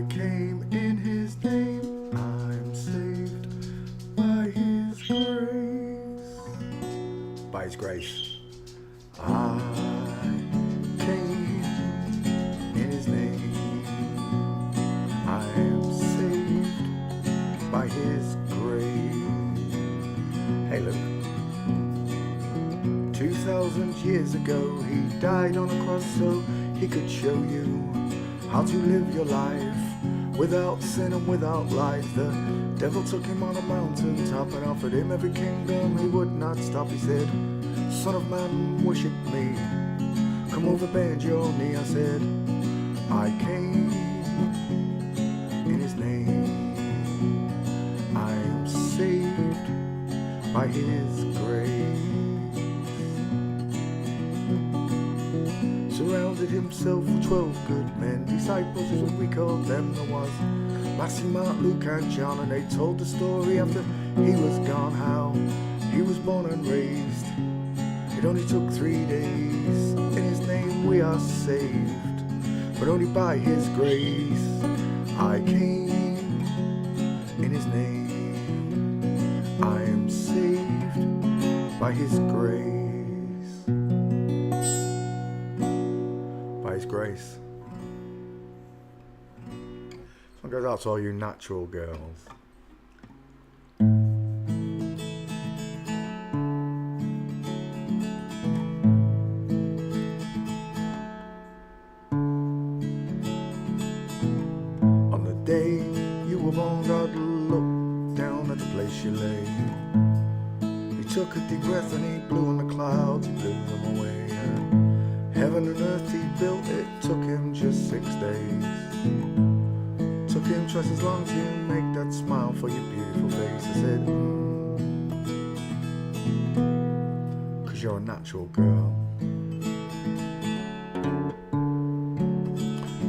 I came in his name, I'm saved by his grace. By his grace. I came in his name, I am saved by his grace. Hey Luke. 2,000 years ago he died on a cross so he could show you how to live your life without sin and without lies. The devil took him on a mountain top and offered him every kingdom. He would not stop. He said, "Son of man, worship me. Come over, bend your knee." I said, I came in his name, I am saved by his grace. Surrounded himself with 12 good men, disciples is what we called them. There was Matthew, Mark, Luke and John, and they told the story after he was gone, how he was born and raised. It only took 3 days. In his name we are saved, but only by his grace. I came in his name, I am saved by his grace. By his grace. So it goes out to all you natural girls. On the day you were born, God looked down at the place you lay. He took a deep breath and he blew on the clouds, he blew them away. Heaven and earth he built, it took him just 6 days. Took him twice as long to make that smile for your beautiful face. I said, 'cause you're a natural girl.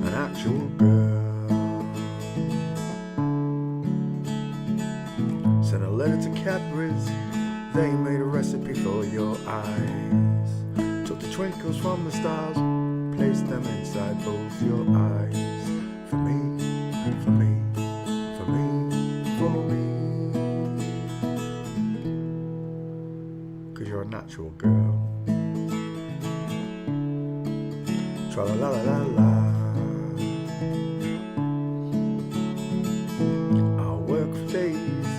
An actual girl. Sent a letter to Cadbury's, they made a recipe for your eyes. Took the twinkles from the stars, placed them inside both your eyes. For me, for me, for me, for me. 'Cause you're a natural girl. Tra-la-la-la-la-la. I'll work for days,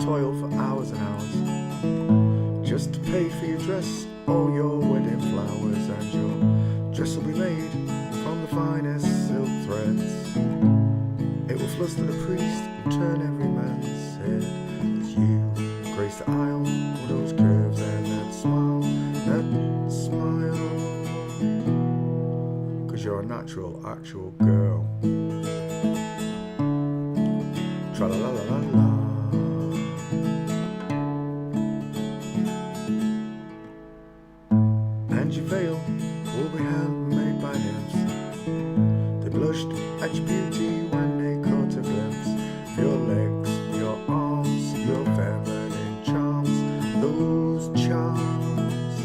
toil for hours and hours, just to pay for your dress, all your wedding flowers, and your dress will be made from the finest silk threads. It will fluster the priest and turn every man's head. As you grace the aisle with those curves and that smile, that smile. 'Cause you're a natural, actual girl. Tra-la-la-la-la-la. And your veil will be handmade by nymphs. They blushed at your beauty when they caught a glimpse of your legs, your arms, your feminine charms, those charms.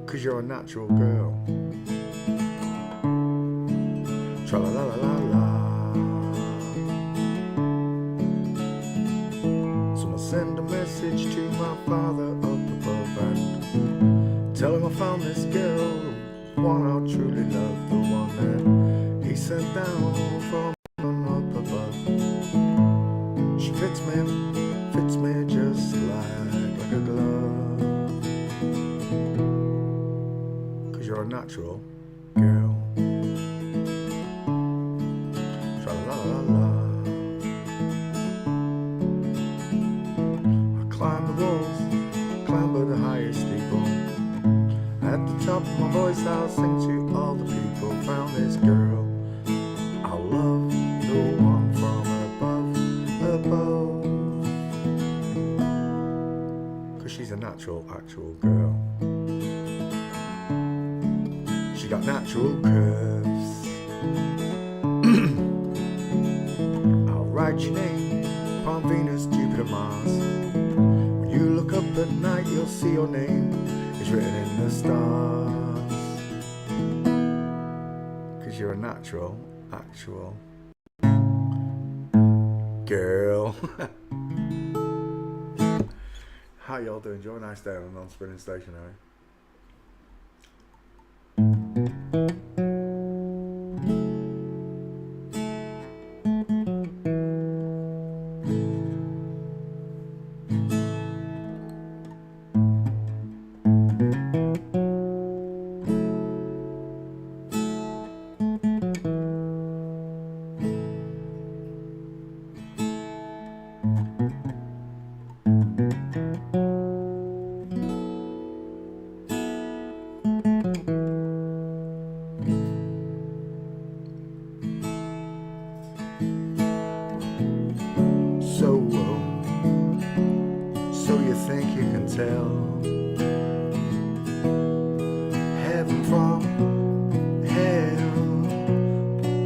'Cause you're a natural girl. Tra-la-la-la-la-la. Someone send a message to my father up above and tell him I found this girl, the one I truly love, the one that he sent down from up above. She fits me just like a glove. 'Cause you're a natural girl. Tra-la-la-la-la. I climb the walls, clamber the highest steeple. At the top of my voice I'll sing to all the people. Found this girl, I'll love the one from above, above. 'Cause she's a natural, actual girl. She got natural curves. I'll write your name upon Venus, Jupiter, Mars. When you look up at night you'll see your name is written in the stars. 'Cause you're a natural, actual girl. How y'all doing? Enjoy a nice day on a non-spinning stationary. So you think you can tell heaven from hell,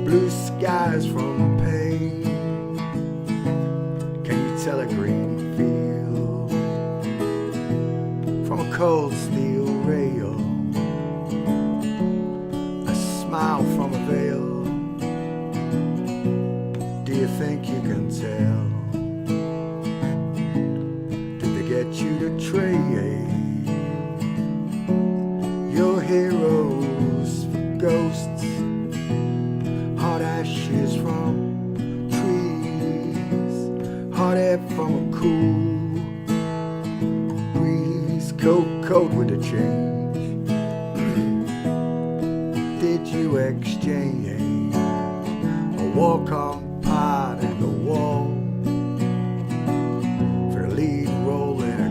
blue skies from pain? Can you tell a green field from a cold steel rail, a smile from a veil? Do you think you can tell? Get you to trade your heroes for ghosts, hot ashes from trees, hot air from a cool breeze, coat with a change. Did you exchange a walk-on part in the wall for a lead role in a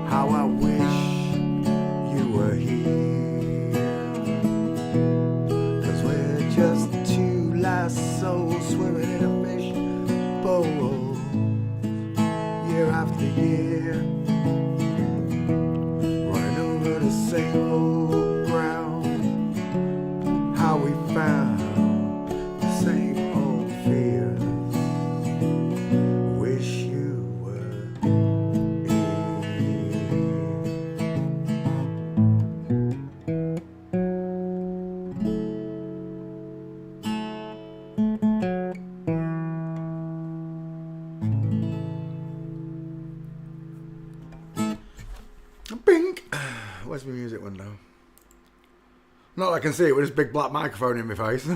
How I wish you were here, 'cause we're just two lost souls swimming in a fish bowl, year after year, running over the same old ground. How we found the same old fears. Wish you were Bing! Where's my music window? Not that I can see it with this big black microphone in my face.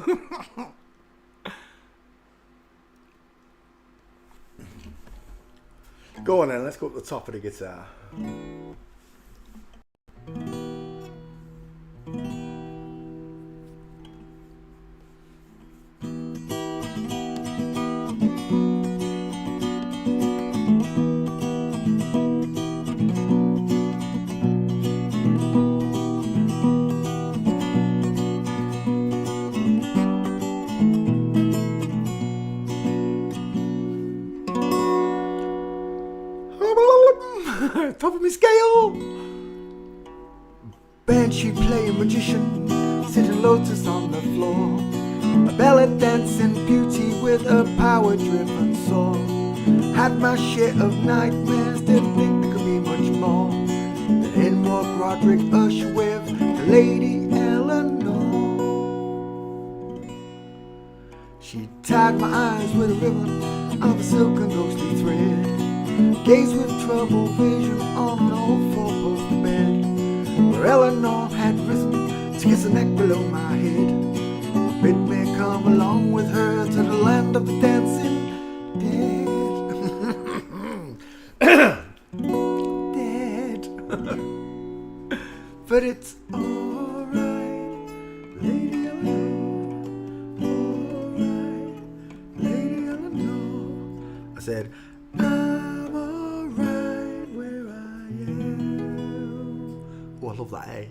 Go on then, let's go up the top of the guitar. Top of my scale. Banshee playing magician, sitting lotus on the floor. A ballet dancing beauty with a power-driven soul. Had my share of nightmares, didn't think there could be much more. Then in walked Roderick Usher with the Lady Eleanor. She tied my eyes with a ribbon of a silken ghostly thread. Gazed with troubled vision on an old four-post bed, where Eleanor had risen to kiss the neck below my head. Bid me come along with her to the land of the dancing dead. Dead. But it's alright, Lady Eleanor. Alright, Lady Eleanor. I said, I'm alright where I am. Oh, I love that, eh?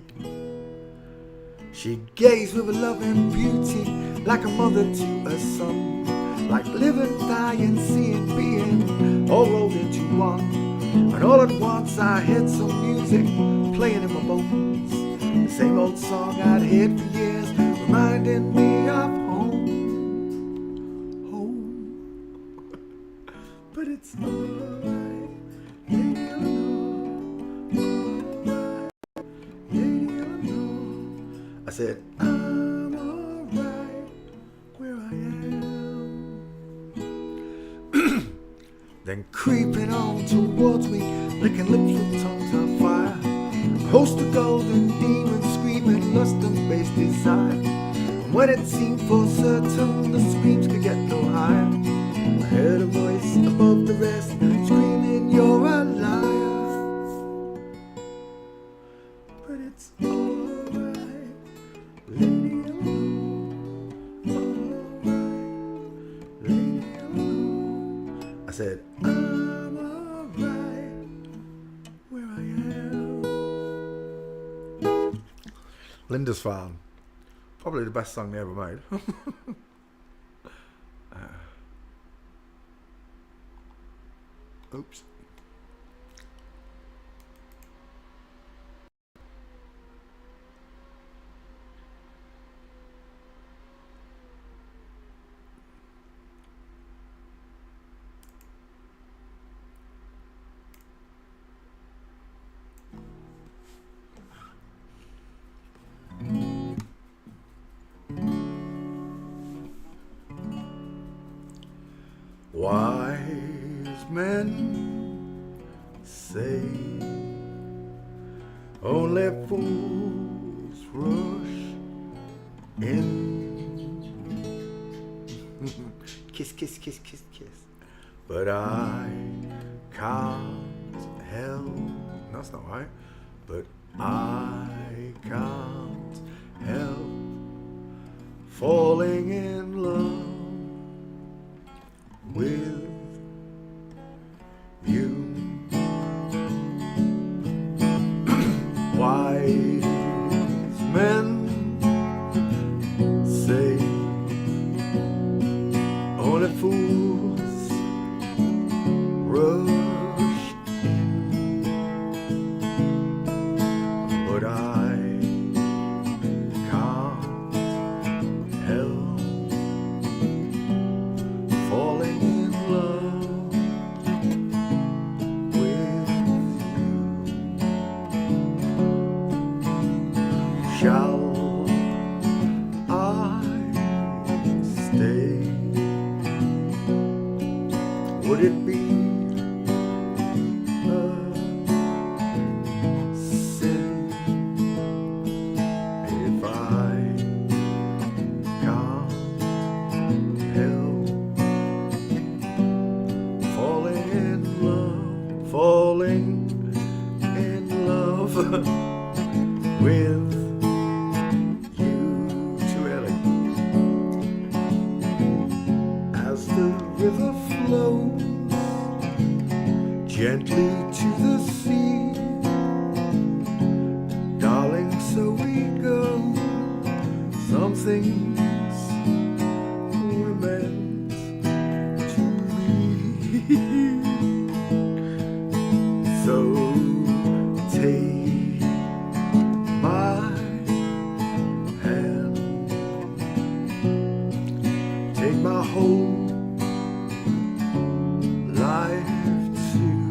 She gazed with a loving beauty, like a mother to a son, like living, dying, seeing, being, all rolled into one. And all at once I heard some music playing in my bones, the same old song I'd heard for years, reminding me of home. Home. But it's alright, Lady Eleanor. said, I'm alright where I am. Then creeping on towards me, licking lips with tongues on fire. A host of golden demons screaming lust and base desire. And when it seemed for certain the screams could get no higher, I heard a voice above the rest screaming, you're a liar. But it's alright, lady alone. Alright, lady alone. I said, I'm alright where I am. Lindisfarne. Probably the best song they ever made. Oops. Wise men say only fools rush in. Kiss, kiss, kiss, kiss, kiss. But I can't help. No, that's not right. But I can't help falling in love with you. Wise men say only fools rush in, but I can't help falling in love with you. Shall I stay? Would it be a sin if I can't help falling in love with you? Too early. As the river flows gently to the sea, darling, so we go. Some things were meant to be. So take my hand, take my whole life too,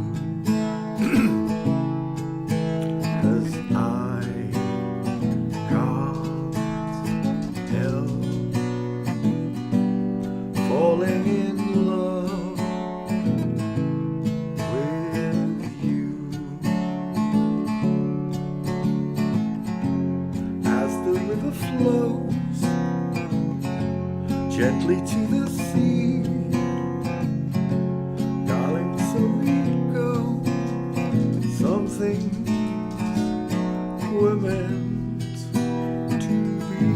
'cause I can't help falling in love with you. As the river flows gently to the sea, darling, so we go. Some things were meant to be.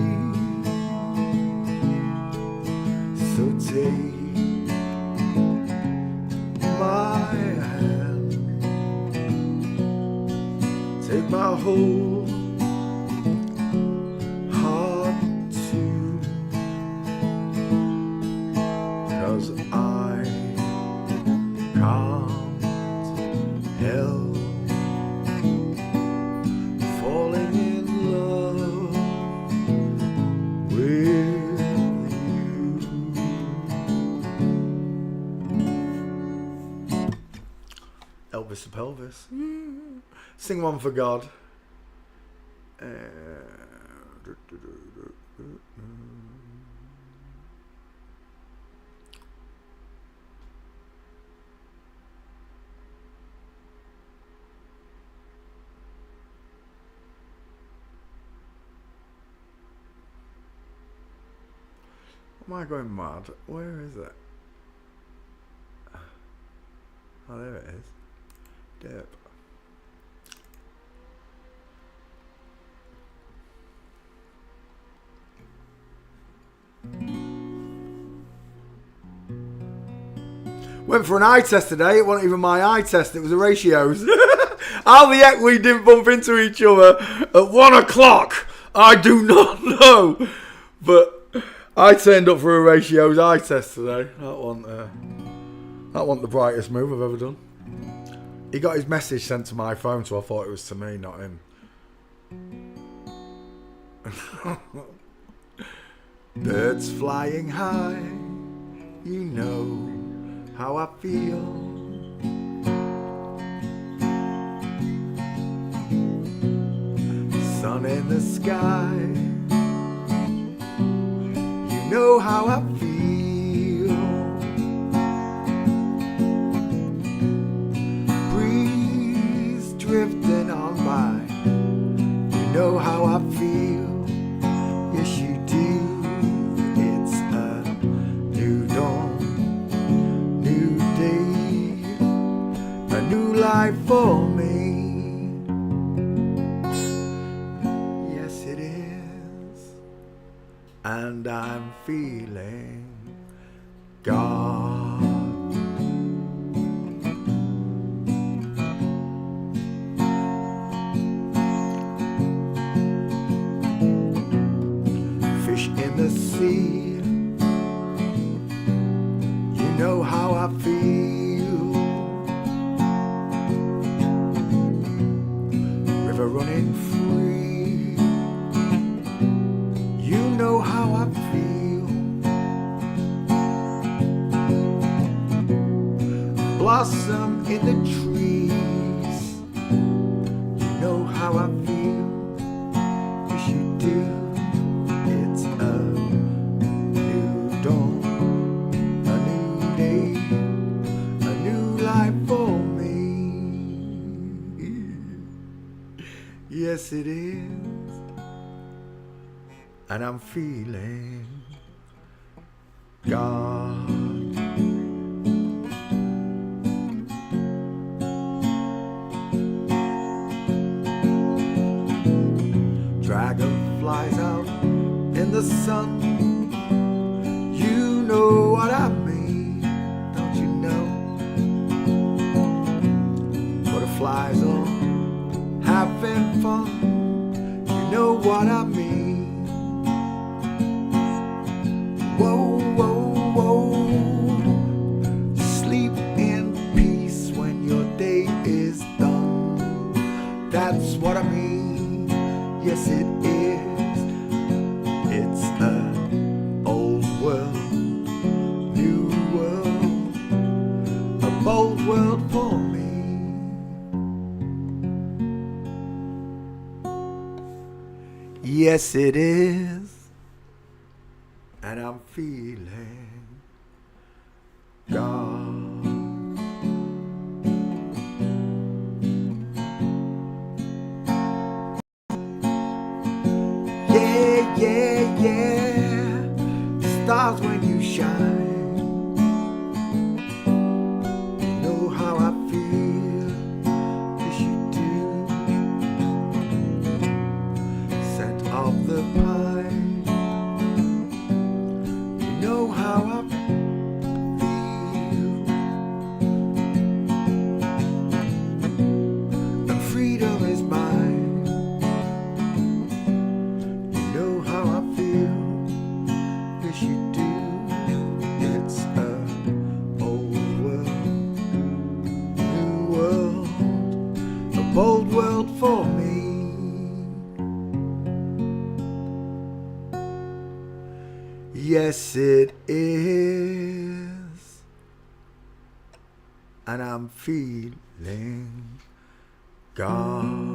So take my hand, take my whole heart too, 'cause I can't help falling in love with you. Elvis the Pelvis. Sing one for God. Am I going mad? Where is it? Oh, there it is. Dip. Went for an eye test today. It wasn't even my eye test. It was the ratios. How the heck we didn't bump into each other at 1 o'clock, I do not know. But I turned up for a ratios eye test today. That wasn't the brightest move I've ever done. He got his message sent to my phone, so I thought it was to me, not him. Birds flying high, you know how I feel. Sun in the sky, you know how I feel. Breeze drifting on by, you know how I feel. Yes, you do. It's a new dawn, new day, a new life for me. Yes, it is. And I'm feeling God. Fish in the sea, you know how I feel. River running free, you know how I feel. Blossom in the trees, you know how I feel. Yes, you do. It's a new dawn, a new day, a new life for me. Yes, it is. And I'm feeling God. Dragonflies out in the sun, you know what I mean, don't you know? Butterflies all having fun, you know what I mean. Whoa, whoa, whoa, sleep in peace when your day is done, that's what I mean. Yes, it is. It's a old world, new world, a bold world for me. Yes, it is. And I'm feeling God. Yeah, yeah, stars when you shine, you know how I feel. Yes, you do. Scent of the pine, you know how I feel. And freedom is mine. You do. It's a old world, new world, a bold world for me. Yes, it is. And I'm feeling God.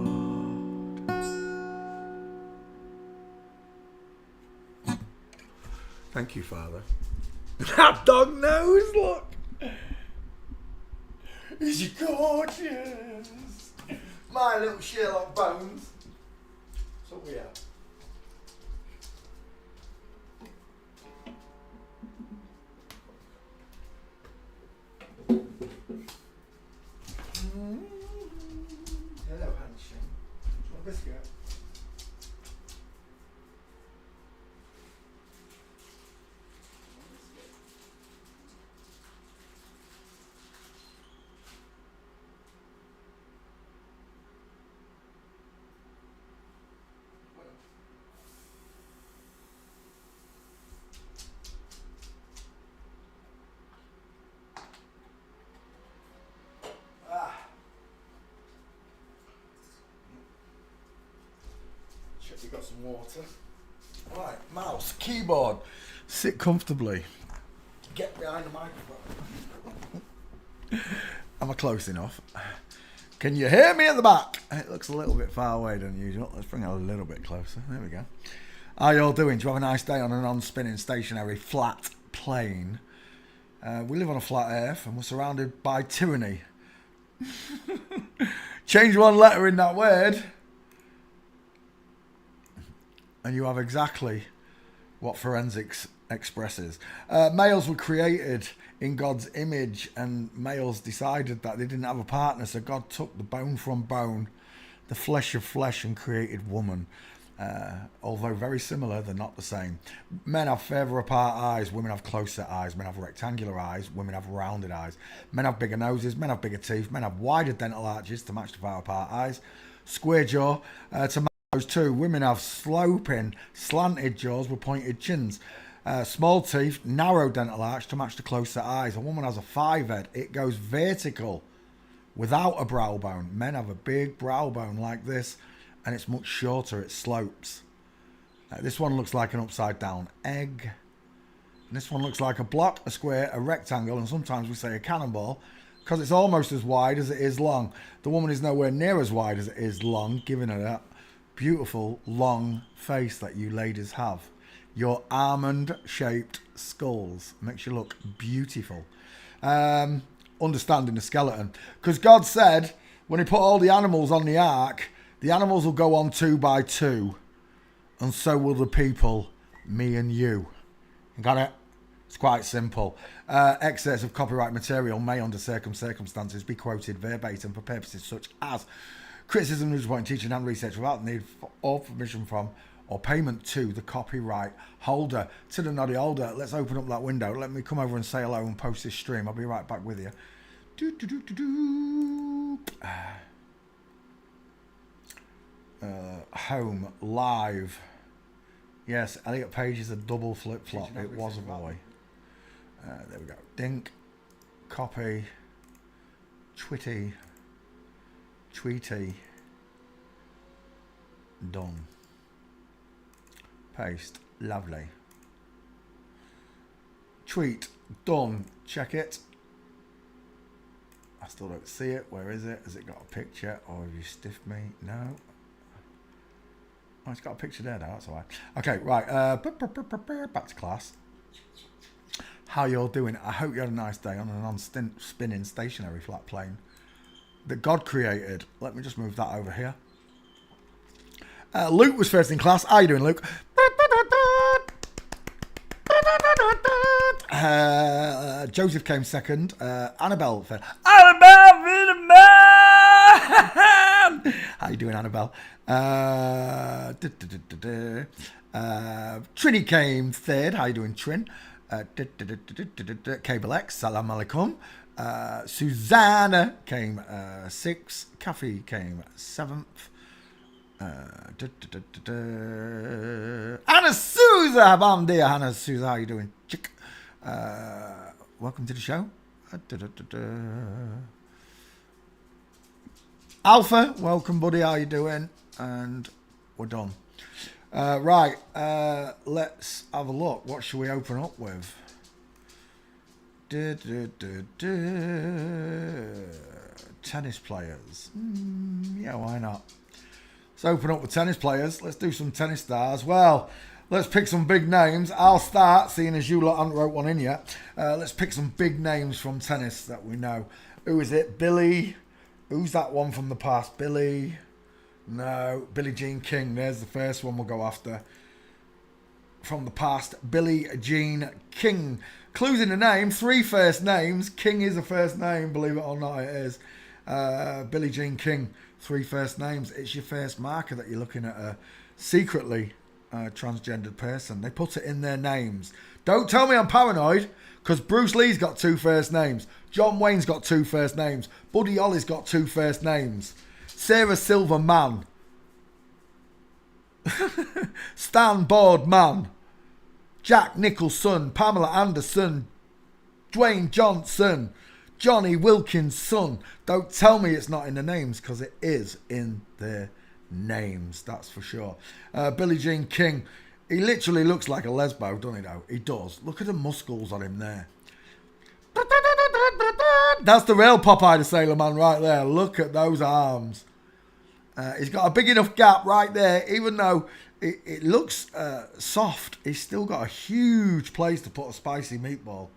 Thank you, Father. That dog knows, look. Is she gorgeous? My little Sherlock Bones. So we are. Hello, handsome. Do you want a biscuit? Check you got some water. Right, mouse, keyboard. Sit comfortably. Get behind the microphone. Am I close enough? Can you hear me at the back? It looks a little bit far away than usual. Let's bring it a little bit closer. There we go. How you all doing? Do you have a nice day on a non-spinning stationary flat plane? We live on a flat earth and we're surrounded by tyranny. Change one letter in that word and you have exactly what forensics expresses. Males were created in God's image, and males decided that they didn't have a partner, so God took the bone from bone, the flesh of flesh, and created woman. Although very similar, they're not the same. Men have further apart eyes, women have closer eyes. Men have rectangular eyes, women have rounded eyes. Men have bigger noses, men have bigger teeth. Men have wider dental arches to match the far apart eyes. Square jaw to match those two. Women have sloping, slanted jaws with pointed chins. Small teeth, narrow dental arch to match the closer eyes. A woman has a 5 head. It goes vertical without a brow bone. Men have a big brow bone like this, and it's much shorter. It slopes. This one looks like an upside down egg. And this one looks like a block, a square, a rectangle, and sometimes we say a cannonball, because it's almost as wide as it is long. The woman is nowhere near as wide as it is long, giving her that beautiful long face that you ladies have. Your almond-shaped skulls makes you look beautiful. Understanding the skeleton. Because God said, when he put all the animals on the ark, the animals will go on 2 by 2. And so will the people, me and you. Got it? It's quite simple. Excerpts of copyright material may, under certain circumstances, be quoted verbatim for purposes such as criticism, news reporting, teaching and research without the need or permission from or payment to the copyright holder. To the noddy holder, let's open up that window. Let me come over and say hello and post this stream. I'll be right back with you. Home, live. Yes, Elliot Page is a double flip-flop. It was a boy. There we go. Dink, copy, tweety, done. Paste. Lovely. Tweet. Done. Check it. I still don't see it. Where is it? Has it got a picture? Or have you stiffed me? No. Oh, it's got a picture there now. That's all right. Okay, right. Back to class. How you all doing? I hope you had a nice day on a non-spinning stationary flat plane that God created. Let me just move that over here. Luke was first in class. How you doing, Luke? Joseph came second. Annabelle fell. Annabelle! How you doing, Annabelle? Trini came third. How you doing, Trin? Cable X, salam alaikum. Susanna came 6th. Kathy came 7th. Hannah Souza, bam dear Hannah Souza, how you doing, chick? Welcome to the show. Alpha, welcome, buddy. How you doing? And we're done. Right, let's have a look. What should we open up with? Tennis players. Yeah, why not? Let's open up with tennis players. Let's do some tennis stars. Well, Let's pick some big names. I'll start, seeing as you lot haven't wrote one in yet. Let's pick some big names from tennis that we know. Who is it? Billie. Who's that one from the past? Billie. No, Billie Jean King. There's the first one we'll go after. From the past, Billie Jean King. Clues in the name, 3 first names. King is a first name, believe it or not, it is. Billie Jean King, 3 first names. It's your first marker that you're looking at a secretly transgendered person. They put it in their names. Don't tell me I'm paranoid, because Bruce Lee's got 2 first names. John Wayne's got 2 first names. Buddy Holly's got 2 first names. Sarah Silverman. Stan Boardman. Jack Nicholson. Pamela Anderson. Dwayne Johnson. Johnny Wilkinson. Don't tell me it's not in the names, because it is in their names, that's for sure. Billie Jean King. He literally looks like a lesbo, doesn't he though? He does. Look at the muscles on him there. That's the real Popeye the Sailor Man right there. Look at those arms. He's got a big enough gap right there. Even though it looks soft, he's still got a huge place to put a spicy meatball.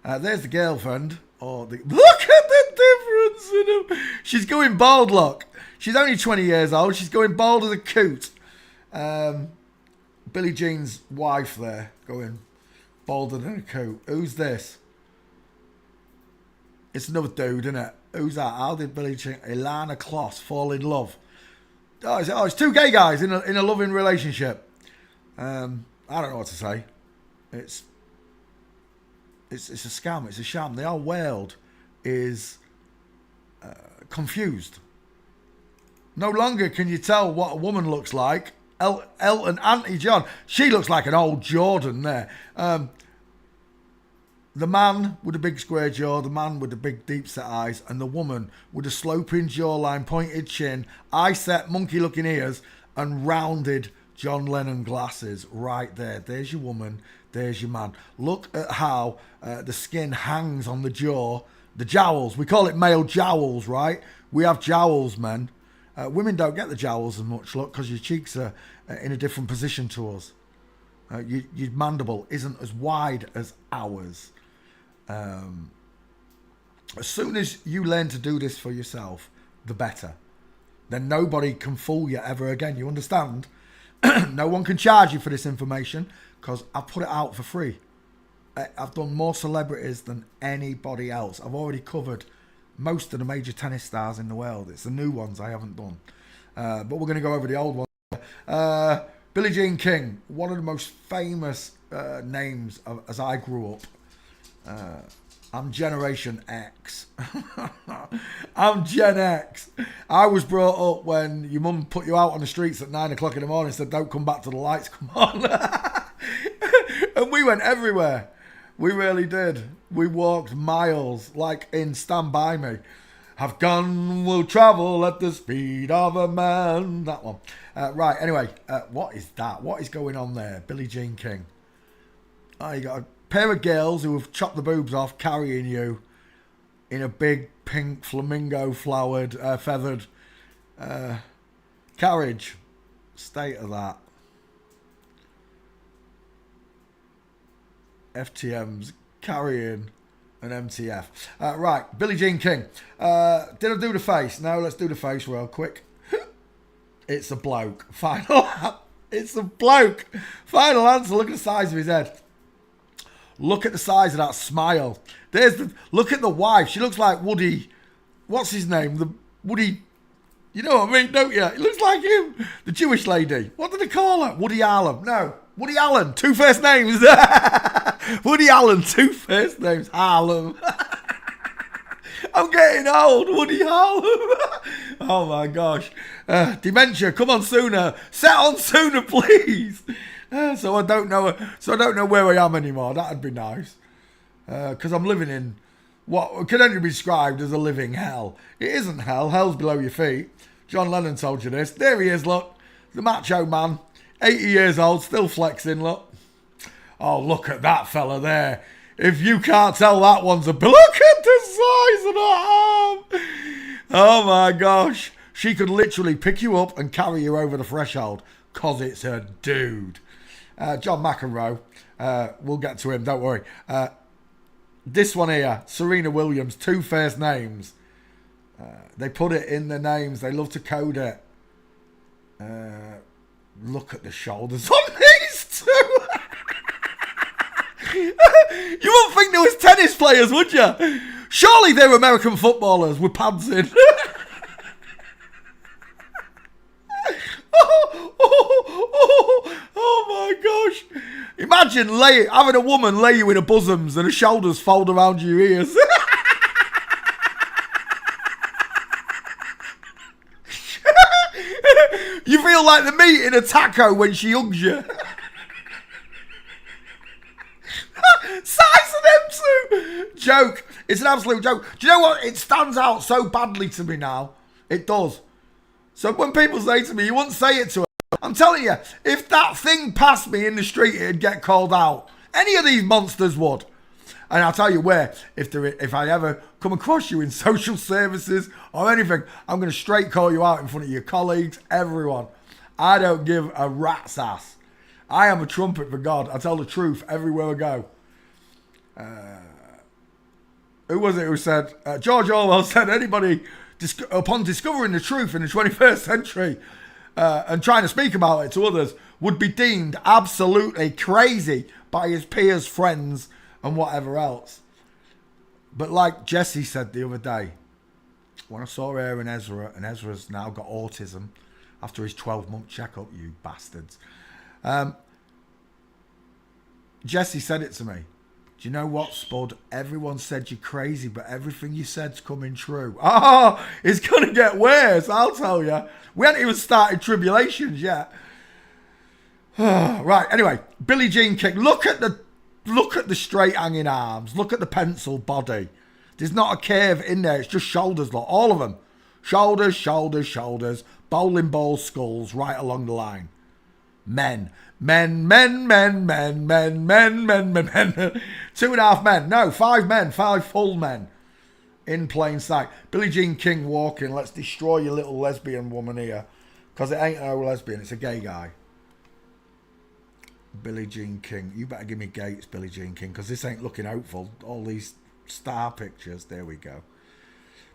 There's the girlfriend. Look at the difference in him. She's going bald, look. She's only 20 years old. She's going bald as a coot. Billie Jean's wife there, going balder than a coot. Who's this? It's another dude, isn't it? Who's that? How did Billie Jean, Ilana Kloss, fall in love? It's 2 gay guys in a loving relationship. I don't know what to say. It's a scam. It's a sham. The whole world is confused. No longer can you tell what a woman looks like. Elton Auntie John. She looks like an old Jordan there. The man with the big square jaw, the man with the big deep set eyes, and the woman with a sloping jawline, pointed chin, eye set, monkey looking ears, and rounded John Lennon glasses right there. There's your woman, there's your man. Look at how the skin hangs on the jaw, the jowls. We call it male jowls, right? We have jowls, men. Women don't get the jowls as much, look, because your cheeks are in a different position to us. Your mandible isn't as wide as ours. As soon as you learn to do this for yourself, the better. Then nobody can fool you ever again. You understand? No one can charge you for this information, because I put it out for free. I've done more celebrities than anybody else. I've already covered most of the major tennis stars in the world. It's the new ones I haven't done. But we're going to go over the old ones. Billie Jean King, one of the most famous names as I grew up. I'm Generation X. I'm Gen X. I was brought up when your mum put you out on the streets at 9 o'clock in the morning and said, don't come back till the lights come on. And we went everywhere. We really did. We walked miles, like in Stand By Me. Have gone, will travel at the speed of a man. That one. Right, anyway, what is that? What is going on there? Billie Jean King. Oh, you got a pair of girls who have chopped the boobs off carrying you in a big pink flamingo flowered, feathered carriage. State of that. FTM's carrying an MTF. Right, Billie Jean King. Did I do the face? No, let's do the face real quick. It's a bloke. Final. It's a bloke. Final answer. Look at the size of his head. Look at the size of that smile. Look at the wife. She looks like Woody. What's his name? The Woody. You know what I mean, don't you? It looks like him. The Jewish lady. What did they call her? Woody Allen. No. Woody Allen. 2 first names. Woody Allen. 2 first names. Harlem. I'm getting old. Woody Harlem. Oh my gosh. Dementia. Come on sooner. Set on sooner, please. So I don't know where I am anymore. That'd be nice. Because I'm living in what can only be described as a living hell. It isn't hell. Hell's below your feet. John Lennon told you this. There he is, look. The macho man. 80 years old, still flexing, look. Oh, look at that fella there. If you can't tell that one's a... Look at the size of that arm. Oh, my gosh. She could literally pick you up and carry you over the threshold because it's a dude. John McEnroe. We'll get to him, don't worry. This one here, Serena Williams, 2 first names. They put it in the names. They love to code it. Look at the shoulders on these two. You wouldn't think they was tennis players, would you? Surely they're American footballers with pads in. Oh my gosh. Imagine having a woman lay you in her bosoms and her shoulders fold around your ears. You feel like the meat in a taco when she hugs you. Size of them two. Joke. It's an absolute joke. Do you know what? It stands out so badly to me now. It does. So when people say to me, you wouldn't say it to her. I'm telling you, if that thing passed me in the street, it'd get called out. Any of these monsters would. And I'll tell you where, if I ever come across you in social services or anything, I'm going to straight call you out in front of your colleagues, everyone. I don't give a rat's ass. I am a trumpet for God. I tell the truth everywhere I go. Who was it who said, George Orwell said, anybody upon discovering the truth in the 21st century and trying to speak about it to others would be deemed absolutely crazy by his peers, friends, and whatever else. But like Jesse said the other day, when I saw her and Ezra's now got autism after his 12-month checkup, you bastards. Jesse said it to me. Do you know what, Spud? Everyone said you're crazy, but everything you said's coming true. Oh, it's going to get worse, I'll tell you. We haven't even started tribulations yet. Right, anyway, Billie Jean King. Look at the straight hanging arms. Look at the pencil body. There's not a curve in there. It's just shoulders, look. All of them. Shoulders, shoulders, shoulders. Bowling ball skulls right along the line. Men. Men, men, men, men, men, men, men, men, men. 2.5 men. No, 5 men. 5 full men. In plain sight. Billie Jean King walking. Let's destroy your little lesbian woman here. Because it ain't no lesbian. It's a gay guy. Billie Jean King. You better give me Gates, Billie Jean King. Because this ain't looking hopeful. All these star pictures. There we go.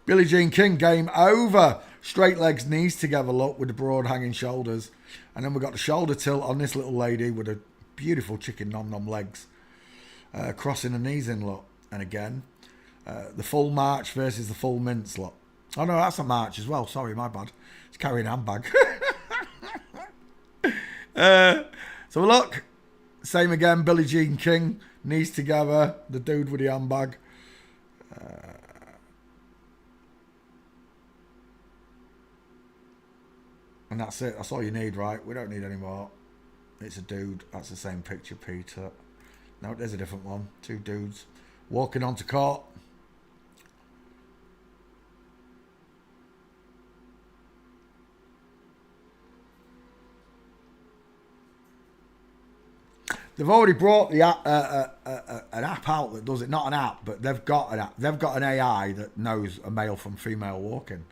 Billie Jean King, game over. Straight legs, knees together, look, with the broad hanging shoulders. And then we've got the shoulder tilt on this little lady with the beautiful chicken nom-nom legs. Crossing the knees in, look. And again, the full march versus the full mince, look. Oh, no, that's a march as well. Sorry, my bad. It's carrying a handbag. So look, same again, Billie Jean King, knees together, the dude with the handbag. And that's it. That's all you need, right? We don't need any more. It's a dude. That's the same picture, Peter. No, there's a different one. 2 dudes walking onto court. They've already brought the app, an app out that does it. Not an app, but they've got an app. They've got an AI that knows a male from female walking.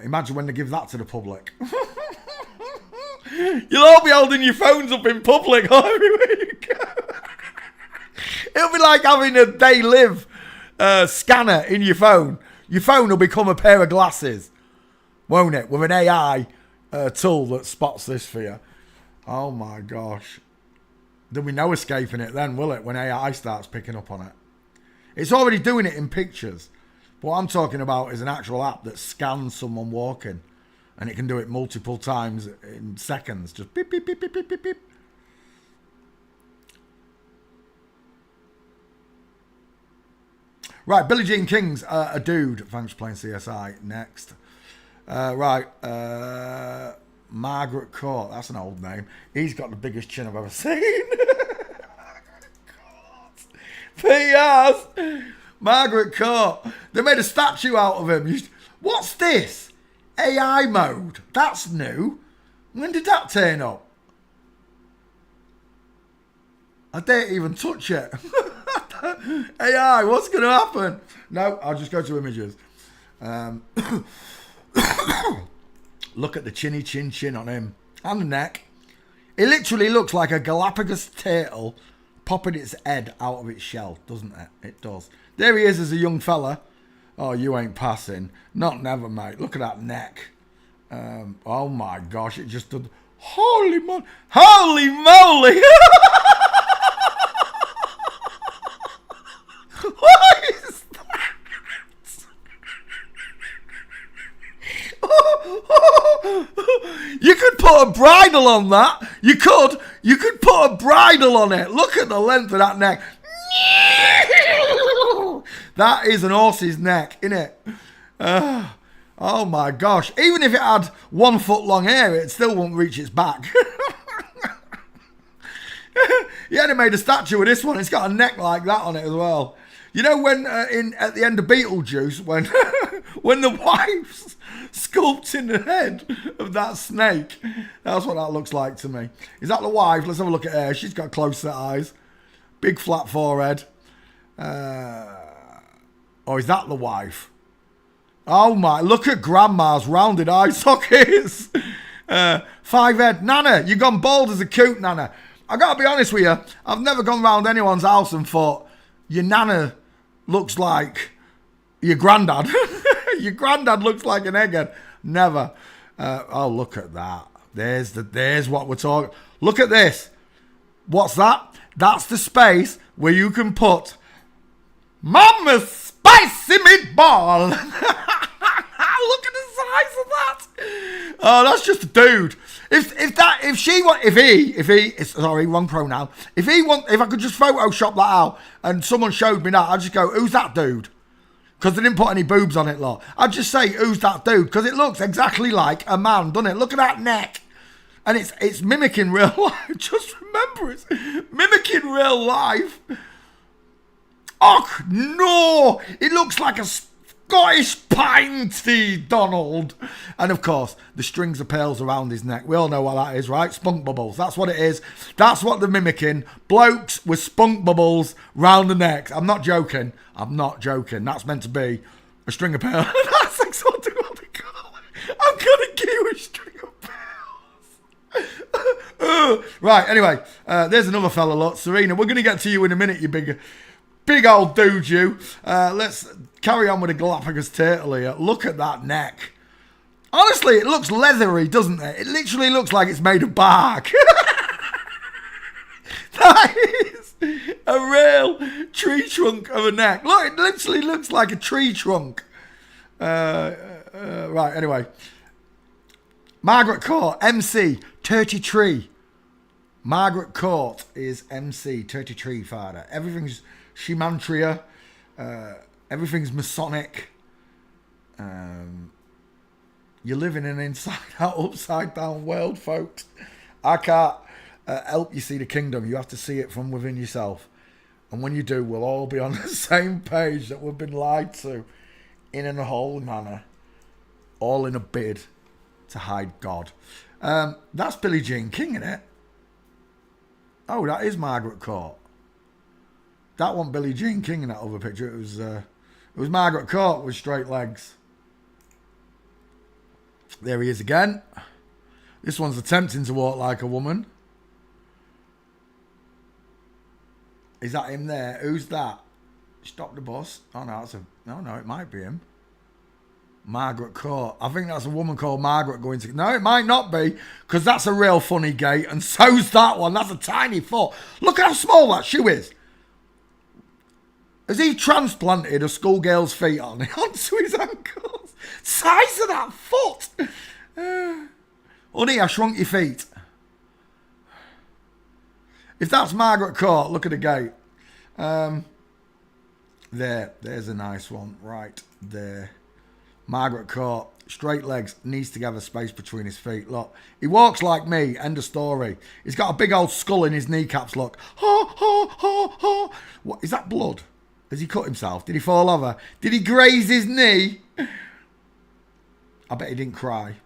Imagine when they give that to the public. You'll all be holding your phones up in public everywhere you go. It'll be like having a They Live scanner in your phone. Your phone will become a pair of glasses, won't it? With an AI tool that spots this for you. Oh my gosh. There'll be no escaping it then, will it, when AI starts picking up on it? It's already doing it in pictures. What I'm talking about is an actual app that scans someone walking, and it can do it multiple times in seconds. Just beep, beep, beep, beep, beep, beep, beep. Right, Billie Jean King's a dude. Thanks for playing CSI. Next. Margaret Court. That's an old name. He's got the biggest chin I've ever seen. P.S. Margaret Court. They made a statue out of him. What's this? AI mode. That's new. When did that turn up? I didn't even touch it. AI, what's going to happen? No, I'll just go to images. Look at the chinny chin on him. And the neck. It literally looks like a Galapagos turtle popping its head out of its shell, doesn't it? It does. There he is as a young fella. Oh, you ain't passing. Not never, mate. Look at that neck. Oh my gosh, it just did. Holy moly. Holy moly. What is that? You could put a bridle on that. You could put a bridle on it. Look at the length of that neck. That is an horse's neck, innit? Oh my gosh. Even if it had 1 foot long hair, it still won't reach its back. He only made a statue of this one. It's got a neck like that on it as well. You know when at the end of Beetlejuice, when when the wife sculpts in the head of that snake, that's what that looks like to me. Is that the wife? Let's have a look at her. She's got close set eyes, big flat forehead. Or is that the wife? Oh my! Look at Grandma's rounded eye sockets. 5 head. Nana, you gone bald as a coot, Nana. I gotta be honest with you. I've never gone round anyone's house and thought your Nana looks like your granddad. Your granddad looks like an egghead. Never. Oh, look at that. There's what we're talking. Look at this. What's that? That's the space where you can put Mama's spicy meatball. Look at the size of that. Oh, that's just a dude. If I could just Photoshop that out and someone showed me that, I'd just go, who's that dude? Because they didn't put any boobs on it, lot. I'd just say, who's that dude? Because it looks exactly like a man, doesn't it? Look at that neck. And it's mimicking real life. Just remember, it's mimicking real life. Oh, no. It looks like a Scottish pine tea, Donald. And of course, the strings of pearls around his neck. We all know what that is, right? Spunk bubbles. That's what it is. That's what they're mimicking. Blokes with spunk bubbles round the neck. I'm not joking. That's meant to be a string of pearls. That's exactly what they call it. I'm going to give you a string of pearls. Right, anyway. There's another fella, look. Serena, we're going to get to you in a minute, you big old dude, you. Let's carry on with the Galapagos turtle here. Look at that neck. Honestly, it looks leathery, doesn't it? It literally looks like it's made of bark. That is a real tree trunk of a neck. Look, it literally looks like a tree trunk. Right, anyway. Margaret Court, MC, 33. Margaret Court is MC, 33 father. Everything's Shimantria. Everything's Masonic. You live in an inside-out, upside-down world, folks. I can't help you see the kingdom. You have to see it from within yourself. And when you do, we'll all be on the same page that we've been lied to in an unholy manner. All in a bid to hide God. That's Billie Jean King, isn't it? Oh, that is Margaret Court. That wasn't Billie Jean King in that other picture. It was Margaret Court with straight legs. There he is again. This one's attempting to walk like a woman. Is that him there? Who's that? Stop the bus. Oh no, no, it might be him. Margaret Court. I think that's a woman called Margaret going to... No, it might not be, because that's a real funny gait, and so's that one. That's a tiny foot. Look how small that shoe is. Has he transplanted a schoolgirl's feet onto his ankles? Size of that foot! Honey, I shrunk your feet. If that's Margaret Court, look at the gate. There's a nice one. Right there. Margaret Court, straight legs, knees together, space between his feet. Look, he walks like me, end of story. He's got a big old skull in his kneecaps, look. Ha, ha, ha, ha. What, is that blood? Has he cut himself? Did he fall over? Did he graze his knee? I bet he didn't cry.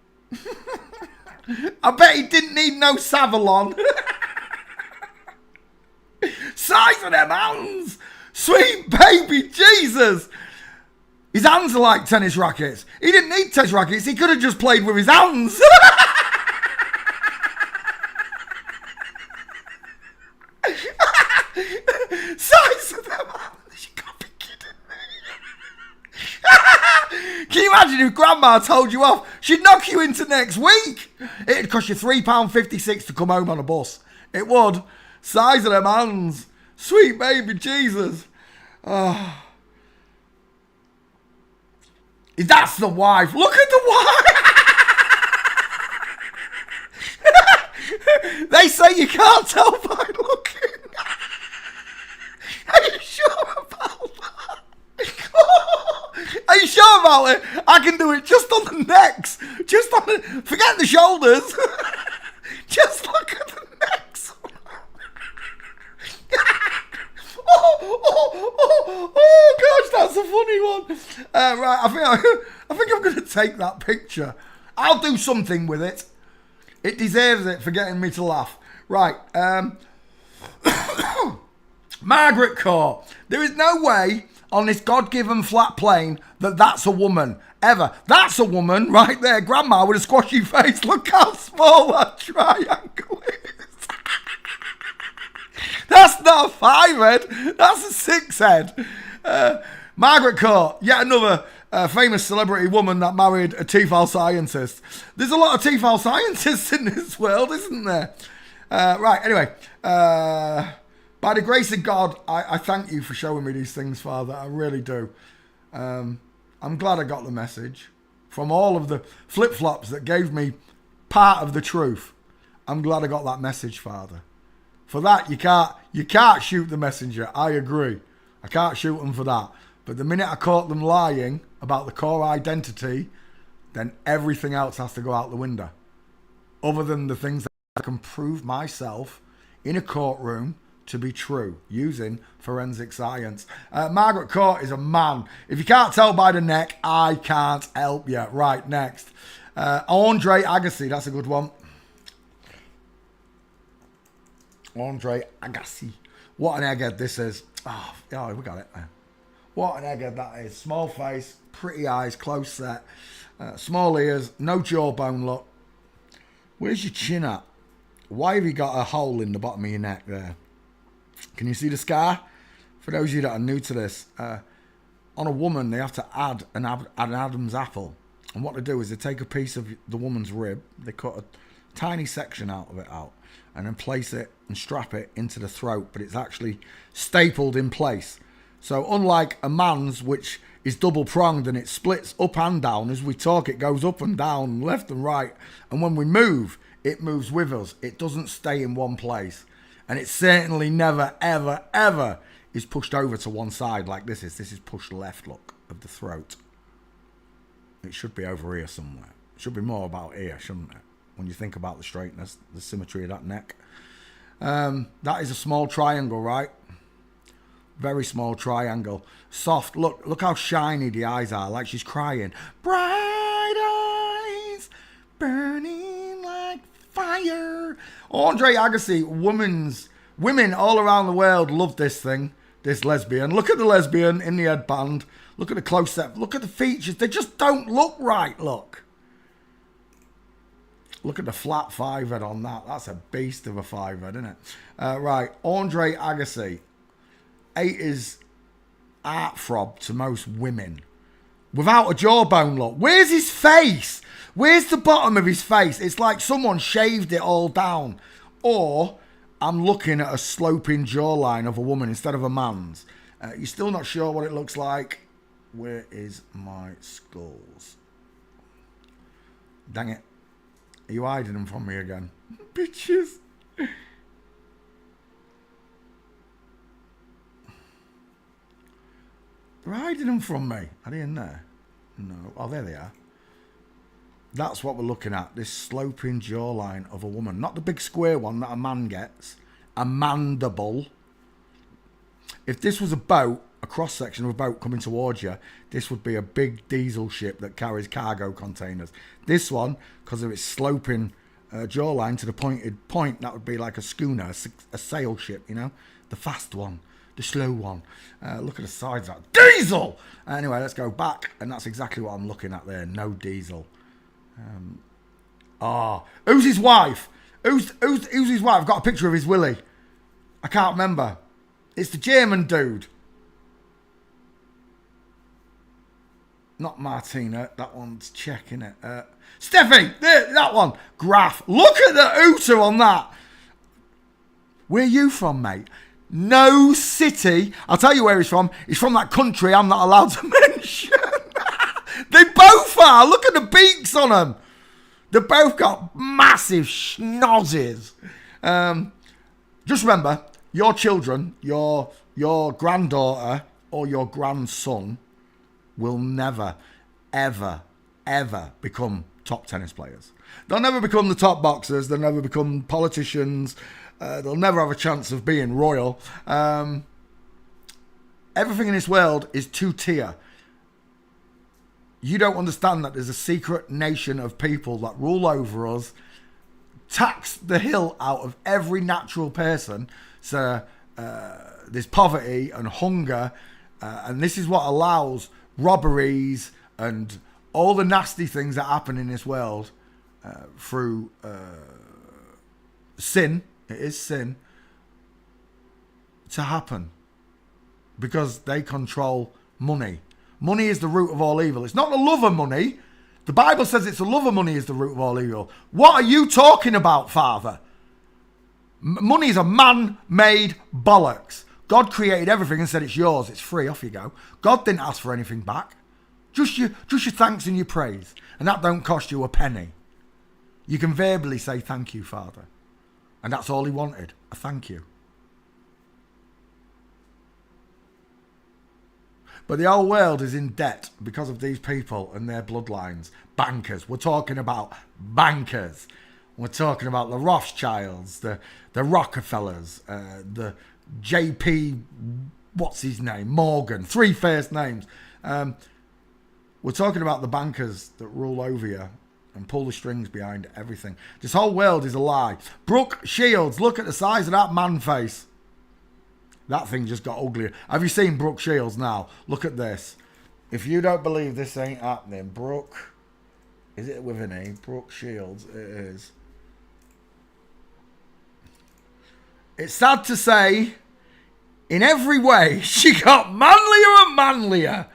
I bet he didn't need no Savalon. Size of them hands. Sweet baby Jesus. His hands are like tennis rackets. He didn't need tennis rackets. He could have just played with his hands. Imagine if Grandma told you off. She'd knock you into next week. It'd cost you £3.56 to come home on a bus. It would. Size of them hands. Sweet baby Jesus. Oh. That's the wife. Look at the wife. They say you can't tell by looking. Are you sure about that? Are you sure about it? I can do it just on the necks. Just on the... Forget the shoulders. Just look at the necks. Oh, gosh, that's a funny one. Right, I think I'm going to take that picture. I'll do something with it. It deserves it for getting me to laugh. Right, Margaret Court. There is no way on this God-given flat plane that that's a woman. Ever. That's a woman right there. Grandma with a squashy face. Look how small that triangle is. That's not a 5 head. That's a 6 head. Margaret Court. Yet another famous celebrity woman that married a Tefal scientist. There's a lot of Tefal scientists in this world, isn't there? Right, anyway. By the grace of God, I thank you for showing me these things, Father. I really do. I'm glad I got the message from all of the flip-flops that gave me part of the truth. I'm glad I got that message, Father. For that, you can't shoot the messenger. I agree. I can't shoot them for that. But the minute I caught them lying about the core identity, then everything else has to go out the window. Other than the things that I can prove myself in a courtroom to be true using forensic science. Margaret Court is a man. If you can't tell by the neck, I can't help you. Right, next. Andre Agassi, that's a good one. Andre Agassi. What an egghead this is. Oh, yeah, we got it. What an egghead that is. Small face, pretty eyes, close set, small ears, no jawbone look. Where's your chin at? Why have you got a hole in the bottom of your neck there? Can you see the scar? For those of you that are new to this, on a woman, they have to add an Adam's apple. And what they do is they take a piece of the woman's rib, they cut a tiny section out of it out, and then place it and strap it into the throat, but it's actually stapled in place. So unlike a man's, which is double pronged and it splits up and down, as we talk, it goes up and down, left and right. And when we move, it moves with us. It doesn't stay in one place. And it certainly never, ever, ever is pushed over to one side like this is. This is pushed left, look, of the throat. It should be over here somewhere. It should be more about here, shouldn't it? When you think about the straightness, the symmetry of that neck. That is a small triangle, right? Very small triangle. Soft. Look how shiny the eyes are. Like she's crying. Bright eyes burning like fire. Andre Agassi. Women all around the world love this thing. This lesbian. Look at the lesbian in the headband. Look at the close-up. Look at the features. They just don't look right, look. Look at the flat 5 head on that. That's a beast of a 5 head, isn't it? Right. Andre Agassi. 8 is heartthrob to most women. Without a jawbone, look. Where's his face? Where's the bottom of his face? It's like someone shaved it all down. Or I'm looking at a sloping jawline of a woman instead of a man's. You're still not sure what it looks like. Where is my skulls? Dang it. Are you hiding them from me again? Bitches. They're hiding them from me. Are they in there? No. Oh, there they are. That's what we're looking at. This sloping jawline of a woman. Not the big square one that a man gets. A mandible. If this was a boat, a cross-section of a boat coming towards you, this would be a big diesel ship that carries cargo containers. This one, because of its sloping jawline to the pointed point, that would be like a schooner, a sail ship, you know? The fast one. The slow one. Look at the sides of that. Diesel! Anyway, let's go back. And that's exactly what I'm looking at there. No diesel. Who's his wife? Who's his wife? I've got a picture of his willy. I can't remember. It's the German dude. Not Martina. That one's Czech, innit? Steffi, that one. Graf. Look at the hooter on that. Where you from, mate? No city. I'll tell you where he's from. He's from that country I'm not allowed to mention. They both are. Look at the beaks on them. They both got massive schnozzes. Just remember, your children, your granddaughter or your grandson will never, ever, ever become top tennis players. They'll never become the top boxers. They'll never become politicians. They'll never have a chance of being royal. Everything in this world is two-tier. You don't understand that there's a secret nation of people that rule over us, tax the hill out of every natural person. So there's poverty and hunger, and this is what allows robberies and all the nasty things that happen in this world through sin. It is sin to happen because they control money. Money is the root of all evil. It's not the love of money. The Bible says it's the love of money is the root of all evil. What are you talking about, Father? Money is a man-made bollocks. God created everything and said it's yours. It's free. Off you go. God didn't ask for anything back. Just your thanks and your praise. And that don't cost you a penny. You can verbally say thank you, Father. And that's all he wanted. A thank you. But the whole world is in debt because of these people and their bloodlines. Bankers. We're talking about bankers. We're talking about the Rothschilds, the Rockefellers, the JP, what's his name? Morgan. 3 first names. We're talking about the bankers that rule over you and pull the strings behind everything. This whole world is a lie. Brooke Shields, look at the size of that man face. That thing just got uglier. Have you seen Brooke Shields now? Look at this. If you don't believe this ain't happening, Brooke, is it with an E? Brooke Shields, it is. It's sad to say, in every way, she got manlier and manlier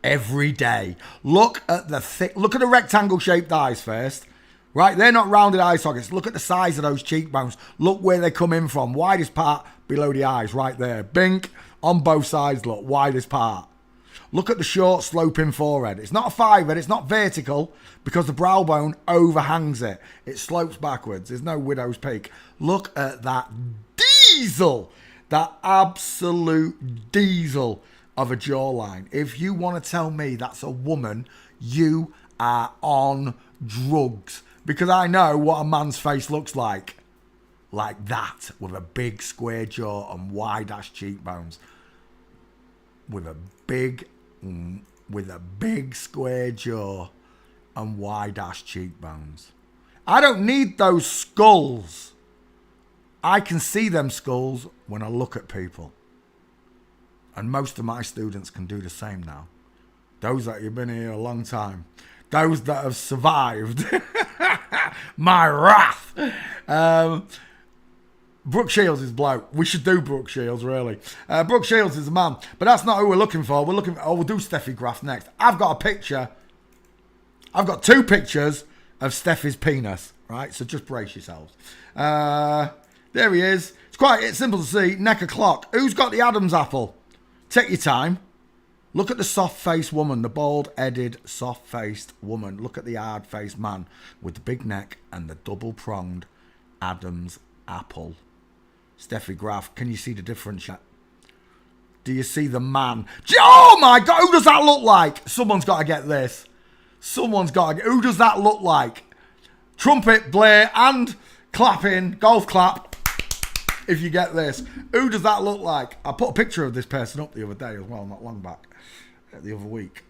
every day. Look at the rectangle shaped eyes first. Right, they're not rounded eye sockets. Look at the size of those cheekbones. Look where they come in from. Widest part below the eyes, right there. Bink on both sides, look, widest part. Look at the short sloping forehead. It's not a 5-head, it's not vertical because the brow bone overhangs it. It slopes backwards. There's no widow's peak. Look at that diesel. That absolute diesel of a jawline. If you want to tell me that's a woman, you are on drugs. Because I know what a man's face looks like. Like that, with a big square jaw and wide-ass cheekbones. With a big square jaw and wide-ass cheekbones. I don't need those skulls. I can see them skulls when I look at people. And most of my students can do the same now. Those that have been here a long time. Those that have survived my wrath. Brooke Shields is bloke. We should do Brooke Shields, really. Brooke Shields is a man. But that's not who we're looking for. We'll do Steffi Graf next. I've got a picture. I've got 2 pictures of Steffi's penis. Right? So just brace yourselves. There he is. It's simple to see. Neck o'clock. Who's got the Adam's apple? Take your time. Look at the soft-faced woman, the bald-headed, soft-faced woman. Look at the hard-faced man with the big neck and the double-pronged Adam's apple. Steffi Graf, can you see the difference yet? Do you see the man? Oh my God, who does that look like? Someone's got to get this. Who does that look like? Trumpet, blare, and clapping, golf clap. If you get this. Who does that look like? I put a picture of this person up the other day as well, not long back. The other week.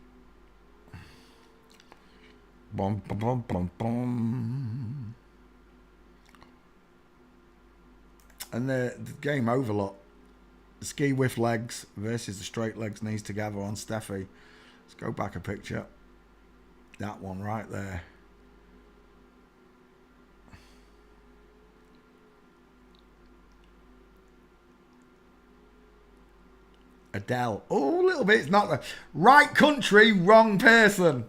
Bum, bum, bum, bum, bum. And the game over, look. The ski with legs versus the straight legs, knees together on Steffi. Let's go back a picture. That one right there. Adele. Oh, a little bit. It's not the right country, wrong person.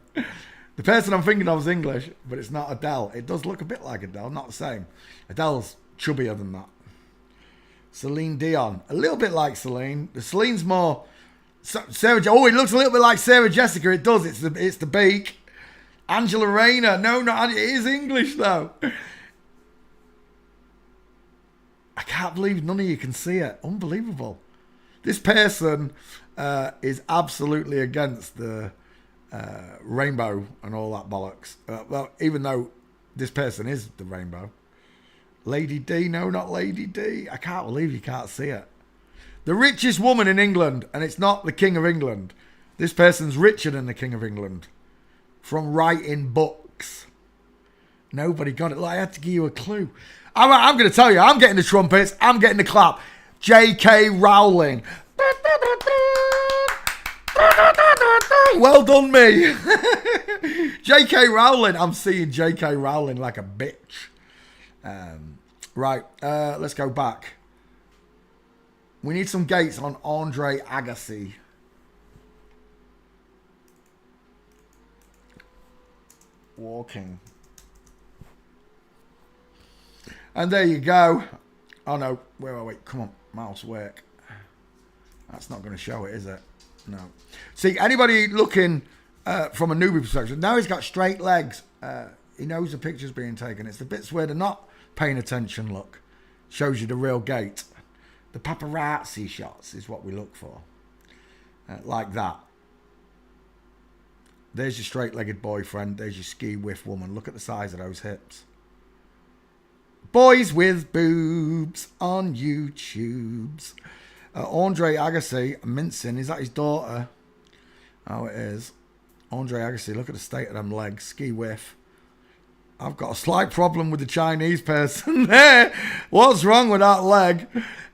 The person I'm thinking of is English, but it's not Adele. It does look a bit like Adele, not the same. Adele's chubbier than that. Celine Dion, a little bit like Celine. The Celine's more Sarah. Oh, it looks a little bit like Sarah Jessica. It does. It's the beak. Angela Rayner. No, not it is English though. I can't believe none of you can see it. Unbelievable. This person is absolutely against the rainbow and all that bollocks. Well, even though this person is the rainbow. Lady D, no, not Lady D. I can't believe you can't see it. The richest woman in England, and it's not the King of England. This person's richer than the King of England. From writing books. Nobody got it. Look, I had to give you a clue. I'm going to tell you, I'm getting the trumpets, I'm getting the clap. J.K. Rowling. Well done, me. J.K. Rowling. I'm seeing J.K. Rowling like a bitch. Right, let's go back. We need some gates on Andre Agassi. Walking. And there you go. Oh no, wait, come on, mouse work. That's not going to show it, is it? No. See, anybody looking from a newbie perspective, now he's got straight legs. He knows the picture's being taken. It's the bits where they're not paying attention, look. Shows you the real gait. The paparazzi shots is what we look for. Like that. There's your straight-legged boyfriend. There's your ski whiff woman. Look at the size of those hips. Boys with boobs on YouTubes. Andre Agassi, mincing. Is that his daughter? Oh, it is. Andre Agassi, look at the state of them legs. Ski whiff. I've got a slight problem with the Chinese person there. What's wrong with that leg?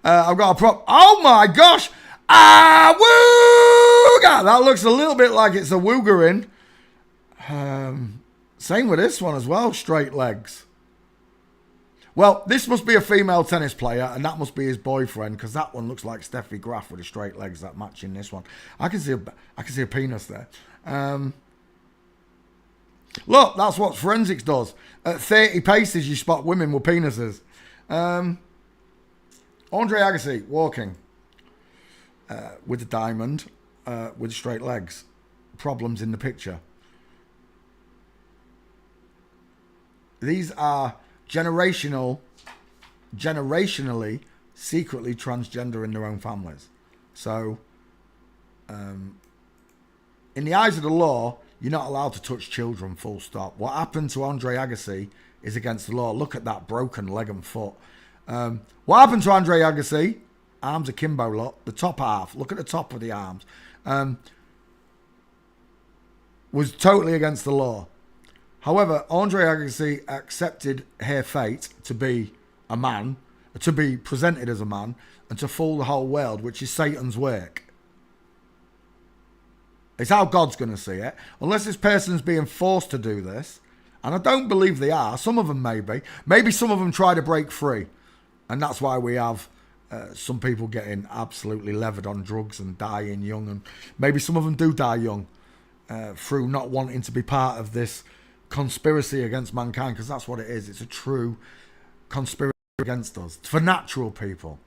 I've got a problem. Oh my gosh! Ah, wooga! That looks a little bit like it's a woogering. Same with this one as well. Straight legs. Well, this must be a female tennis player, and that must be his boyfriend, because that one looks like Steffi Graf with the straight legs that matching this one. I can see a penis there. Look, that's what forensics does. At 30 paces, you spot women with penises. Andre Agassi, walking. With a diamond, with straight legs. Problems in the picture. These are generationally, secretly transgender in their own families. So, in the eyes of the law, you're not allowed to touch children, full stop. What happened to Andre Agassi is against the law. Look at that broken leg and foot. What happened to Andre Agassi? Arms akimbo, look. The top half. Look at the top of the arms. Was totally against the law. However, Andre Agassi accepted her fate to be a man, to be presented as a man, and to fool the whole world, which is Satan's work. It's how God's going to see it. Unless this person's being forced to do this, and I don't believe they are. Some of them maybe. Maybe some of them try to break free. And that's why we have some people getting absolutely levered on drugs and dying young. And maybe some of them do die young through not wanting to be part of this conspiracy against mankind, because that's what it is. It's a true conspiracy against us. For natural people.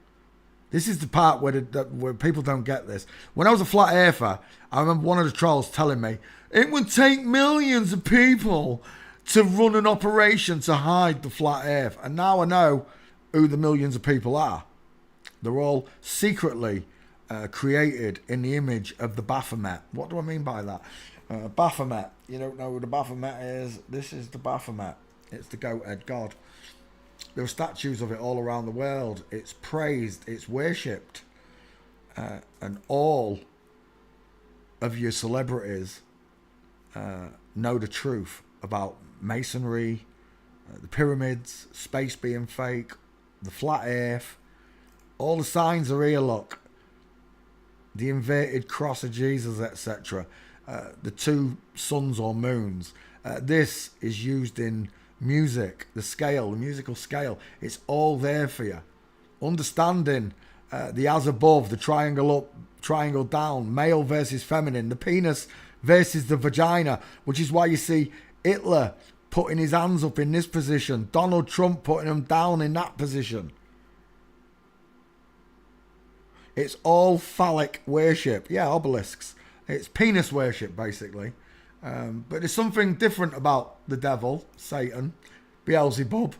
This is the part where people don't get this. When I was a flat earther, I remember one of the trolls telling me it would take millions of people to run an operation to hide the flat earth. And now I know who the millions of people are. They're all secretly created in the image of the Baphomet. What do I mean by that? Baphomet. You don't know who the Baphomet is? This is the Baphomet. It's the goat-head god. There are statues of it all around the world. It's praised. It's worshipped. And all of your celebrities know the truth about masonry, the pyramids, space being fake, the flat earth. All the signs are here, look. The inverted cross of Jesus, etc. The two suns or moons. This is used in music, the scale, the musical scale. It's all there for you. Understanding the as above, the triangle up, triangle down, male versus feminine, the penis versus the vagina, which is why you see Hitler putting his hands up in this position, Donald Trump putting them down in that position. It's all phallic worship. Yeah, obelisks. It's penis worship, basically. But there's something different about the devil, Satan, Beelzebub,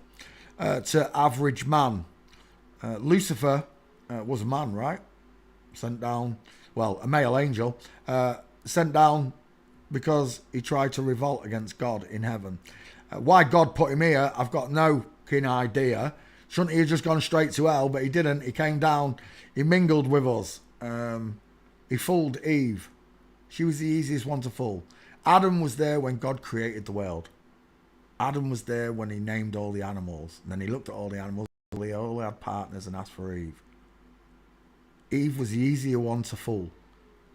to average man. Lucifer was a man, right? Sent down, well, a male angel, sent down because he tried to revolt against God in heaven. Why God put him here, I've got no keen idea. Shouldn't he have just gone straight to hell? But he didn't. He came down. He mingled with us. He fooled Eve. She was the easiest one to fool. Adam was there when God created the world. Adam was there when he named all the animals. And then he looked at all the animals. They all had partners and asked for Eve. Eve was the easier one to fool.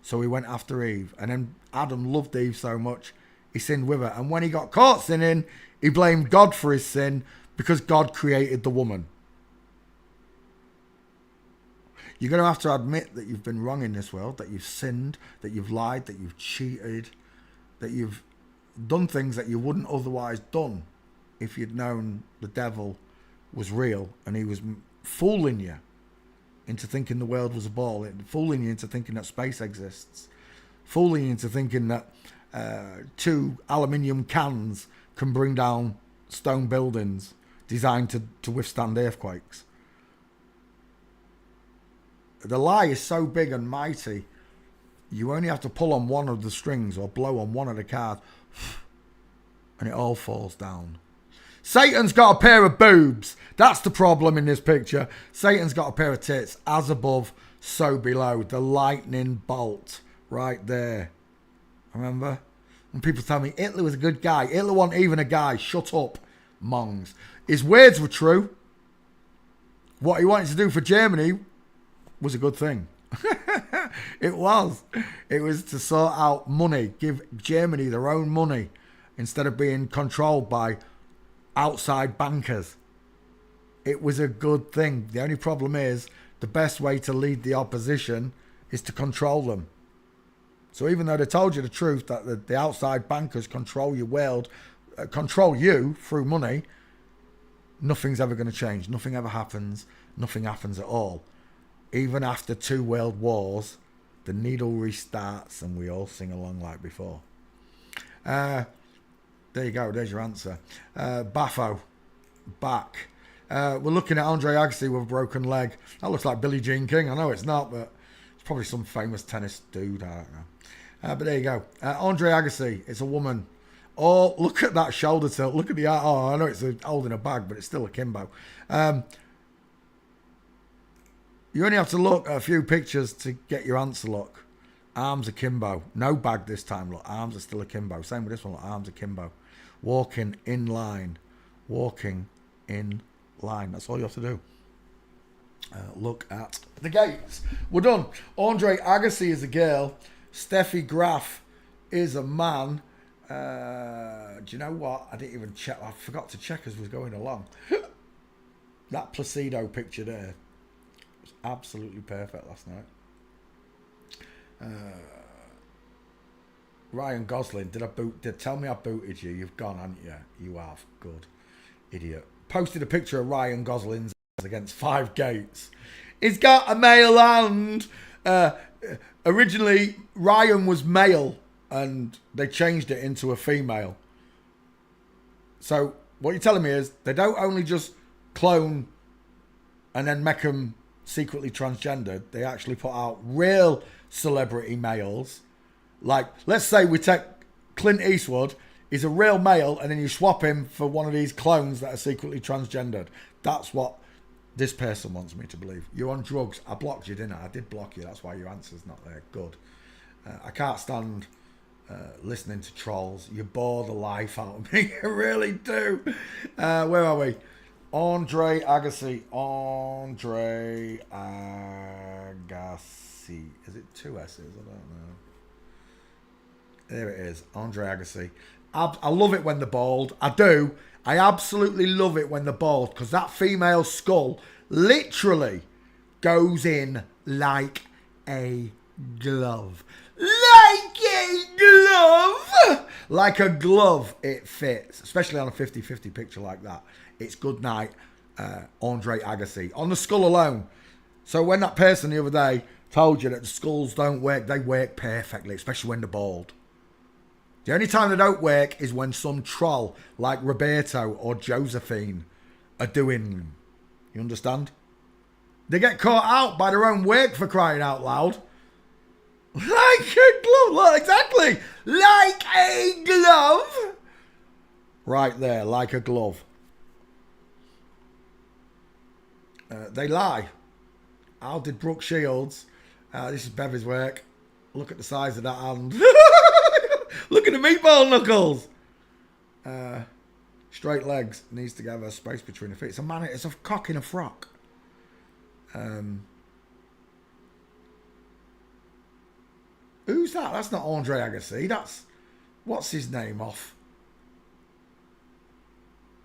So he went after Eve. And then Adam loved Eve so much, he sinned with her. And when he got caught sinning, he blamed God for his sin because God created the woman. You're going to have to admit that you've been wrong in this world, that you've sinned, that you've lied, that you've cheated, that you've done things that you wouldn't otherwise done if you'd known the devil was real and he was fooling you into thinking the world was a ball, fooling you into thinking that space exists, fooling you into thinking that 2 aluminium cans can bring down stone buildings designed to withstand earthquakes. The lie is so big and mighty, you only have to pull on one of the strings or blow on one of the cards and it all falls down. Satan's got a pair of boobs. That's the problem in this picture. Satan's got a pair of tits. As above, so below. The lightning bolt right there. Remember? And people tell me Hitler was a good guy. Hitler wasn't even a guy. Shut up, mongs. His words were true. What he wanted to do for Germany was a good thing. It was. It was to sort out money, give Germany their own money instead of being controlled by outside bankers. It was a good thing. The only problem is the best way to lead the opposition is to control them. So even though they told you the truth that the outside bankers control your world, control you through money, nothing's ever going to change. Nothing ever happens. Nothing happens at all. Even after 2 world wars, the needle restarts and we all sing along like before. There you go. There's your answer. Baffo. Back. We're looking at Andre Agassi with a broken leg. That looks like Billie Jean King. I know it's not, but it's probably some famous tennis dude. I don't know. But there you go. Andre Agassi. It's a woman. Oh, look at that shoulder tilt. Look at the... Oh, I know it's holding a bag, but it's still akimbo. You only have to look at a few pictures to get your answer, look. Arms akimbo. No bag this time, look. Arms are still akimbo. Same with this one, look. Arms akimbo. Walking in line. Walking in line. That's all you have to do. Look at the gates. We're done. Andre Agassi is a girl. Steffi Graf is a man. Do you know what? I didn't even check. I forgot to check as we was going along. That Placido picture there was absolutely perfect last night. Ryan Gosling, did tell me I booted you? You've gone, haven't you? You have. Good. Idiot. Posted a picture of Ryan Gosling's against 5 gates. He's got a male hand. Originally, Ryan was male and they changed it into a female. So what you're telling me is they don't only just clone and then make them secretly transgendered. They actually put out real celebrity males. Like, let's say we take Clint Eastwood. He's a real male and then you swap him for one of these clones that are secretly transgendered. That's what this person wants me to believe. You're on drugs. I blocked you, didn't I? I did block you. That's why your answer's not there. Good. I can't stand listening to trolls. You bore the life out of me. You really do. Where are we? Andre Agassi. Andre Agassi. Is it 2 S's? I don't know. There it is. Andre Agassi. I love it when they're bald. I do. I absolutely love it when they're bald because that female skull literally goes in like a glove. Like a glove! Like a glove, it fits. Especially on a 50-50 picture like that. It's good night, Andre Agassi. On the skull alone. So when that person the other day told you that the skulls don't work, they work perfectly, especially when they're bald. The only time they don't work is when some troll like Roberto or Josephine are doing them. You understand? They get caught out by their own work, for crying out loud. Like a glove. Exactly. Like a glove. Right there, like a glove. They lie. How did Brooke Shields? This is Bevy's work. Look at the size of that hand. Look at the meatball knuckles. Straight legs. Needs to have a space between the feet. It's a cock in a frock. Who's that? That's not Andre Agassi. That's... What's his name off?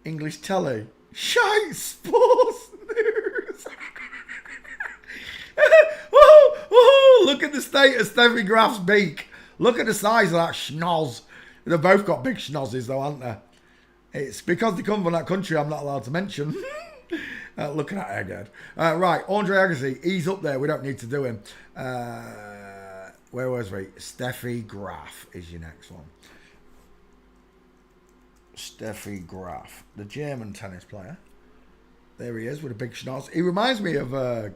English telly. Shite Sports News. Whoa, whoa, look at the state of Steffi Graf's beak. Look at the size of that schnoz. They've both got big schnozzes though, aren't they? It's because they come from that country I'm not allowed to mention. Looking at Egghead. Right, Andre Agassi, he's up there. We don't need to do him. Where was we? Steffi Graf is your next one. Steffi Graf, the German tennis player. There he is with a big schnoz. He reminds me of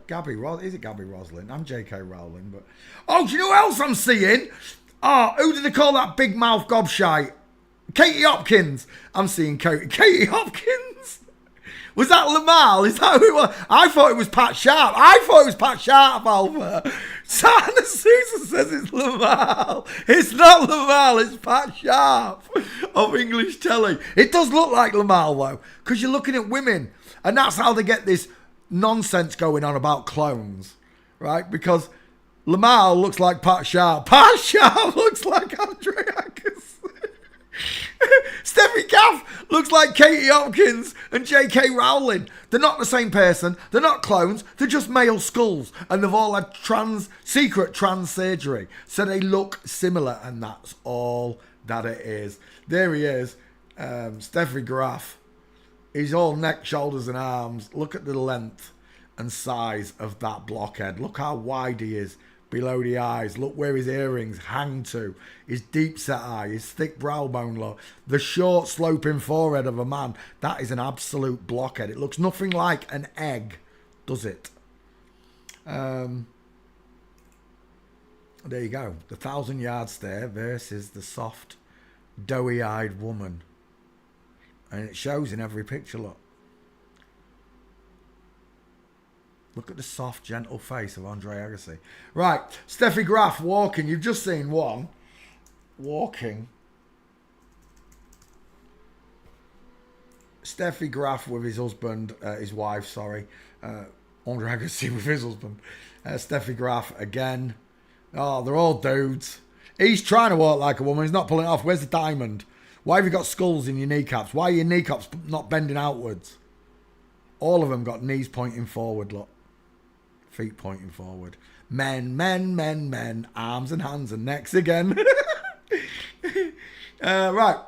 Gabby Roslin. Is it Gabby Roslin? I'm J.K. Rowling, but... Oh, do you know who else I'm seeing? Oh, who did they call that big mouth gobshite? Katie Hopkins. I'm seeing Katie Hopkins. Was that Lamal? Is that who it was? I thought it was Pat Sharp. Alpha. Santa Susan says it's Lamal. It's not Lamal. It's Pat Sharp of English telly. It does look like Lamal, though, because you're looking at women. And that's how they get this nonsense going on about clones, right? Because Lamal looks like Pat Sharp. Pat Sharp looks like Andre Agassi. Steffi Gaff looks like Katie Hopkins and J.K. Rowling. They're not the same person. They're not clones. They're just male skulls. And they've all had secret trans surgery. So they look similar. And that's all that it is. There he is. Steffi Graf. He's all neck, shoulders and arms. Look at the length and size of that blockhead. Look how wide he is below the eyes. Look where his earrings hang to. His deep set eye, his thick brow bone look. The short sloping forehead of a man. That is an absolute blockhead. It looks nothing like an egg, does it? There you go. The 1,000-yard stare versus the soft, doughy-eyed woman. And it shows in every picture, look. Look at the soft, gentle face of Andre Agassi. Right, Steffi Graf walking. You've just seen one. Walking. Steffi Graf with his husband, his wife, sorry. Andre Agassi with his husband. Steffi Graf again. Oh, they're all dudes. He's trying to walk like a woman. He's not pulling it off. Where's the diamond? Why have you got skulls in your kneecaps? Why are your kneecaps not bending outwards? All of them got knees pointing forward, look. Feet pointing forward. Men. Arms and hands and necks again. Right.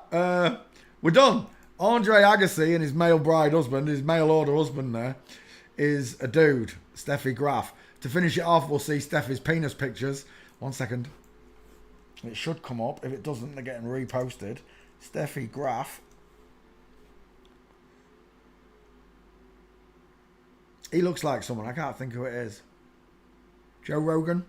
We're done. Andre Agassi and his male bride husband, his mail order husband there, is a dude. Steffi Graf. To finish it off, we'll see Steffi's penis pictures. 1 second. It should come up. If it doesn't, they're getting reposted. Steffi Graf. He looks like someone. I can't think who it is. Joe Rogan?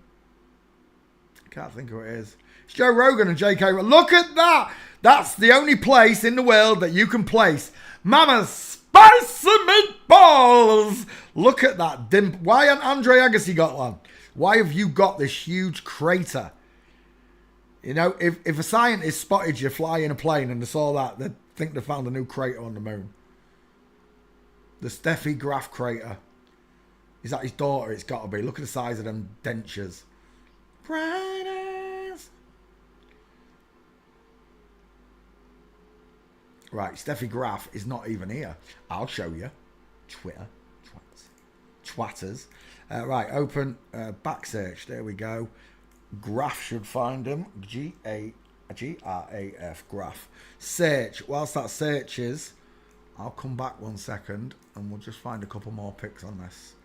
I can't think who it is. It's Joe Rogan and J.K. Look at that! That's the only place in the world that you can place Mama's spicy meatballs! Look at that. Why hasn't Andre Agassi got one? Why have you got this huge crater? You know, if a scientist spotted you flying a plane and they saw that, they'd think they found a new crater on the moon. The Steffi Graf crater. Is that his daughter? It's got to be. Look at the size of them dentures. Bright eyes. Right, Steffi Graf is not even here. I'll show you. Twitter. Twatters. Right, open back search. There we go. Graph should find them. Graf. Graph. Search. Whilst that searches, I'll come back 1 second and we'll just find a couple more pics on this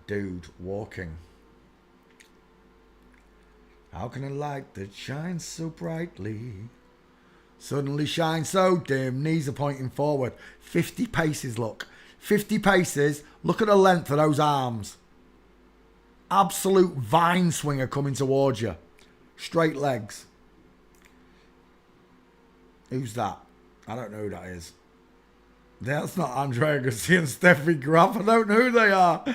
dude walking. How can a light that shines so brightly suddenly shine so dim? Knees are pointing forward. 50 paces, look. 50 paces. Look at the length of those arms. Absolute vine swinger coming towards you. Straight legs. Who's that? I don't know who that is. That's not Andre Agassi and Steffi Graf. I don't know who they are.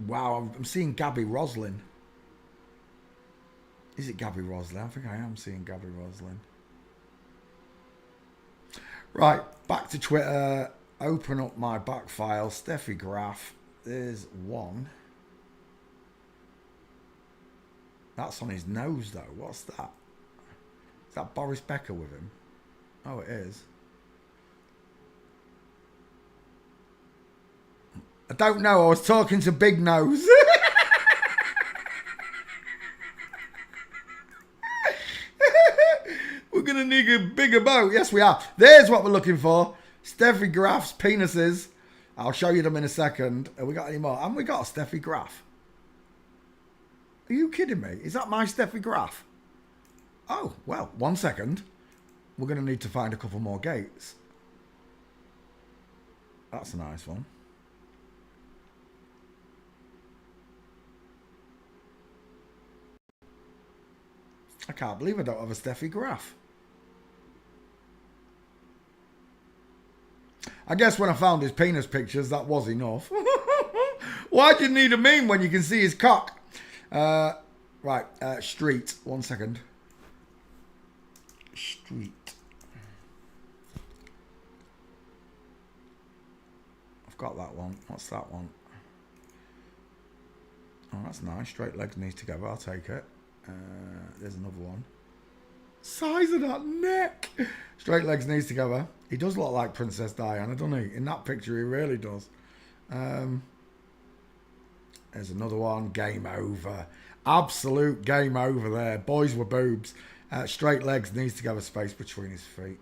Wow, I'm seeing Gabby Roslin. Is it Gabby Roslin? I think I am seeing Gabby Roslin. Right, back to Twitter. Open up my back file. Steffi Graf. There's one. That's on his nose, though. What's that? Is that Boris Becker with him? Oh, it is. I don't know. I was talking to Big Nose. We're going to need a bigger boat. Yes, we are. There's what we're looking for. Steffi Graf's penises. I'll show you them in a second. Have we got any more? Haven't we got a Steffi Graf? Are you kidding me? Is that my Steffi Graf? Oh, well, 1 second. We're going to need to find a couple more gates. That's a nice one. I can't believe I don't have a Steffi Graf. I guess when I found his penis pictures, that was enough. Why do you need a meme when you can see his cock? Right, street. 1 second. Street. I've got that one. What's that one? Oh, that's nice. Straight legs, knees together. I'll take it. There's another one. Size of that neck. Straight legs, knees together. He does look like Princess Diana, doesn't he? In that picture, he really does. There's another one. Game over. Absolute game over there. Boys with boobs. Straight legs, knees together, space between his feet.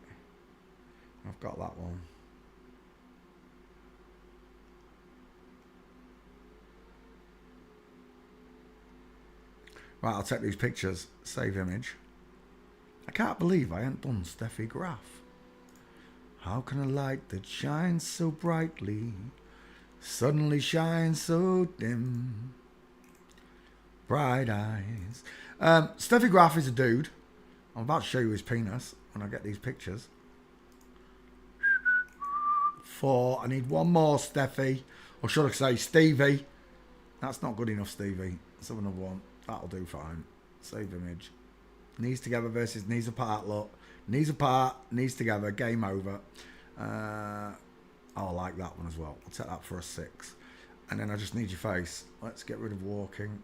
I've got that one. Right, I'll take these pictures. Save image. I can't believe I ain't done Steffi Graf. How can a light that shines so brightly suddenly shine so dim? Bright eyes. Steffi Graf is a dude. I'm about to show you his penis when I get these pictures. 4. I need one more Steffi. Or should I say Stevie? That's not good enough, Stevie. Let's have another one. That'll do fine. Save image. Knees together versus knees apart, look. Knees apart, knees together, game over. I like that one as well. I'll take that for a 6. And then I just need your face. Let's get rid of walking.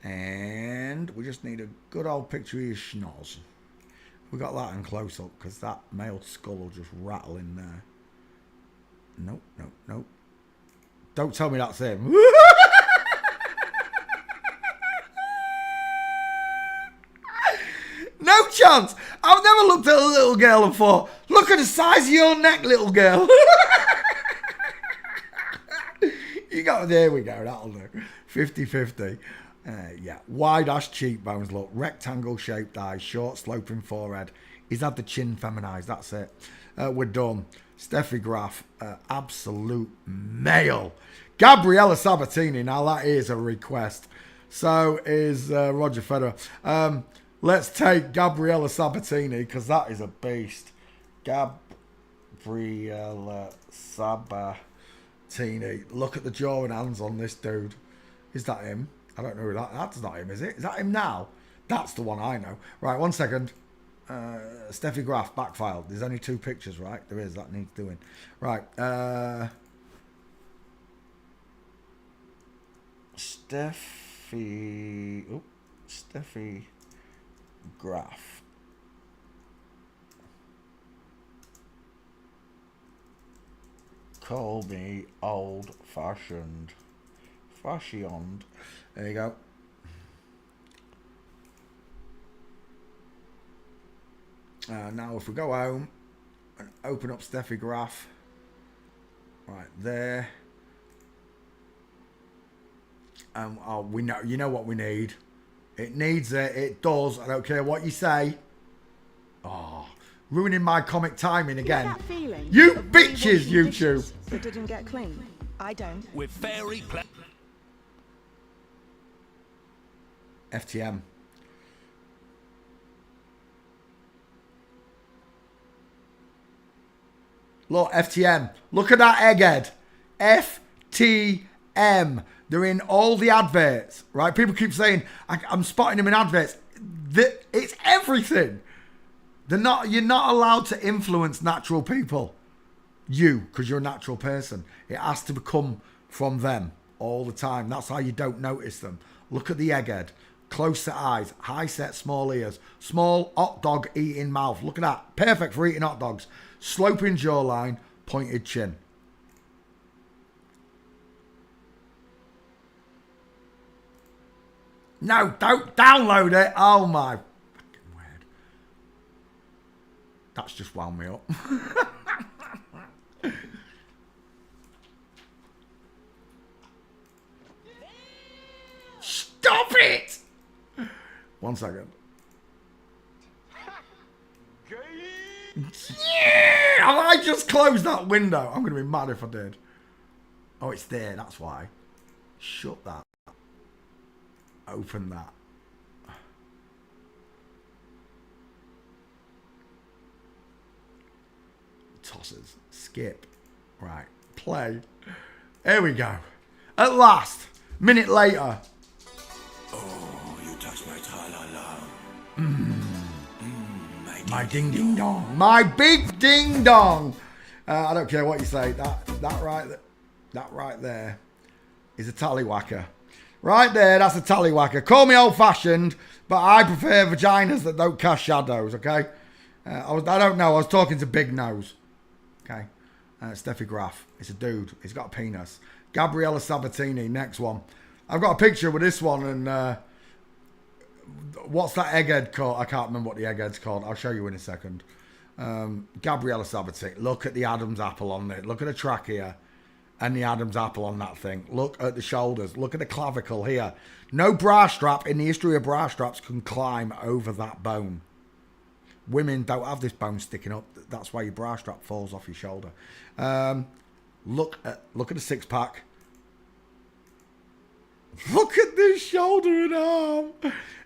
And we just need a good old picture of your schnoz. We got that in close up because that male skull will just rattle in there. Nope, nope, nope. Don't tell me that's him. No chance. I've never looked at a little girl and thought, look at the size of your neck, little girl. You got, there we go, that'll do. 50-50. Yeah, wide-ass cheekbones, look. Rectangle-shaped eyes, short, sloping forehead. He's had the chin feminized, that's it. We're done. Steffi Graf, absolute male. Gabriella Sabatini, now that is a request. So is Roger Federer. Let's take Gabriella Sabatini because that is a beast. Gabriella Sabatini. Look at the jaw and hands on this dude. Is that him? I don't know who that. That's not him, is it? Is that him now? That's the one I know. Right, 1 second. Steffi Graf, back file. There's only 2 pictures, right? There is. That needs doing. Right. Steffi Steffi Graf. Call me old-fashioned. Fashioned. There you go. Now if we go home and open up Steffi Graf, right there. We know, you know what we need. It needs it. It does. I don't care what you say. Oh, ruining my comic timing again. You know that feeling You of bitches, rewashing YouTube. dishes that didn't get clean? I don't. With fairy FTM. Look, FTM. Look at that egghead. FTM. They're in all the adverts, right? People keep saying, I'm spotting them in adverts. It's everything. You're not allowed to influence natural people. Because you're a natural person. It has to come from them all the time. That's how you don't notice them. Look at the egghead. Close set eyes, high set small ears, small hot dog eating mouth. Look at that. Perfect for eating hot dogs. Sloping jawline, pointed chin. No, don't download it. Oh my fucking word. That's just wound me up. Stop it! 1 second. Yeah! I just closed that window. I'm going to be mad if I did. Oh, it's there. That's why. Shut that. Open that. Tosses. Skip. Right. Play. Here we go. At last. Minute later. Oh, you touch my tra-la-la. My ding ding dong. My big ding dong. I don't care what you say. That right there is a tallywhacker. Right there, that's a tallywhacker. Call me old fashioned, but I prefer vaginas that don't cast shadows, okay? I don't know. I was talking to Big Nose. Okay. Steffi Graf. It's a dude. He's got a penis. Gabriella Sabatini, next one. I've got a picture with this one, and what's that egghead called? I can't remember what the egghead's called. I'll show you in a second. Gabriella Sabatini. Look at the Adam's apple on there. Look at the trachea and the Adam's apple on that thing. Look at the shoulders. Look at the clavicle here. No bra strap in the history of bra straps can climb over that bone. Women don't have this bone sticking up. That's why your bra strap falls off your shoulder. Look at the six pack. Look at this shoulder and arm.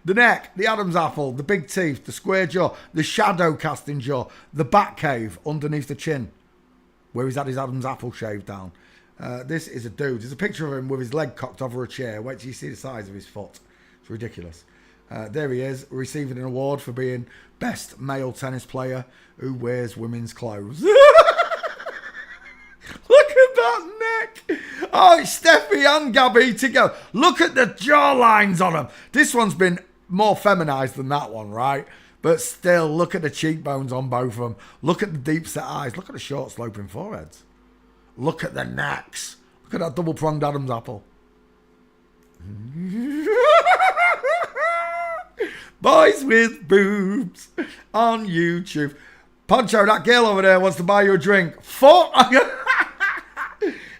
The neck, the Adam's apple, the big teeth, the square jaw, the shadow casting jaw, the back cave underneath the chin, where he's had his Adam's apple shaved down. This is a dude. There's a picture of him with his leg cocked over a chair. Wait till you see the size of his foot. It's ridiculous. There he is, receiving an award for being best male tennis player who wears women's clothes. Look at that neck. Oh, it's Steffi and Gabby together. Look at the jawlines on them. This one's been more feminized than that one, right? But still, look at the cheekbones on both of them. Look at the deep set eyes. Look at the short sloping foreheads. Look at the necks. Look at that double pronged Adam's apple. Boys with boobs on YouTube. Poncho, that girl over there wants to buy you a drink. Fuck.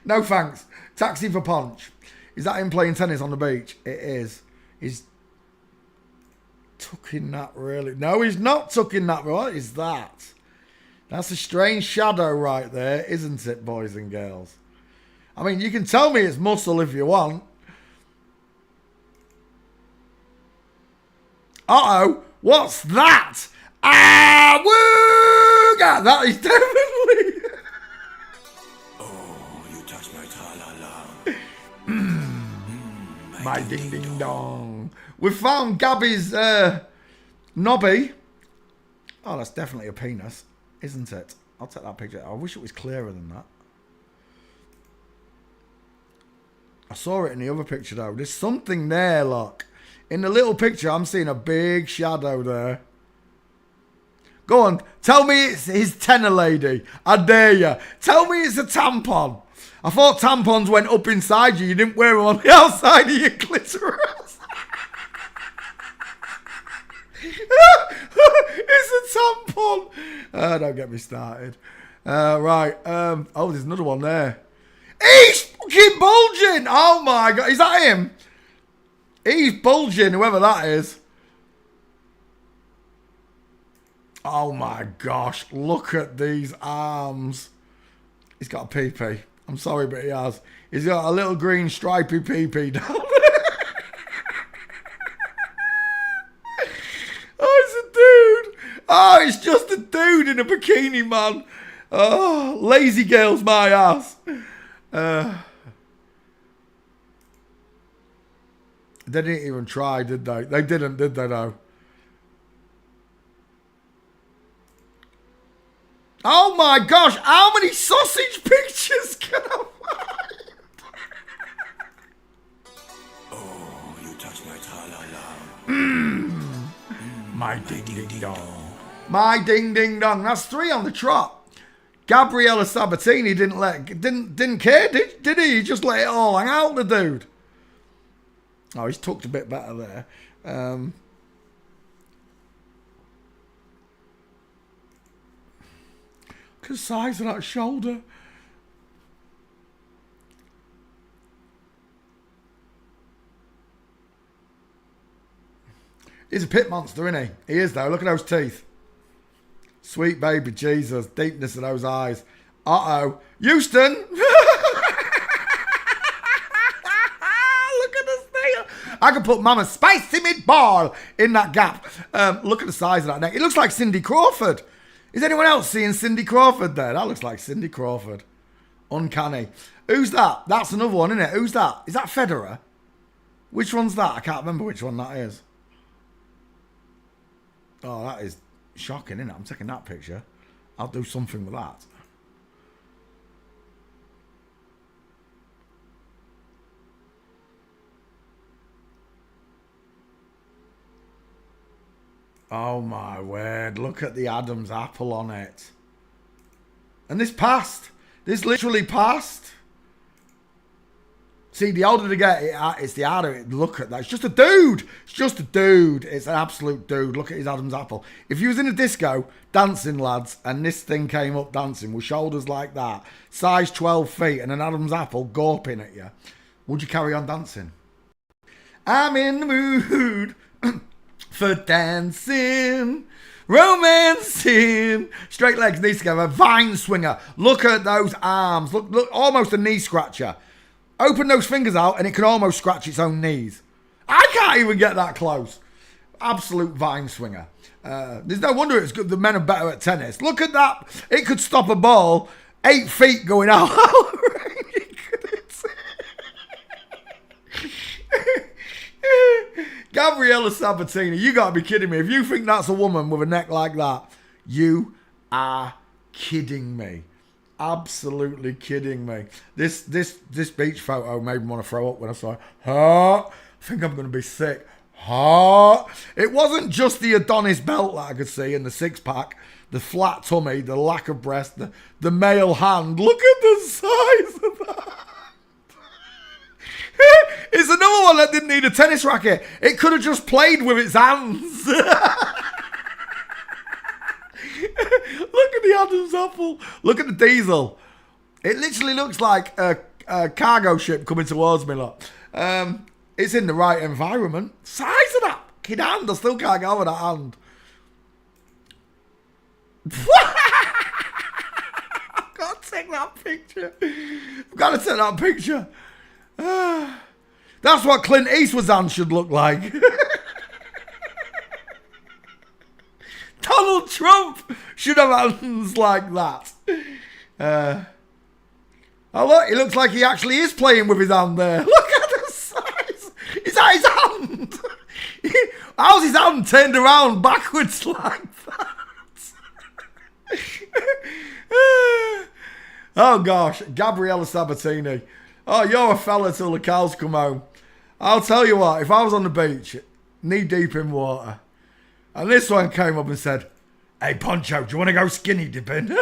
No thanks. Taxi for Ponch. Is that him playing tennis on the beach? It is. He's tucking that really. No, he's not tucking that. What is that? That's a strange shadow right there, isn't it, boys and girls? I mean, you can tell me it's muscle if you want. Uh-oh. What's that? Ah, woo! That is definitely... Oh, you touch my tra-la-la. My ding ding dong. We found Gabby's knobby. Oh, that's definitely a penis, isn't it? I'll take that picture. I wish it was clearer than that. saw it in the other picture though. There's something there, look. In the little picture, I'm seeing a big shadow there. Go on, tell me it's his tenor lady. I dare you. Tell me it's a tampon. I thought tampons went up inside you. You didn't wear them on the outside of your clitoris. It's a tampon. Don't get me started. Right. Oh, there's another one there. He's fucking bulging. Oh my God. Is that him? He's bulging, whoever that is. Oh my gosh. Look at these arms. He's got a pee-pee. I'm sorry, but he has. He's got a little green stripy pee-pee down there. Oh, it's a dude. Oh, it's just a dude in a bikini, man. Oh, lazy girl's my ass. They didn't even try, did they? They didn't, did they, though? Oh my gosh, how many sausage pictures can I find? Oh, you touch my tra-la-la. My ding ding dong. My ding ding dong. That's 3 on the trot. Gabriella Sabatini didn't care, did he? He just let it all hang out, the dude. Oh, he's tucked a bit better there. Look at the size of that shoulder. He's a pit monster, isn't he? He is, though. Look at those teeth. Sweet baby Jesus. Deepness of those eyes. Uh-oh. Houston! Look at this thing. I could put Mama Spicy Meatball in that gap. Look at the size of that neck. It looks like Cindy Crawford. Is anyone else seeing Cindy Crawford there? That looks like Cindy Crawford. Uncanny. Who's that? That's another one, isn't it? Who's that? Is that Federer? Which one's that? I can't remember which one that is. Oh, that is shocking, isn't it? I'm taking that picture. I'll do something with that. Oh my word, look at the Adam's apple on it. And this passed. This literally passed. See, the older they get, it's the harder it look at that. It's just a dude. It's just a dude. It's an absolute dude. Look at his Adam's apple. If you was in a disco dancing, lads, and this thing came up dancing with shoulders like that, size 12 feet and an Adam's apple gawping at you, would you carry on dancing? I'm in the mood for dancing, romancing. Straight legs, knees together, vine swinger. Look at those arms. Look, almost a knee scratcher. Open those fingers out and it can almost scratch its own knees. I can't even get that close. Absolute vine swinger. There's no wonder it's good. The men are better at tennis. Look at that. It could stop a ball 8 feet going out. Gabriella Sabatini, you got to be kidding me. If you think that's a woman with a neck like that, you are kidding me. Absolutely kidding me. This beach photo made me want to throw up when I saw it. I think I'm going to be sick. It wasn't just the Adonis belt that I could see and the six-pack, the flat tummy, the lack of breast, the male hand. Look at the size of that. It's another one that didn't need a tennis racket. It could have just played with its hands. Look at the Adam's apple. Look at the diesel. It literally looks like a cargo ship coming towards me. Look. It's in the right environment. Size of that kid hand. I still can't get over that hand. I've got to take that picture. I've got to take that picture. That's what Clint Eastwood's hand should look like. Donald Trump should have hands like that. Oh look, it looks like he actually is playing with his hand there. Look at the size. Is that his hand? How's his hand turned around backwards like that? Oh gosh, Gabriella Sabatini. Oh, you're a fella till the cows come home. I'll tell you what, if I was on the beach, knee deep in water, and this one came up and said, "Hey, Poncho, do you want to go skinny dipping?"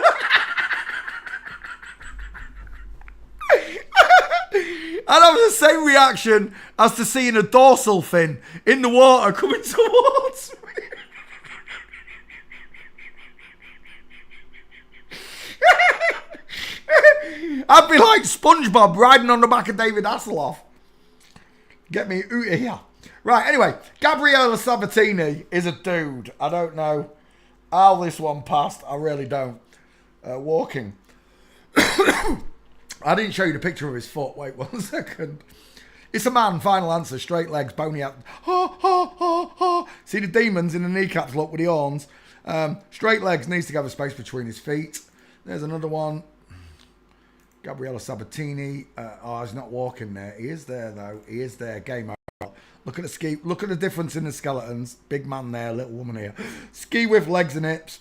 I'd have the same reaction as to seeing a dorsal fin in the water coming towards me. I'd be like SpongeBob riding on the back of David Hasselhoff. Get me out of here. Right, anyway, Gabriella Sabatini is a dude. I don't know how this one passed. I really don't. Walking. I didn't show you the picture of his foot. Wait 1 second. It's a man, final answer, straight legs, bony out. Ha, ha, ha, ha. See the demons in the kneecaps look with the horns. Straight legs, needs to have a space between his feet. There's another one. Gabriella Sabatini. Oh, he's not walking there. He is there, though. He is there. Game over. Look at the ski. Look at the difference in the skeletons. Big man there, little woman here. Ski with legs and hips.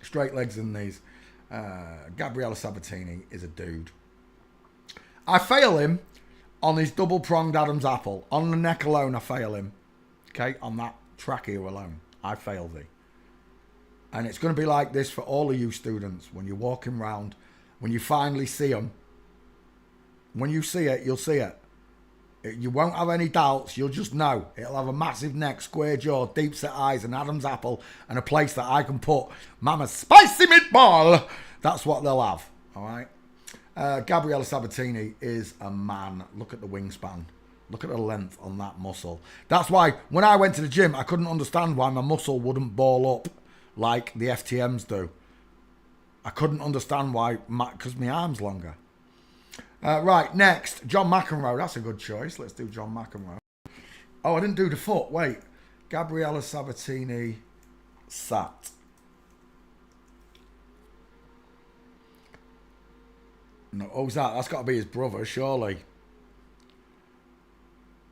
Straight legs and knees. Gabriella Sabatini is a dude. I fail him on his double-pronged Adam's apple. On the neck alone, I fail him. Okay? On that trachea alone, I fail thee. And it's going to be like this for all of you students. When you're walking round, when you finally see them, when you see it, you'll see it. You won't have any doubts. You'll just know. It'll have a massive neck, square jaw, deep set eyes, an Adam's apple, and a place that I can put Mama's spicy meatball. That's what they'll have. All right? Gabriella Sabatini is a man. Look at the wingspan. Look at the length on that muscle. That's why when I went to the gym, I couldn't understand why my muscle wouldn't ball up like the FTMs do. I couldn't understand why, because my arm's longer. Right, next, John McEnroe. That's a good choice. Let's do John McEnroe. Oh, I didn't do the foot. Wait. Gabriella Sabatini sat. No, who's that? That's got to be his brother, surely.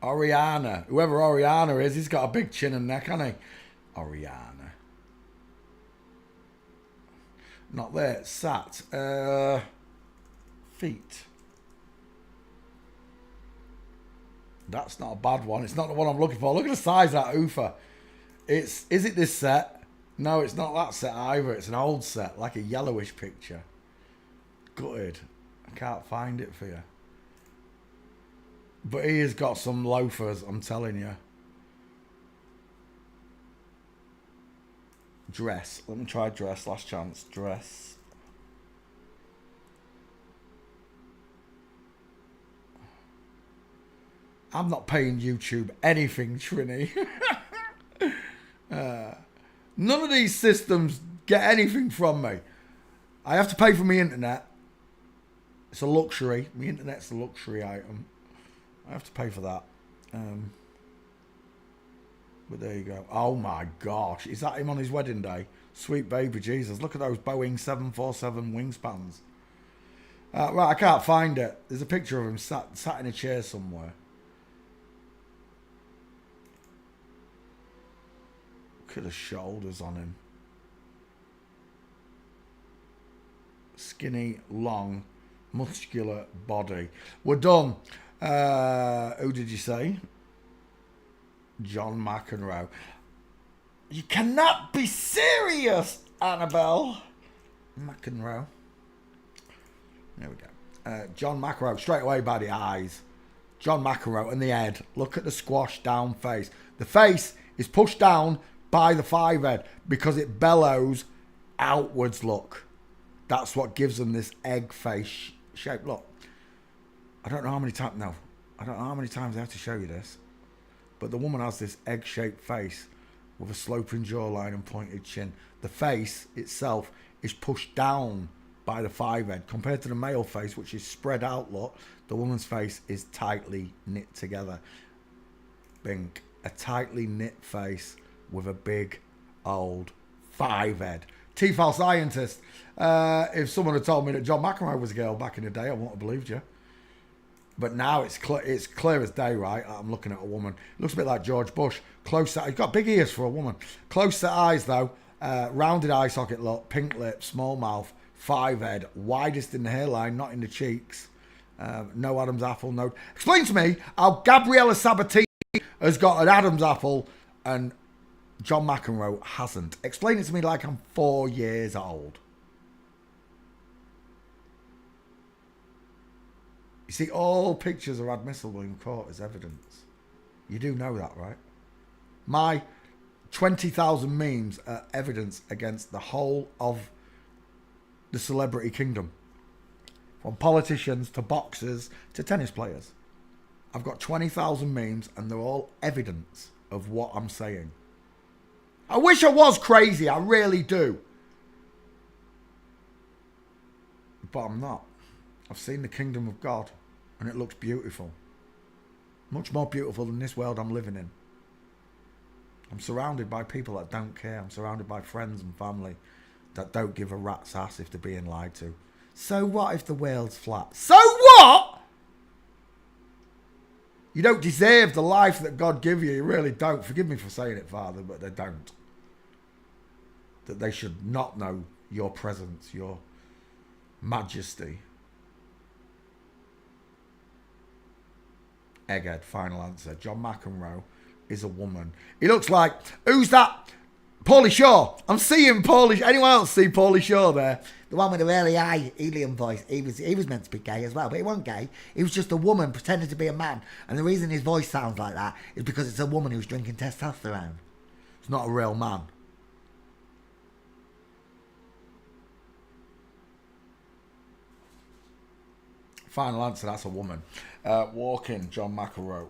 Oriana. Whoever Oriana is, he's got a big chin and neck, hasn't he? Oriana. Not there. Sat. Feet. That's not a bad one. It's not the one I'm looking for. Look at the size of that oofa. Is it this set? No, it's not that set either. It's an old set, like a yellowish picture. Gutted. I can't find it for you. But he has got some loafers, I'm telling you. Dress. Let me try dress. Last chance. Dress. I'm not paying YouTube anything, Trini. None of these systems get anything from me. I have to pay for my internet. It's a luxury. My internet's a luxury item. I have to pay for that. But there you go. Oh my gosh. Is that him on his wedding day? Sweet baby Jesus. Look at those Boeing 747 wingspans. Right, I can't find it. There's a picture of him sat in a chair somewhere. Look at the shoulders on him. Skinny, long, muscular body. We're done. Who did you say? John McEnroe. You cannot be serious, Annabelle. McEnroe. There we go. John McEnroe. Straight away by the eyes. John McEnroe and the head. Look at the squashed down face. The face is pushed down by the five head because it bellows outwards, look. That's what gives them this egg face shape. Look. I don't know how many times, no. I don't know how many times I have to show you this. But the woman has this egg-shaped face with a sloping jawline and pointed chin. The face itself is pushed down by the five head. Compared to the male face, which is spread out, look, the woman's face is tightly knit together. Bink. A tightly knit face with a big old five head. T-file scientist. If someone had told me that John McEnroe was a girl back in the day, I wouldn't have believed you. But now it's clear as day, right? I'm looking at a woman. Looks a bit like George Bush. Close set. He's got big ears for a woman. Close set eyes, though. Rounded eye socket look. Pink lips. Small mouth. Five head. Widest in the hairline, not in the cheeks. No Adam's apple. No. Explain to me how Gabriella Sabatini has got an Adam's apple and John McEnroe hasn't. Explain it to me like I'm 4 years old. You see, all pictures are admissible in court as evidence. You do know that, right? My 20,000 memes are evidence against the whole of the celebrity kingdom. From politicians to boxers to tennis players. I've got 20,000 memes and they're all evidence of what I'm saying. I wish I was crazy, I really do. But I'm not. I've seen the kingdom of God and it looks beautiful. Much more beautiful than this world I'm living in. I'm surrounded by people that don't care. I'm surrounded by friends and family that don't give a rat's ass if they're being lied to. So what if the world's flat? So what? You don't deserve the life that God gave you. You really don't. Forgive me for saying it, Father, but they don't. That they should not know your presence, your majesty. Egghead, final answer. John McEnroe is a woman. He looks like, who's that? Paulie Shaw. I'm seeing Paulie. Anyone else see Paulie Shaw there? The one with the really high helium voice. He was meant to be gay as well, but he wasn't gay. He was just a woman pretending to be a man. And the reason his voice sounds like that is because it's a woman who's drinking testosterone. It's not a real man. Final answer, that's a woman. Walking, John McEnroe.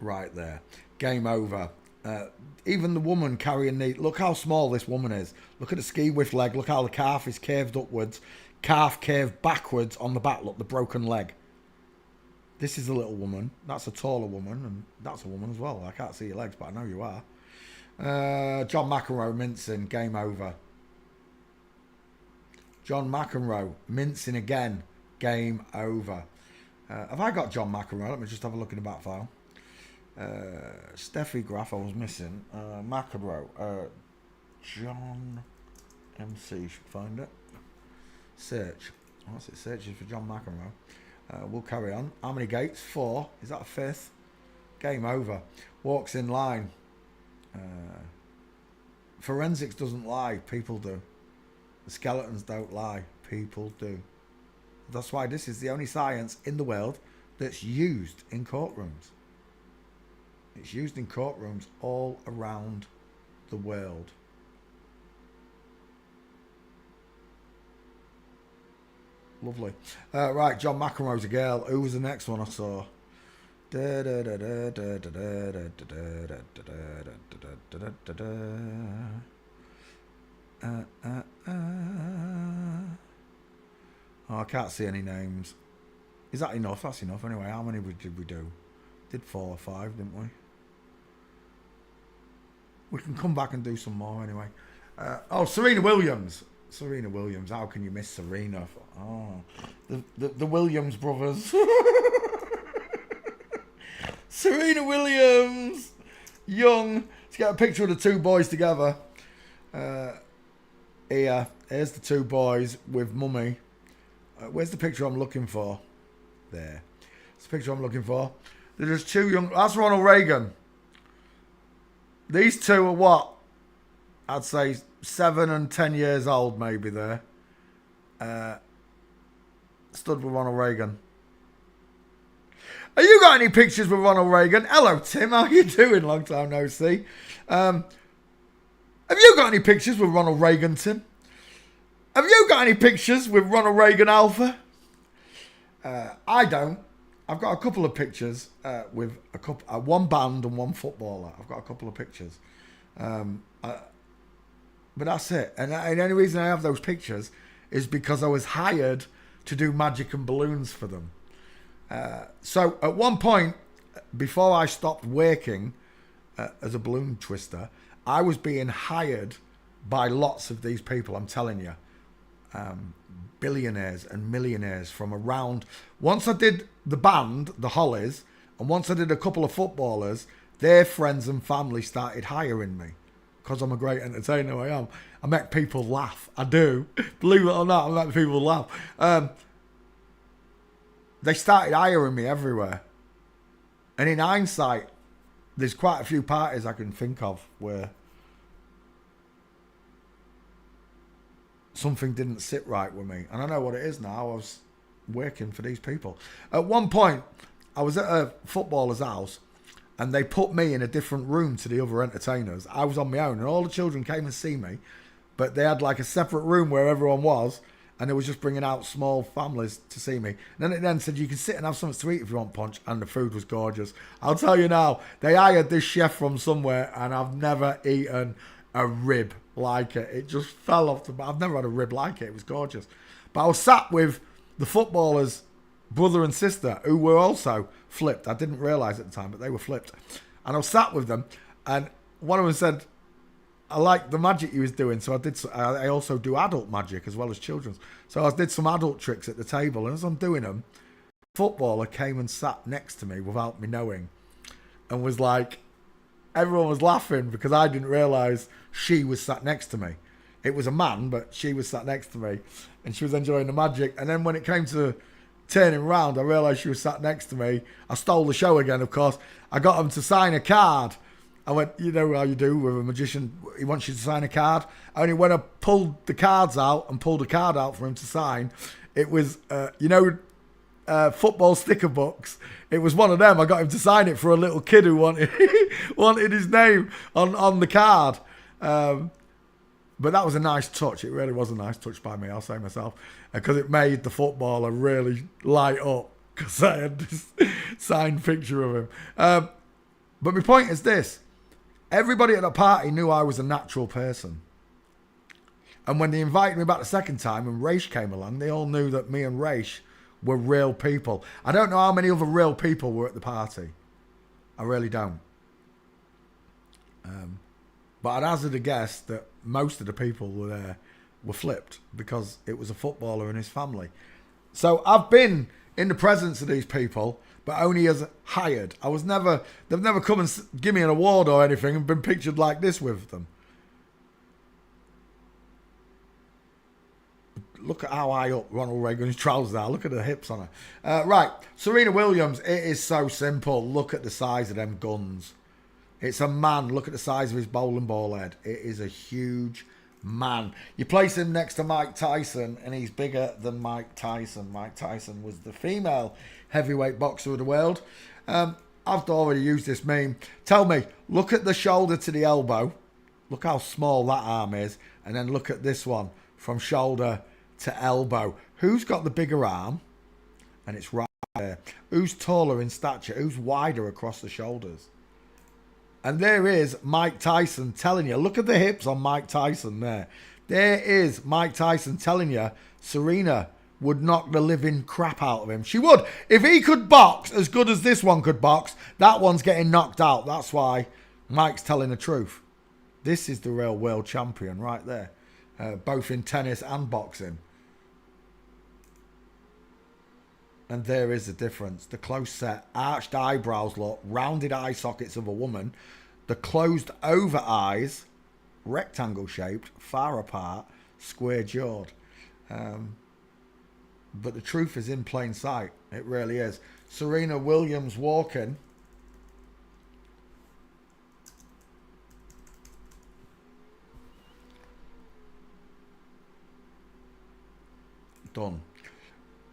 Right there. Game over. Even the woman carrying the... Look how small this woman is. Look at the ski with leg. Look how the calf is curved upwards. Calf curved backwards on the back. Look, the broken leg. This is a little woman. That's a taller woman. And that's a woman as well. I can't see your legs, but I know you are. John McEnroe mincing. Game over. John McEnroe mincing again. Game over. Have I got John McEnroe? Let me just have a look in the back file. Steffi Graf, I was missing. McEnroe. John MC, should find it. Search. What's it? Searches for John McEnroe. We'll carry on. How many gates? 4. Is that a 5th? Game over. Walks in line. Forensics doesn't lie. People do. The skeletons don't lie. People do. That's why this is the only science in the world that's used in courtrooms. It's used in courtrooms all around the world. Lovely. Right, John McEnroe's a girl. Who was the next one I saw? Oh, I can't see any names. Is that enough? That's enough anyway. How many did we do? Did 4 or 5, didn't we? We can come back and do some more anyway. Oh, Serena Williams. Serena Williams. How can you miss Serena? Oh, the Williams brothers. Serena Williams. Young. Let's get a picture of the two boys together. Here's the two boys with mummy. Where's the picture I'm looking for? There. It's the picture I'm looking for. They're just two young... That's Ronald Reagan. These two are what? I'd say 7 and 10 years old maybe there. Stood with Ronald Reagan. Have you got any pictures with Ronald Reagan? Hello, Tim. How you doing? Long time no see. Have you got any pictures with Ronald Reagan, Tim? Have you got any pictures with Ronald Reagan Alpha? I don't. I've got a couple of pictures with one band and one footballer. I've got a couple of pictures. But that's it. And the only reason I have those pictures is because I was hired to do magic and balloons for them. So at one point, before I stopped working as a balloon twister, I was being hired by lots of these people, I'm telling you. Billionaires and millionaires from around. Once I did the band, the Hollies, and once I did a couple of footballers, their friends and family started hiring me. because I'm a great entertainer. I am. I make people laugh. I do. Believe it or not, I make people laugh. They started hiring me everywhere. And in hindsight, there's quite a few parties I can think of where something didn't sit right with me. And I know what it is now. I was working for these people. At one point, I was at a footballer's house and they put me in a different room to the other entertainers. I was on my own and all the children came and see me, but they had like a separate room where everyone was, and they was just bringing out small families to see me. And then it then said, you can sit and have something to eat if you want, Punch, and the food was gorgeous. I'll tell you now, they hired this chef from somewhere and I've never eaten a rib like it. It just fell off the... I've never had a rib like it. It was gorgeous. But I was sat with the footballers' brother and sister, who were also flipped. I didn't realise at the time, but they were flipped. And I was sat with them, and one of them said, I like the magic you was doing, so I also do adult magic as well as children's. So I did some adult tricks at the table, and as I'm doing them, a footballer came and sat next to me without me knowing, and was like, everyone was laughing because I didn't realise she was sat next to me. It was a man, but she was sat next to me, and she was enjoying the magic. And then when it came to turning round, I realised she was sat next to me. I stole the show again, of course. I got him to sign a card. I went, you know how you do with a magician, he wants you to sign a card. Only when I pulled the cards out and pulled a card out for him to sign, it was, football sticker books. It was one of them. I got him to sign it for a little kid who wanted his name on the card. But that was a nice touch. It really was a nice touch by me, I'll say myself, because it made the footballer really light up because I had this signed picture of him. But my point is this. Everybody at the party knew I was a natural person. And when they invited me back the second time and Raish came along, they all knew that me and Raish were real people. I don't know how many other real people were at the party. I really don't. But I'd hazard a guess that most of the people were there were flipped because it was a footballer and his family. So I've been in the presence of these people, but only as hired. They've never come and give me an award or anything and been pictured like this with them. Look at how high up Ronald Reagan's trousers are. Look at the hips on her. Right, Serena Williams, it is so simple. Look at the size of them guns. It's a man. Look at the size of his bowling ball head. It is a huge man. You place him next to Mike Tyson and he's bigger than Mike Tyson. Mike Tyson was the female heavyweight boxer of the world. I've already used this meme. Tell me, look at the shoulder to the elbow. Look how small that arm is. And then look at this one from shoulder to elbow. Who's got the bigger arm? And it's right there. Who's taller in stature? Who's wider across the shoulders? And there is Mike Tyson telling you, look at the hips on Mike Tyson there. There is Mike Tyson telling you Serena would knock the living crap out of him. She would. If he could box as good as this one could box, that one's getting knocked out. That's why Mike's telling the truth. This is the real world champion right there. Both in tennis and boxing. And there is a difference. The close set, arched eyebrows look, rounded eye sockets of a woman, the closed over eyes, rectangle shaped, far apart, square jawed. But the truth is in plain sight. It really is. Serena Williams walking. Done.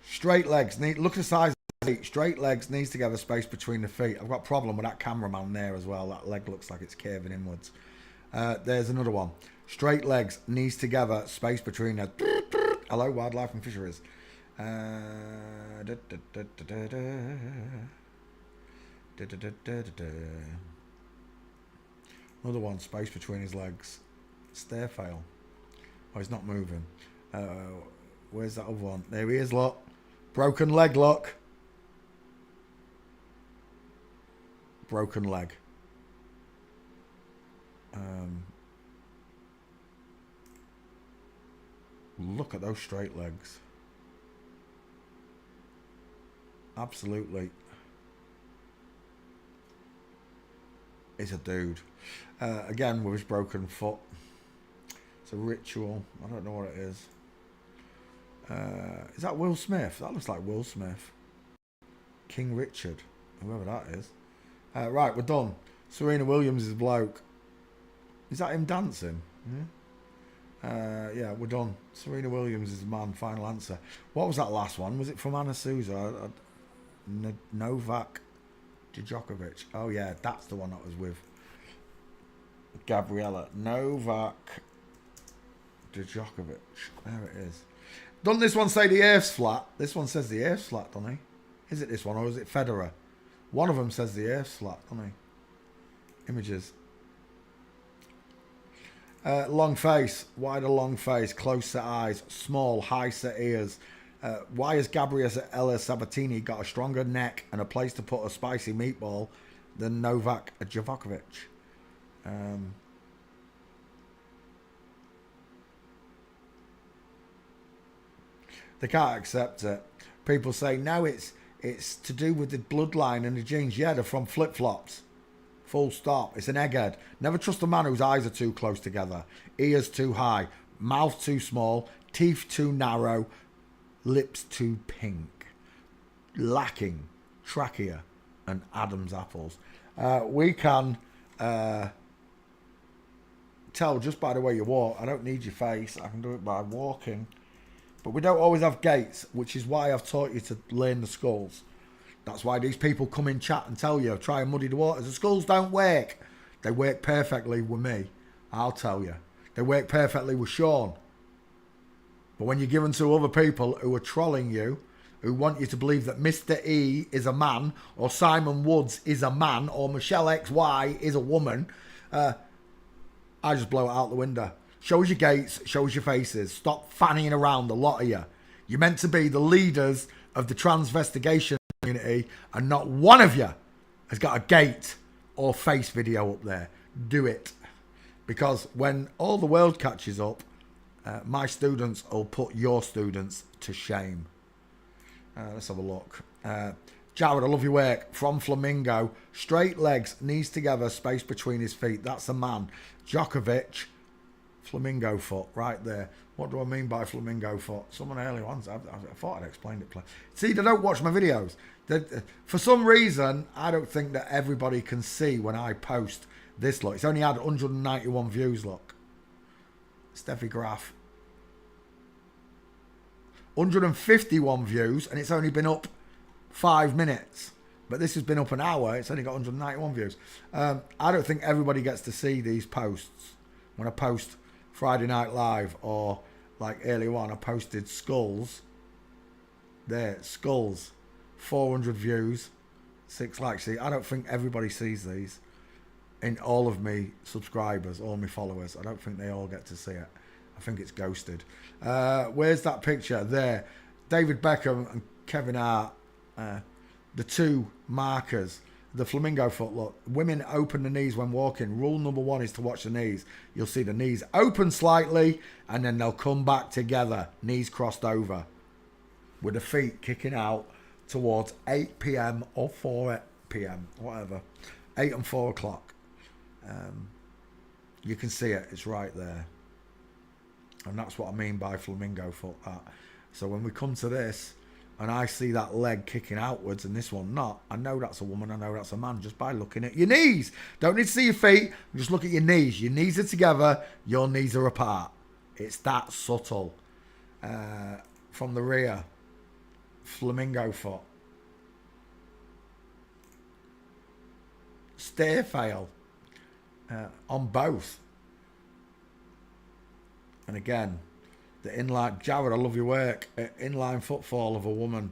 Straight legs. Look at the size of the feet. Straight legs, knees together, space between the feet. I've got a problem with that cameraman there as well. That leg looks like it's curving inwards. There's another one. Straight legs, knees together, space between the... Hello, wildlife and fisheries. Another one, space between his legs. Stair fail. Oh, he's not moving. Where's that other one? There he is, look. Broken leg, look. Broken leg. Look at those straight legs. Absolutely. is a dude. Again, with his broken foot. It's a ritual. I don't know what it is. Is that Will Smith? That looks like Will Smith. King Richard. Whoever that is. Right, we're done. Serena Williams is a bloke. Is that him dancing? Yeah, we're done. Serena Williams is the man. Final answer. What was that last one? Was it from Anna Souza? Novak Djokovic. Oh yeah, that's the one that was with Gabriella. Novak Djokovic. There it is. Doesn't this one say the Earth's flat? This one says the Earth's flat, doesn't he? Is it this one or is it Federer? One of them says the Earth's flat, doesn't he? Images. Long face, wider long face, close set eyes, small, high set ears. Why has Gabriella Sabatini got a stronger neck and a place to put a spicy meatball than Novak Djokovic? They can't accept it. People say, no, it's to do with the bloodline and the genes. Yeah, they're from flip-flops. Full stop. It's an egghead. Never trust a man whose eyes are too close together, ears too high, mouth too small, teeth too narrow, lips too pink. Lacking trachea and Adam's apples. We can tell just by the way you walk. I don't need your face. I can do it by walking. But we don't always have gaits, which is why I've taught you to learn the skulls. That's why these people come in chat and tell you, try and muddy the waters. The skulls don't work. They work perfectly with me. I'll tell you. They work perfectly with Sean. But when you're given to other people who are trolling you, who want you to believe that Mr. E is a man, or Simon Woods is a man, or Michelle XY is a woman, I just blow it out the window. Shows your gaits, shows your faces. Stop fanning around, the lot of you. You're meant to be the leaders of the transvestigation community, and not one of you has got a gait or face video up there. Do it. Because when all the world catches up, my students will put your students to shame. Let's have a look. Jared, I love your work. From Flamingo. Straight legs, knees together, space between his feet. That's a man. Djokovic, flamingo foot, right there. What do I mean by flamingo foot? Someone earlier ones, I thought I'd explained it. See, they don't watch my videos. For some reason, I don't think that everybody can see when I post this. Look, it's only had 191 views, look. Steffi Graf. 151 views, and it's only been up 5 minutes. But this has been up an hour. It's only got 191 views. I don't think everybody gets to see these posts. When I post Friday Night Live, or like earlier on, I posted Skulls. There, Skulls. 400 views, 6 likes. See, I don't think everybody sees these. In all of me subscribers, all my followers, I don't think they all get to see it. I think it's ghosted. Where's that picture? There. David Beckham and Kevin Hart. The two markers. The flamingo foot, look. Women open the knees when walking. Rule number 1 is to watch the knees. You'll see the knees open slightly, and then they'll come back together. Knees crossed over. With the feet kicking out towards 8 p.m. or 4 p.m. Whatever. 8 and 4 o'clock. You can see it. It's right there. And that's what I mean by flamingo foot. So when we come to this, and I see that leg kicking outwards and this one not, I know that's a woman, I know that's a man, just by looking at your knees. Don't need to see your feet, just look at your knees. Your knees are together, your knees are apart. It's that subtle. From the rear, flamingo foot. Stair fail on both. And again, the inline, Jared, I love your work. Inline footfall of a woman.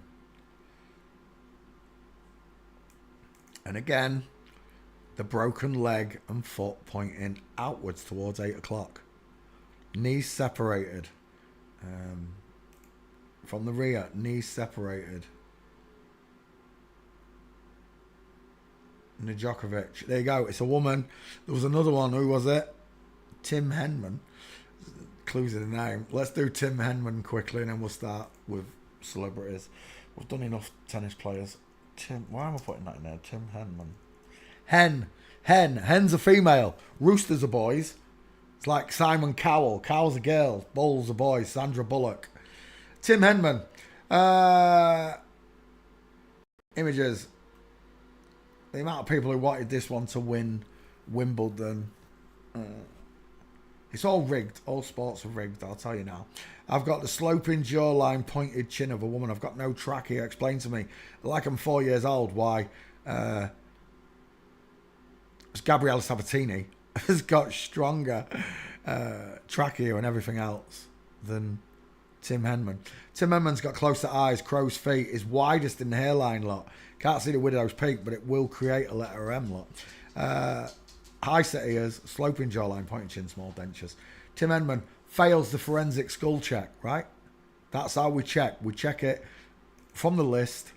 And again, the broken leg and foot pointing outwards towards 8 o'clock. Knees separated. From the rear, knees separated. Djokovic. There you go. It's a woman. There was another one. Who was it? Tim Henman. Clues in the name. Let's do Tim Henman quickly, and then we'll start with celebrities. We've done enough tennis players. Tim. Why am I putting that in there? Tim Henman. Hen. Hen's a female. Roosters are boys. It's like Simon Cowell. Cowell's a girl. Bulls are boys. Sandra Bullock. Tim Henman. Images. The amount of people who wanted this one to win Wimbledon. It's all rigged. All sports are rigged, I'll tell you now. I've got the sloping jawline, pointed chin of a woman. I've got no trachea. Explain to me, like I'm 4 years old, why Gabriella Sabatini has got stronger trachea and everything else than Tim Henman. Tim Henman's got closer eyes, crow's feet, is widest in the hairline lot. Can't see the widow's peak, but it will create a letter M lot. High set ears, sloping jawline, pointed chin, small dentures. Tim Henman fails the forensic skull check, right? That's how we check. We check it from the list,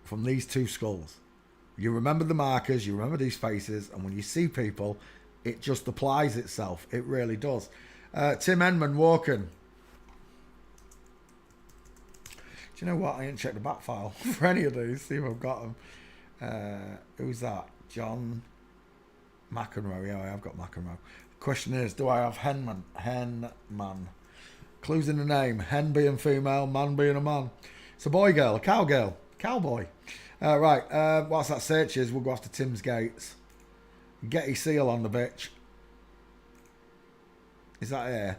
from these two skulls. You remember the markers, you remember these faces, and when you see people, it just applies itself. It really does. Tim Henman walking. Do you know what? I ain't checked the back file for any of these. See if I've got them. Who's that? John McEnroe. Yeah, I have got McEnroe. Question is, do I have Henman? Henman. Clues in the name. Hen being female, man being a man. It's a boy girl, a cowgirl, cowboy. Right, whilst that searches, we'll go off to Tim's Gates. Getty seal on the bitch. Is that here?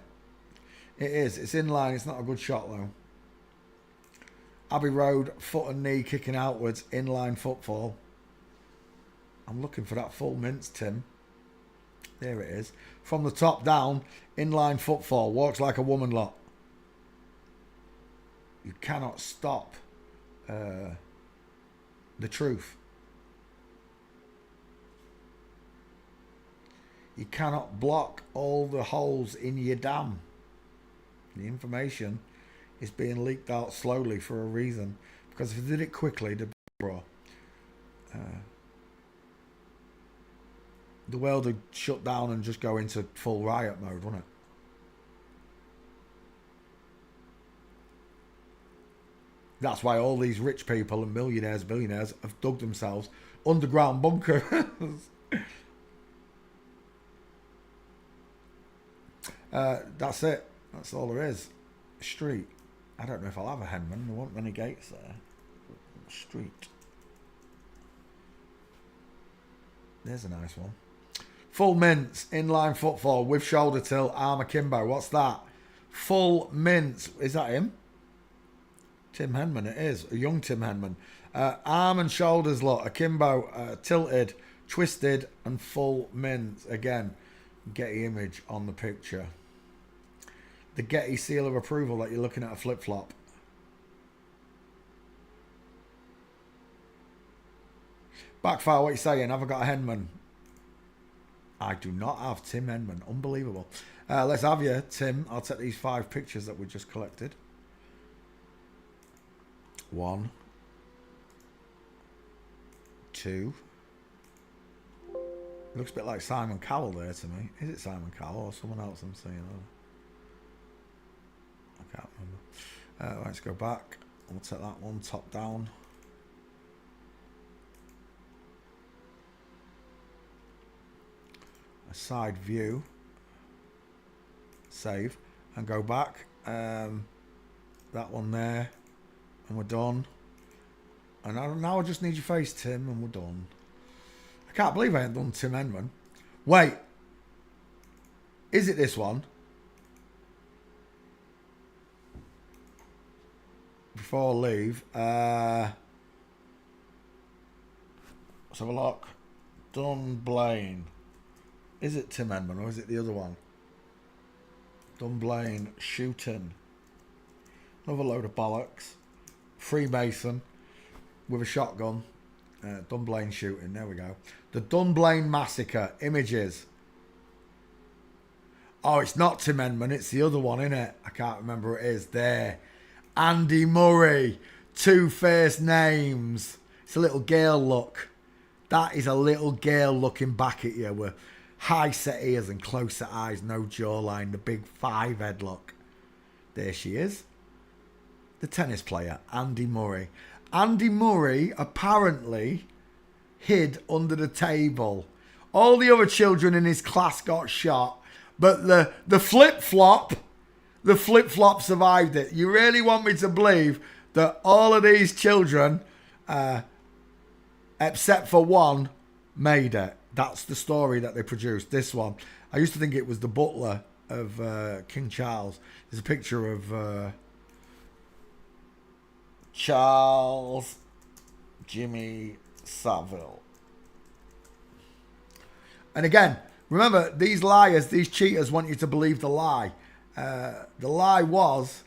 It is. It's in line. It's not a good shot though. Abbey Road, foot and knee kicking outwards, inline footfall. I'm looking for that full mince, Tim. There it is. From the top down, inline footfall, walks like a woman lot. You cannot stop the truth. You cannot block all the holes in your dam. The information is being leaked out slowly for a reason. Because if they did it quickly, the world would shut down and just go into full riot mode, wouldn't it? That's why all these rich people and millionaires, billionaires have dug themselves underground bunkers. That's it. That's all there is. Street. I don't know if I'll have a Henman. There weren't many gates there. Street. There's a nice one. Full mince, inline footfall with shoulder tilt, arm akimbo. What's that? Full mince. Is that him? Tim Henman, it is. A young Tim Henman. Arm and shoulders lot, akimbo, tilted, twisted, and full mince. Again, Getty image on the picture. The Getty seal of approval that you're looking at a flip-flop. Backfire, what you saying? Have I got a Henman? I do not have Tim Henman. Unbelievable. Let's have you, Tim. I'll take these 5 pictures that we just collected. 1, 2. Looks a bit like Simon Cowell there to me. Is it Simon Cowell or someone else I'm seeing? I can't remember. Let's go back. We'll take that one top down. A side view. Save. And go back. That one there. And we're done. And now I just need your face, Tim, and we're done. I can't believe I ain't done Tim Henman. Wait. Is it this one? Before I leave. Let's have a look. Dunblane. Is it Tim Henman or is it the other one? Dunblane shooting. Another load of bollocks. Freemason with a shotgun. Dunblane shooting. There we go. The Dunblane massacre. Images. Oh, it's not Tim Henman. It's the other one, isn't it? I can't remember who it is. There. Andy Murray. 2 first names. It's a little girl look. That is a little girl looking back at you with high set ears and closer eyes. No jawline. The big 5 head look. There she is. The tennis player, Andy Murray. Andy Murray, apparently, hid under the table. All the other children in his class got shot, but the flip-flop survived it. You really want me to believe that all of these children, except for one, made it? That's the story that they produced, this one. I used to think it was the butler of King Charles. There's a picture of Charles Jimmy Savile. And again, remember, these liars, these cheaters want you to believe the lie. The lie was,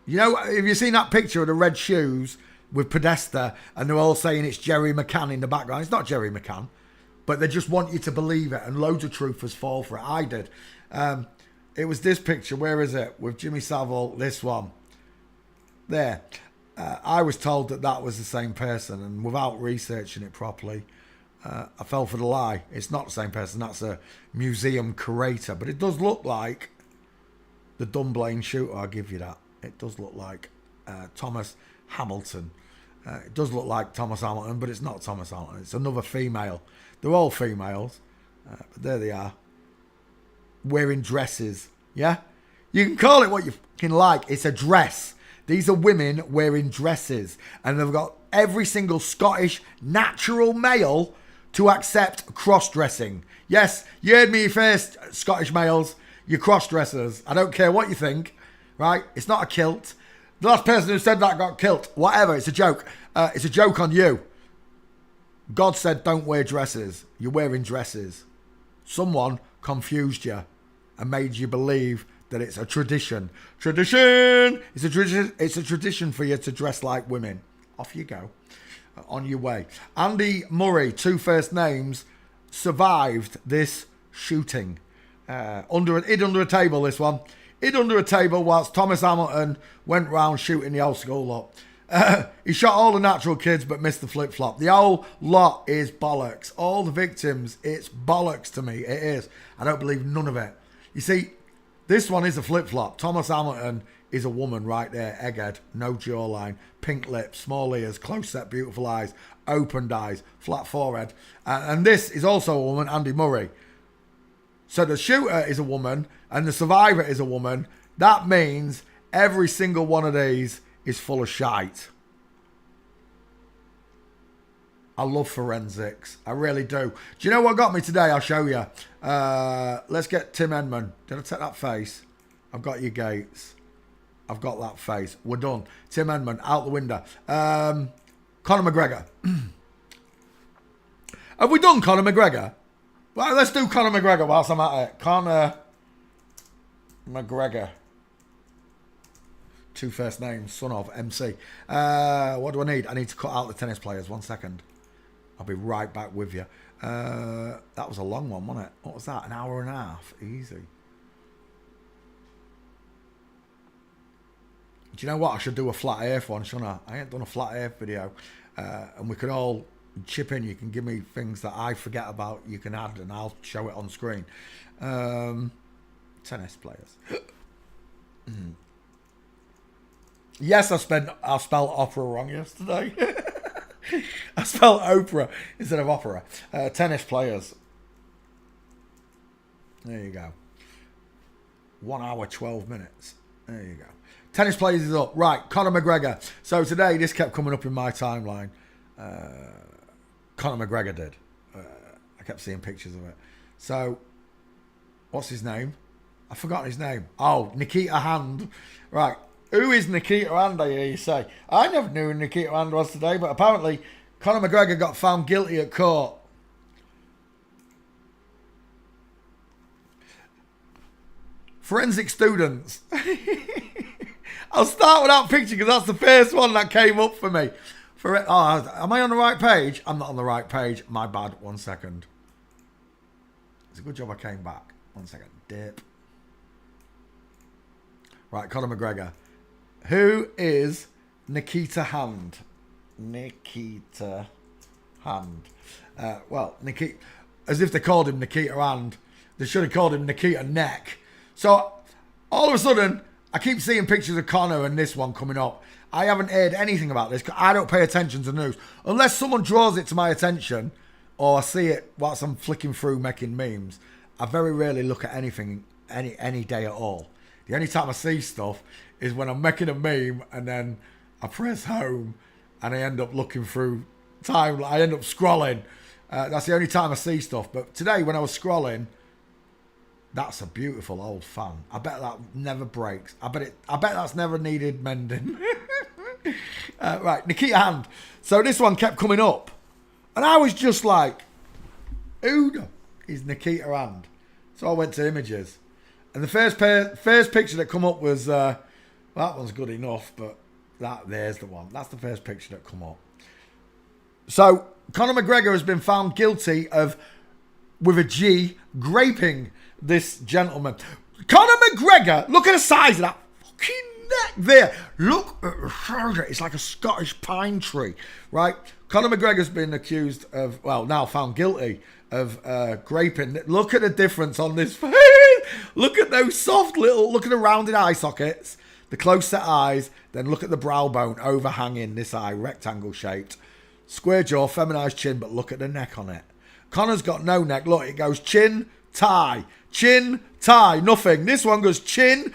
you know, have you seen that picture of the red shoes with Podesta and they're all saying it's Jerry McCann in the background? It's not Jerry McCann, but they just want you to believe it, and loads of truthers fall for it. I did. It was this picture, where is it? With Jimmy Savile, this one. There. I was told that that was the same person, and without researching it properly, I fell for the lie. It's not the same person. That's a museum curator, but it does look like the Dunblane shooter. I'll give you that. It does look like Thomas Hamilton. It does look like Thomas Hamilton, but it's not Thomas Hamilton. It's another female. They're all females, but there they are, wearing dresses. Yeah, you can call it what you can like. It's a dress. These are women wearing dresses, and they've got every single Scottish natural male to accept cross-dressing. Yes, you heard me first, Scottish males. You're cross-dressers. I don't care what you think, right? It's not a kilt. The last person who said that got killed. Whatever, it's a joke. It's a joke on you. God said don't wear dresses. You're wearing dresses. Someone confused you and made you believe that it's a tradition. Tradition! It's a tradition. It's a tradition for you to dress like women. Off you go. On your way. Andy Murray, 2 first names, survived this shooting. Hid under a table, this one. Hid under a table whilst Thomas Hamilton went round shooting the whole school up. He shot all the natural kids but missed the flip-flop. The whole lot is bollocks. All the victims, it's bollocks to me. It is. I don't believe none of it. You see, this one is a flip-flop. Thomas Hamilton is a woman right there. Egghead, no jawline, pink lips, small ears, close-set, beautiful eyes, opened eyes, flat forehead. And this is also a woman, Andy Murray. So the shooter is a woman and the survivor is a woman. That means every single one of these is full of shite. I love forensics. I really do. Do you know what got me today? I'll show you. Let's get Tim Edmund. Did I take that face? I've got your Gates. I've got that face. We're done. Tim Edmund, out the window. Conor McGregor. Have we done Conor McGregor? Well, let's do Conor McGregor whilst I'm at it. Conor McGregor. 2 first names, son of MC. What do I need? I need to cut out the tennis players. 1 second. I'll be right back with you. That was a long one, wasn't it? What was that? An hour and a half. Easy. Do you know what? I should do a flat earth one, shouldn't I? I ain't done a flat earth video. And we could all chip in. You can give me things that I forget about. You can add and I'll show it on screen. Tennis players. Yes, I spelled opera wrong yesterday. I spelled Oprah instead of opera. Tennis players. There you go. 1 hour, 12 minutes. There you go. Tennis players is up. Right, Conor McGregor. So today, this kept coming up in my timeline. Conor McGregor did. I kept seeing pictures of it. So, what's his name? I've forgotten his name. Oh, Nikita Hand. Right. Who is Nikita Hand, I hear you say? I never knew who Nikita Hand was today, but apparently Conor McGregor got found guilty at court. Forensic students. I'll start with that picture because that's the first one that came up for me. Am I on the right page? I'm not on the right page. My bad. 1 second. It's a good job I came back. 1 second. Dip. Right, Conor McGregor. Who is Nikita Hand? Nikita Hand. Nikita, as if they called him Nikita Hand. They should have called him Nikita Neck. So, all of a sudden, I keep seeing pictures of Conor and this one coming up. I haven't heard anything about this. 'Cause I don't pay attention to the news unless someone draws it to my attention, or I see it whilst I'm flicking through making memes. I very rarely look at anything any day at all. The only time I see stuff is when I'm making a meme and then I press home and I end up looking through time. I end up scrolling. That's the only time I see stuff. But today when I was scrolling, that's a beautiful old fan. I bet that never breaks. I bet that's never needed mending. Right, Nikita Hand. So this one kept coming up. And I was just like, who is Nikita Hand? So I went to images. And the first picture that come up was, that one's good enough, but there's the one. That's the first picture that come up. So Conor McGregor has been found guilty of, with a G, graping this gentleman. Conor McGregor, look at the size of that fucking neck there. Look at the shoulder. It's like a Scottish pine tree, right? Conor McGregor's been accused of, well, now found guilty of graping. Look at the difference on this face. Look at those soft little, look at the rounded eye sockets, the close set eyes, then look at the brow bone overhanging this eye, rectangle shaped. Square jaw, feminized chin, but look at the neck on it. Conor's got no neck. Look, it goes chin, tie, nothing. This one goes chin,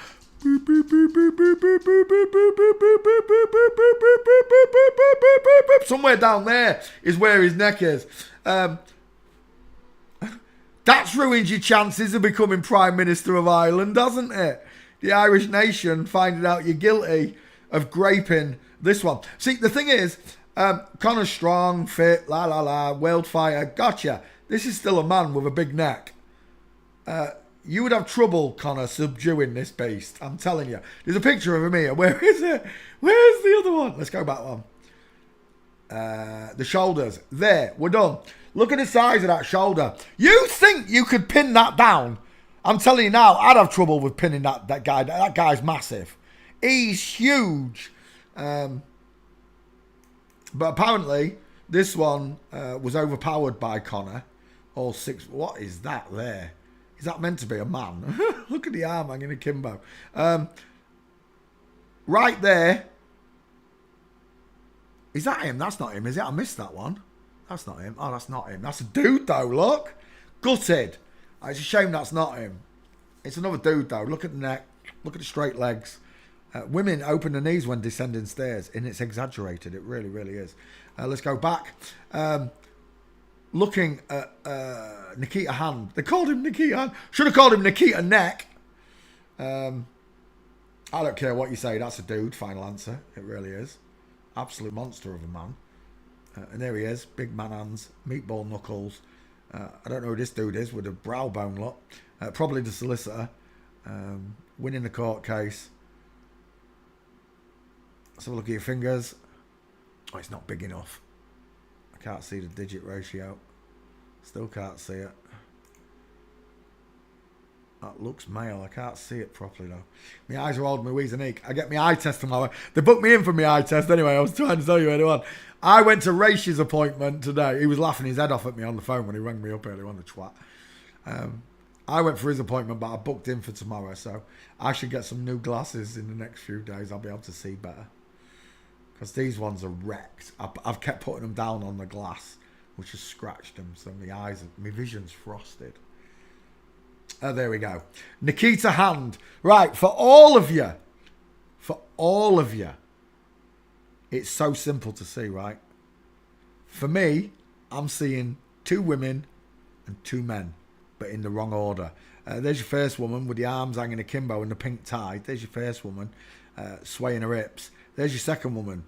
somewhere down there is where his neck is. That's ruined your chances of becoming Prime Minister of Ireland, doesn't it? The Irish nation finding out you're guilty of graping this one. See, the thing is, Conor's strong, fit, world fighter, gotcha. This is still a man with a big neck. You would have trouble, Conor, subduing this beast. I'm telling you. There's a picture of him here. Where is it? Where's the other one? Let's go back one. The shoulders. There, we're done. Look at the size of that shoulder. You think you could pin that down? I'm telling you now, I'd have trouble with pinning that guy. That guy's massive. He's huge. But apparently, this one was overpowered by Conor. All six. What is that there? Is that meant to be a man? Look at the arm hanging akimbo. Right there. Is that him? That's not him, is it? I missed that one. That's not him. Oh, that's not him. That's a dude, though, look. Gutted. It's a shame that's not him. It's another dude, though. Look at the neck. Look at the straight legs. Women open the knees when descending stairs, and it's exaggerated. It really, really is. Let's go back. Looking at Nikita Hand. They called him Nikita Hand. Should have called him Nikita Neck. I don't care what you say. That's a dude. Final answer. It really is. Absolute monster of a man. And there he is. Big man hands. Meatball knuckles. I don't know who this dude is with a brow bone look. Probably the solicitor. Winning the court case. Let's have a look at your fingers. Oh, it's not big enough. I can't see the digit ratio. Still can't see it. That looks male. I can't see it properly though. My eyes are old, my wheeze and ache. I get my eye test tomorrow. They booked me in for my eye test anyway. I was trying to tell you earlier on. I went to Rachel's appointment today. He was laughing his head off at me on the phone when he rang me up earlier on, the twat. I went for his appointment, but I booked in for tomorrow, so I should get some new glasses in the next few days. I'll be able to see better. Because these ones are wrecked. I've kept putting them down on the glass, which has scratched them, so my vision's frosted. There we go. Nikita Hand. Right, for all of you, it's so simple to see, right? For me, I'm seeing 2 women and 2 men, but in the wrong order. There's your first woman with the arms hanging akimbo and the pink tie. There's your first woman swaying her hips. There's your second woman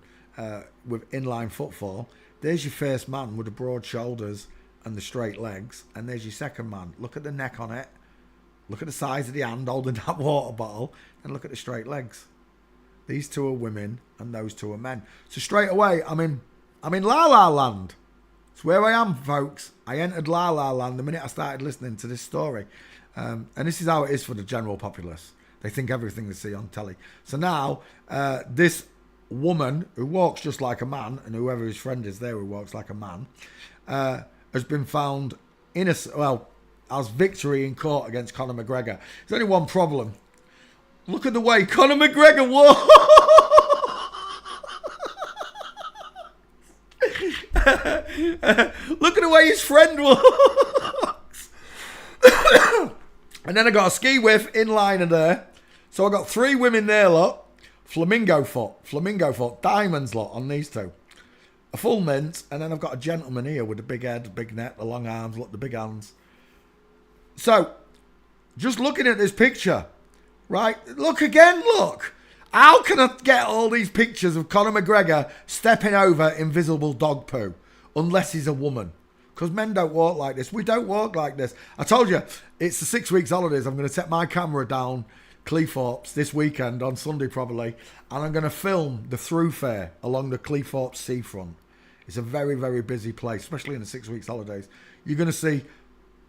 with inline footfall. There's your first man with the broad shoulders and the straight legs. And there's your second man. Look at the neck on it. Look at the size of the hand holding that water bottle. And look at the straight legs. These 2 are women and those 2 are men. So straight away, I'm in La La Land. It's where I am, folks. I entered La La Land the minute I started listening to this story. And this is how it is for the general populace. They think everything they see on telly. So now, this woman who walks just like a man, and whoever his friend is there who walks like a man, has been found innocent, as victory in court against Conor McGregor. There's only one problem. Look at the way Conor McGregor walks. Look at the way his friend walks. And then I got a ski whiff inliner there. So I got 3 women there, look. Flamingo foot, diamonds, lot on these 2. A full mint, and then I've got a gentleman here with the big head, the big neck, the long arms, look, the big hands. So, just looking at this picture, right? Look again, look. How can I get all these pictures of Conor McGregor stepping over invisible dog poo? Unless he's a woman. Because men don't walk like this. We don't walk like this. I told you, it's the 6 weeks holidays. I'm going to take my camera down Cleethorpes this weekend, on Sunday probably, and I'm going to film the throughfare along the Cleethorpes seafront. It's a very, very busy place, especially in the 6 weeks holidays. You're going to see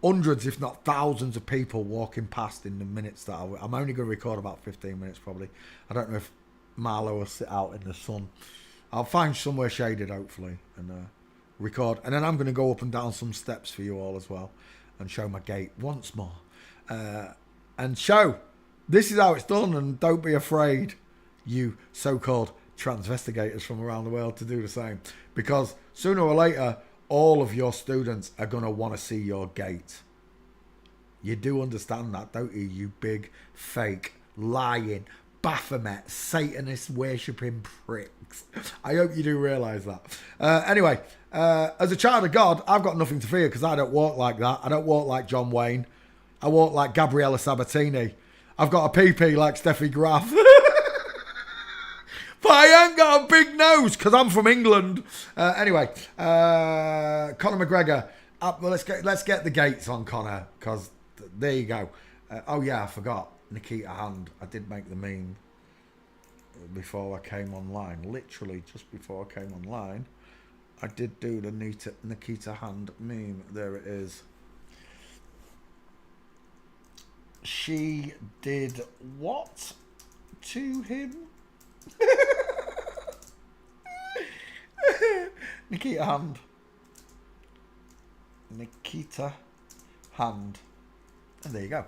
hundreds, if not thousands of people walking past in the minutes that I'm only going to record about 15 minutes probably. I don't know if Marlo will sit out in the sun. I'll find somewhere shaded, hopefully, and record. And then I'm going to go up and down some steps for you all as well and show my gate once more. And show... This is how it's done, and don't be afraid, you so-called transvestigators from around the world, to do the same. Because sooner or later, all of your students are going to want to see your gate. You do understand that, don't you? You big, fake, lying, Baphomet, Satanist worshipping pricks. I hope you do realise that. Anyway, as a child of God, I've got nothing to fear because I don't walk like that. I don't walk like John Wayne. I walk like Gabriella Sabatini. I've got a pee-pee like Steffi Graf. But I ain't got a big nose because I'm from England. Anyway, Conor McGregor. Well, let's get the gates on Conor, because there you go. Oh yeah, I forgot. Nikita Hand. I did make the meme before I came online. Literally just before I came online, I did do the Nikita Hand meme. There it is. She did what to him? Nikita Hand. Nikita Hand. And there you go.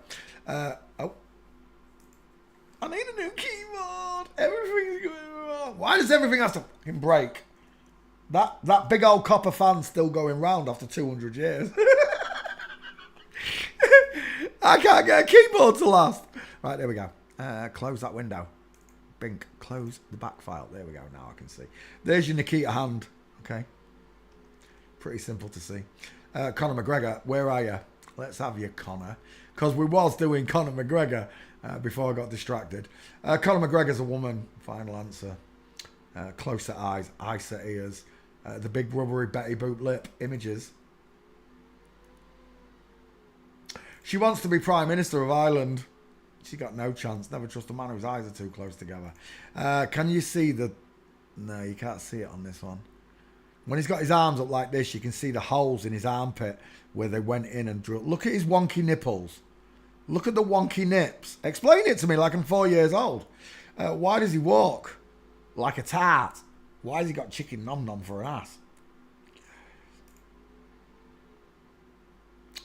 Oh. I need a new keyboard. Everything's going wrong. Why does everything have to fucking break? That big old copper fan's still going round after 200 years. I can't get a keyboard to last. Right, there we go. Close that window. Bink. Close the back file. There we go. Now I can see. There's your Nikita Hand. Okay. Pretty simple to see. Conor McGregor, where are you? Let's have you, Conor. Because we was doing Conor McGregor before I got distracted. Conor McGregor's a woman. Final answer. Closer eyes. Icer ears. The big rubbery Betty Boop lip. Images. She wants to be Prime Minister of Ireland. She got no chance. Never trust a man whose eyes are too close together. Can you see the... No, you can't see it on this one. When he's got his arms up like this, you can see the holes in his armpit where they went in and drilled. Look at his wonky nipples. Look at the wonky nips. Explain it to me like I'm 4 years old. Why does he walk like a tart? Why has he got chicken nom-nom for an ass?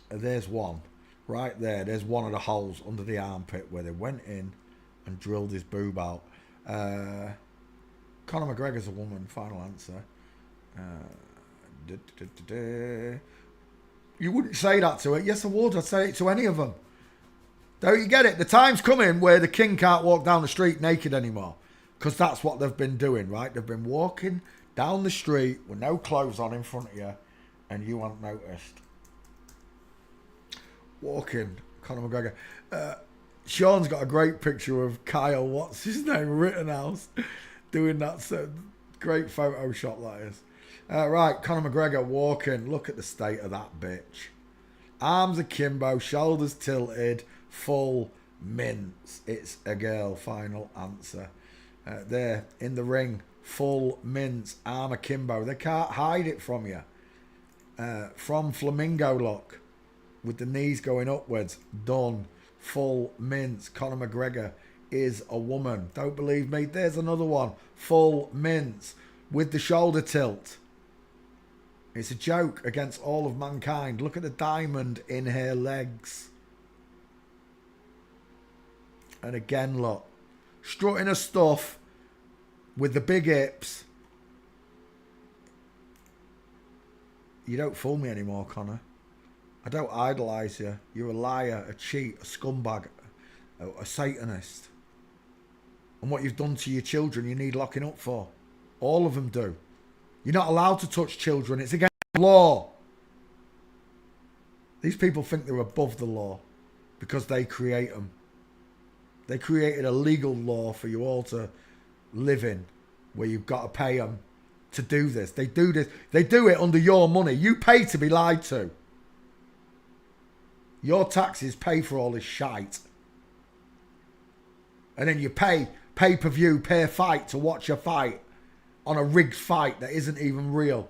There's one. Right there, there's one of the holes under the armpit where they went in and drilled his boob out. Conor McGregor's a woman, final answer. You wouldn't say that to it. Yes, I would. I'd say it to any of them. Don't you get it? The time's coming where the king can't walk down the street naked anymore. Because that's what they've been doing, right? They've been walking down the street with no clothes on in front of you and you haven't noticed. Walking, Conor McGregor. Sean's got a great picture of Kyle, what's his name, Rittenhouse, doing that great Photoshop that is. Right, Conor McGregor walking. Look at the state of that bitch. Arms akimbo, shoulders tilted, full mince. It's a girl, final answer. There, in the ring, full mince, arm akimbo. They can't hide it from you. From Flamingo look. With the knees going upwards, done, full mince. Conor McGregor is a woman. Don't believe me? There's another one, full mince, with the shoulder tilt. It's a joke against all of mankind. Look at the diamond in her legs. And again, look, strutting her stuff with the big hips. You don't fool me anymore, Connor. I don't idolise you. You're a liar, a cheat, a scumbag, a Satanist. And what you've done to your children, you need locking up for. All of them do. You're not allowed to touch children. It's against the law. These people think they're above the law because they create them. They created a legal law for you all to live in where you've got to pay them to do this. They do this. They do it under your money. You pay to be lied to. Your taxes pay for all this shite. And then you pay pay-per-view, pay a fight to watch a fight on a rigged fight that isn't even real.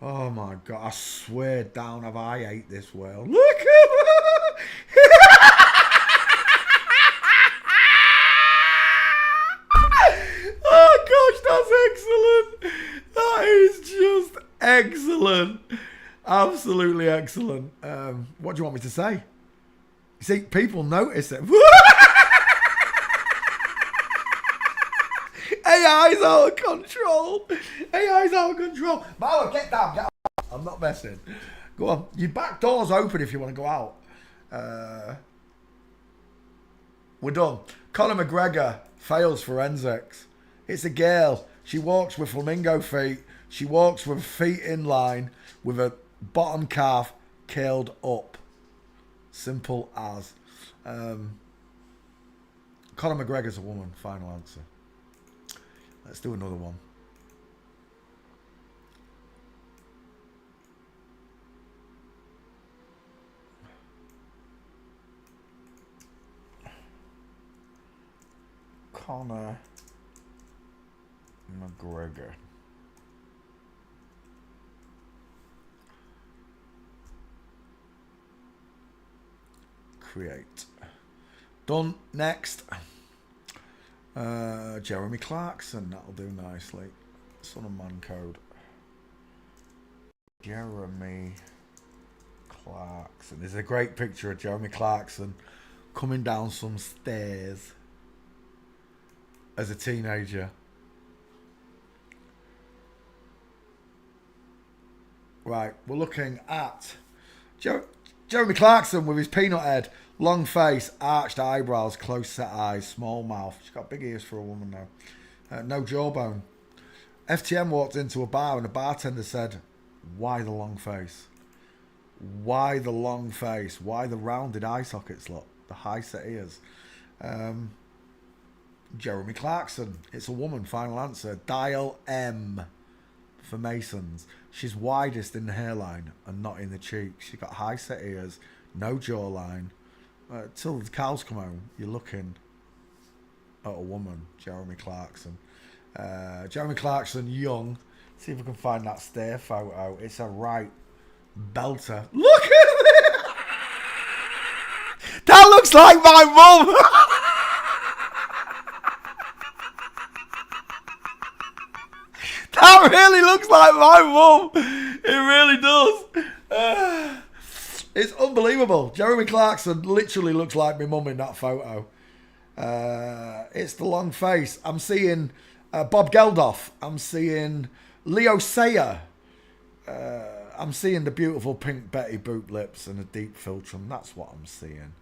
Oh my God, I swear down have I ate this world. Look at that! Oh gosh, that's excellent. That is just excellent. Absolutely excellent. What do you want me to say? You see, people notice it. AI's out of control. AI's out of control. Marlon, get down. Get out. I'm not messing. Go on. Your back door's open if you want to go out. We're done. Conor McGregor fails forensics. It's a girl. She walks with flamingo feet. She walks with feet in line with her bottom calf curled up. Simple as. Conor McGregor's a woman. Final answer. Let's do another one. Conor McGregor. Create. Done. Next. Jeremy Clarkson, that'll do nicely. Son of Man Code. Jeremy Clarkson. There's a great picture of Jeremy Clarkson coming down some stairs as a teenager. Right, we're looking at Jeremy Clarkson with his peanut head. Long face, arched eyebrows, close set eyes, small mouth. She's got big ears for a woman now. No jawbone. FTM walked into a bar and the bartender said, "Why the long face? Why the long face? Why the rounded eye sockets, look? The high set ears." Jeremy Clarkson. It's a woman, final answer. Dial M for Masons. She's widest in the hairline and not in the cheeks. She's got high set ears, no jawline. Till the cows come home, you're looking at a woman, Jeremy Clarkson. Jeremy Clarkson, young. See if we can find that stare photo. It's a right belter. Look at it! That looks like my mum! That really looks like my mum! It really does. It's unbelievable. Jeremy Clarkson literally looks like my mum in that photo. It's the long face. I'm seeing Bob Geldof. I'm seeing Leo Sayer. I'm seeing the beautiful pink Betty Boop lips and a deep philtrum. That's what I'm seeing.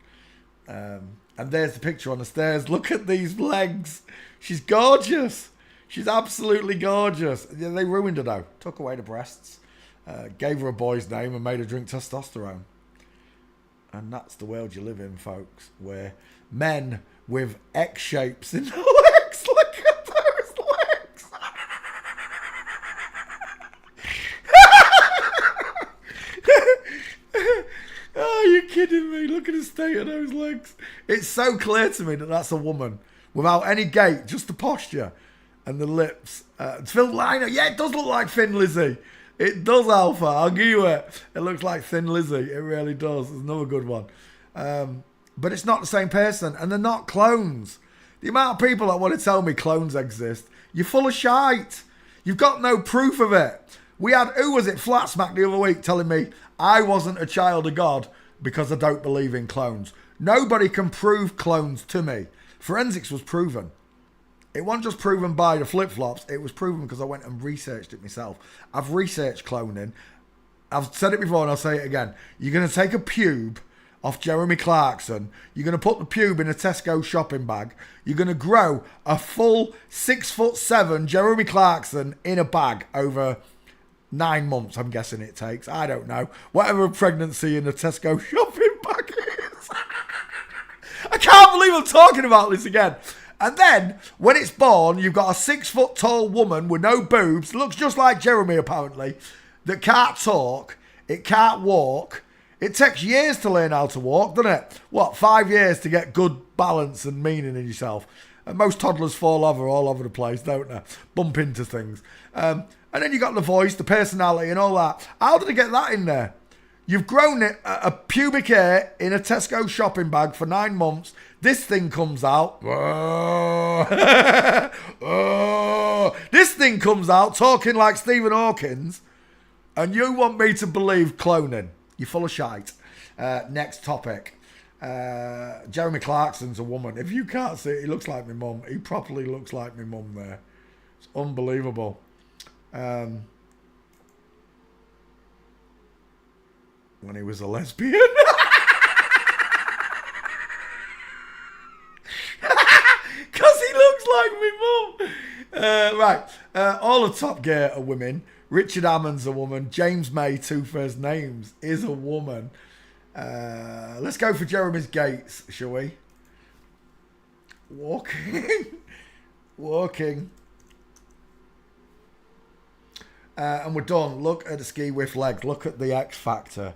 And there's the picture on the stairs. Look at these legs. She's gorgeous. She's absolutely gorgeous. Yeah, they ruined her though. Took away the breasts. Gave her a boy's name and made her drink testosterone. And that's the world you live in, folks, where men with X shapes in the legs. Look at those legs. Oh, you're kidding me. Look at the state of those legs. It's so clear to me that that's a woman without any gait, just the posture and the lips. Phil Liner. Yeah, it does look like Thin Lizzy. It does, Alpha. I'll give you it. It looks like Thin Lizzy. It really does. It's another good one. But it's not the same person. And they're not clones. The amount of people that want to tell me clones exist, you're full of shite. You've got no proof of it. We had, who was it, Flat Smack the other week telling me I wasn't a child of God because I don't believe in clones. Nobody can prove clones to me. Forensics was proven. It wasn't just proven by the flip-flops. It was proven because I went and researched it myself. I've researched cloning. I've said it before and I'll say it again. You're going to take a pube off Jeremy Clarkson. You're going to put the pube in a Tesco shopping bag. You're going to grow a full 6'7" Jeremy Clarkson in a bag over 9 months, I'm guessing it takes. I don't know. Whatever a pregnancy in a Tesco shopping bag is. I can't believe I'm talking about this again. And then, when it's born, you've got a 6 foot tall woman with no boobs, looks just like Jeremy apparently, that can't talk, it can't walk. It takes years to learn how to walk, doesn't it? What, 5 years to get good balance and meaning in yourself? And most toddlers fall over all over the place, don't they? Bump into things. And then you got the voice, the personality and all that. How did I get that in there? You've grown it a pubic hair in a Tesco shopping bag for 9 months. This thing comes out. This thing comes out talking like Stephen Hawkins. And you want me to believe cloning. You're full of shite. Next topic. Jeremy Clarkson's a woman. If you can't see it, he looks like my mum. He properly looks like my mum there. It's unbelievable. When he was a lesbian. Because he looks like my mum. Right. All the Top Gear are women. Richard Hammond's a woman. James May, 2 first names, is a woman. Let's go for Jeremy's Gates, shall we? Walking. And we're done. Look at the ski with legs. Look at the X factor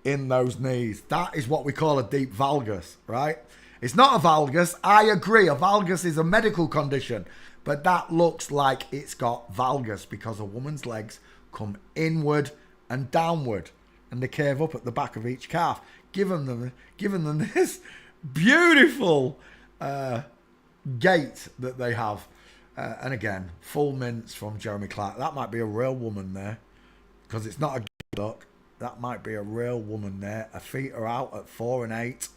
in those knees. That is what we call a deep valgus, right? It's not a valgus. I agree. A valgus is a medical condition. But that looks like it's got valgus because a woman's legs come inward and downward. And they curve up at the back of each calf. Giving them this beautiful gait that they have. And again, full mints from Jeremy Clark. That might be a real woman there. Because it's not a duck. That might be a real woman there. Her feet are out at 4 and 8.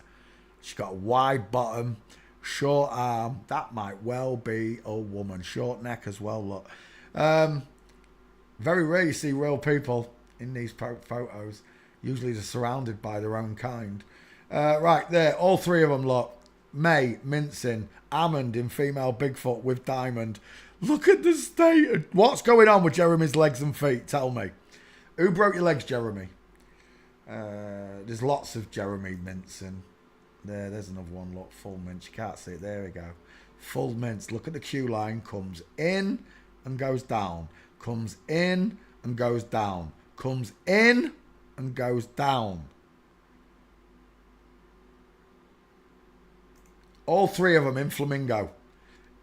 She's got a wide bottom, short arm. That might well be a woman. Short neck as well, look. Very rare you see real people in these photos. Usually they're surrounded by their own kind. Right, there. All 3 of them, look. May, mincing. Hammond in female Bigfoot with diamond. Look at the state. What's going on with Jeremy's legs and feet? Tell me. Who broke your legs, Jeremy? There's lots of Jeremy mincing. There's another one. Look, full mince. You can't see it. There we go. Full mince. Look at the queue line. Comes in and goes down. Comes in and goes down. Comes in and goes down. All 3 of them in flamingo.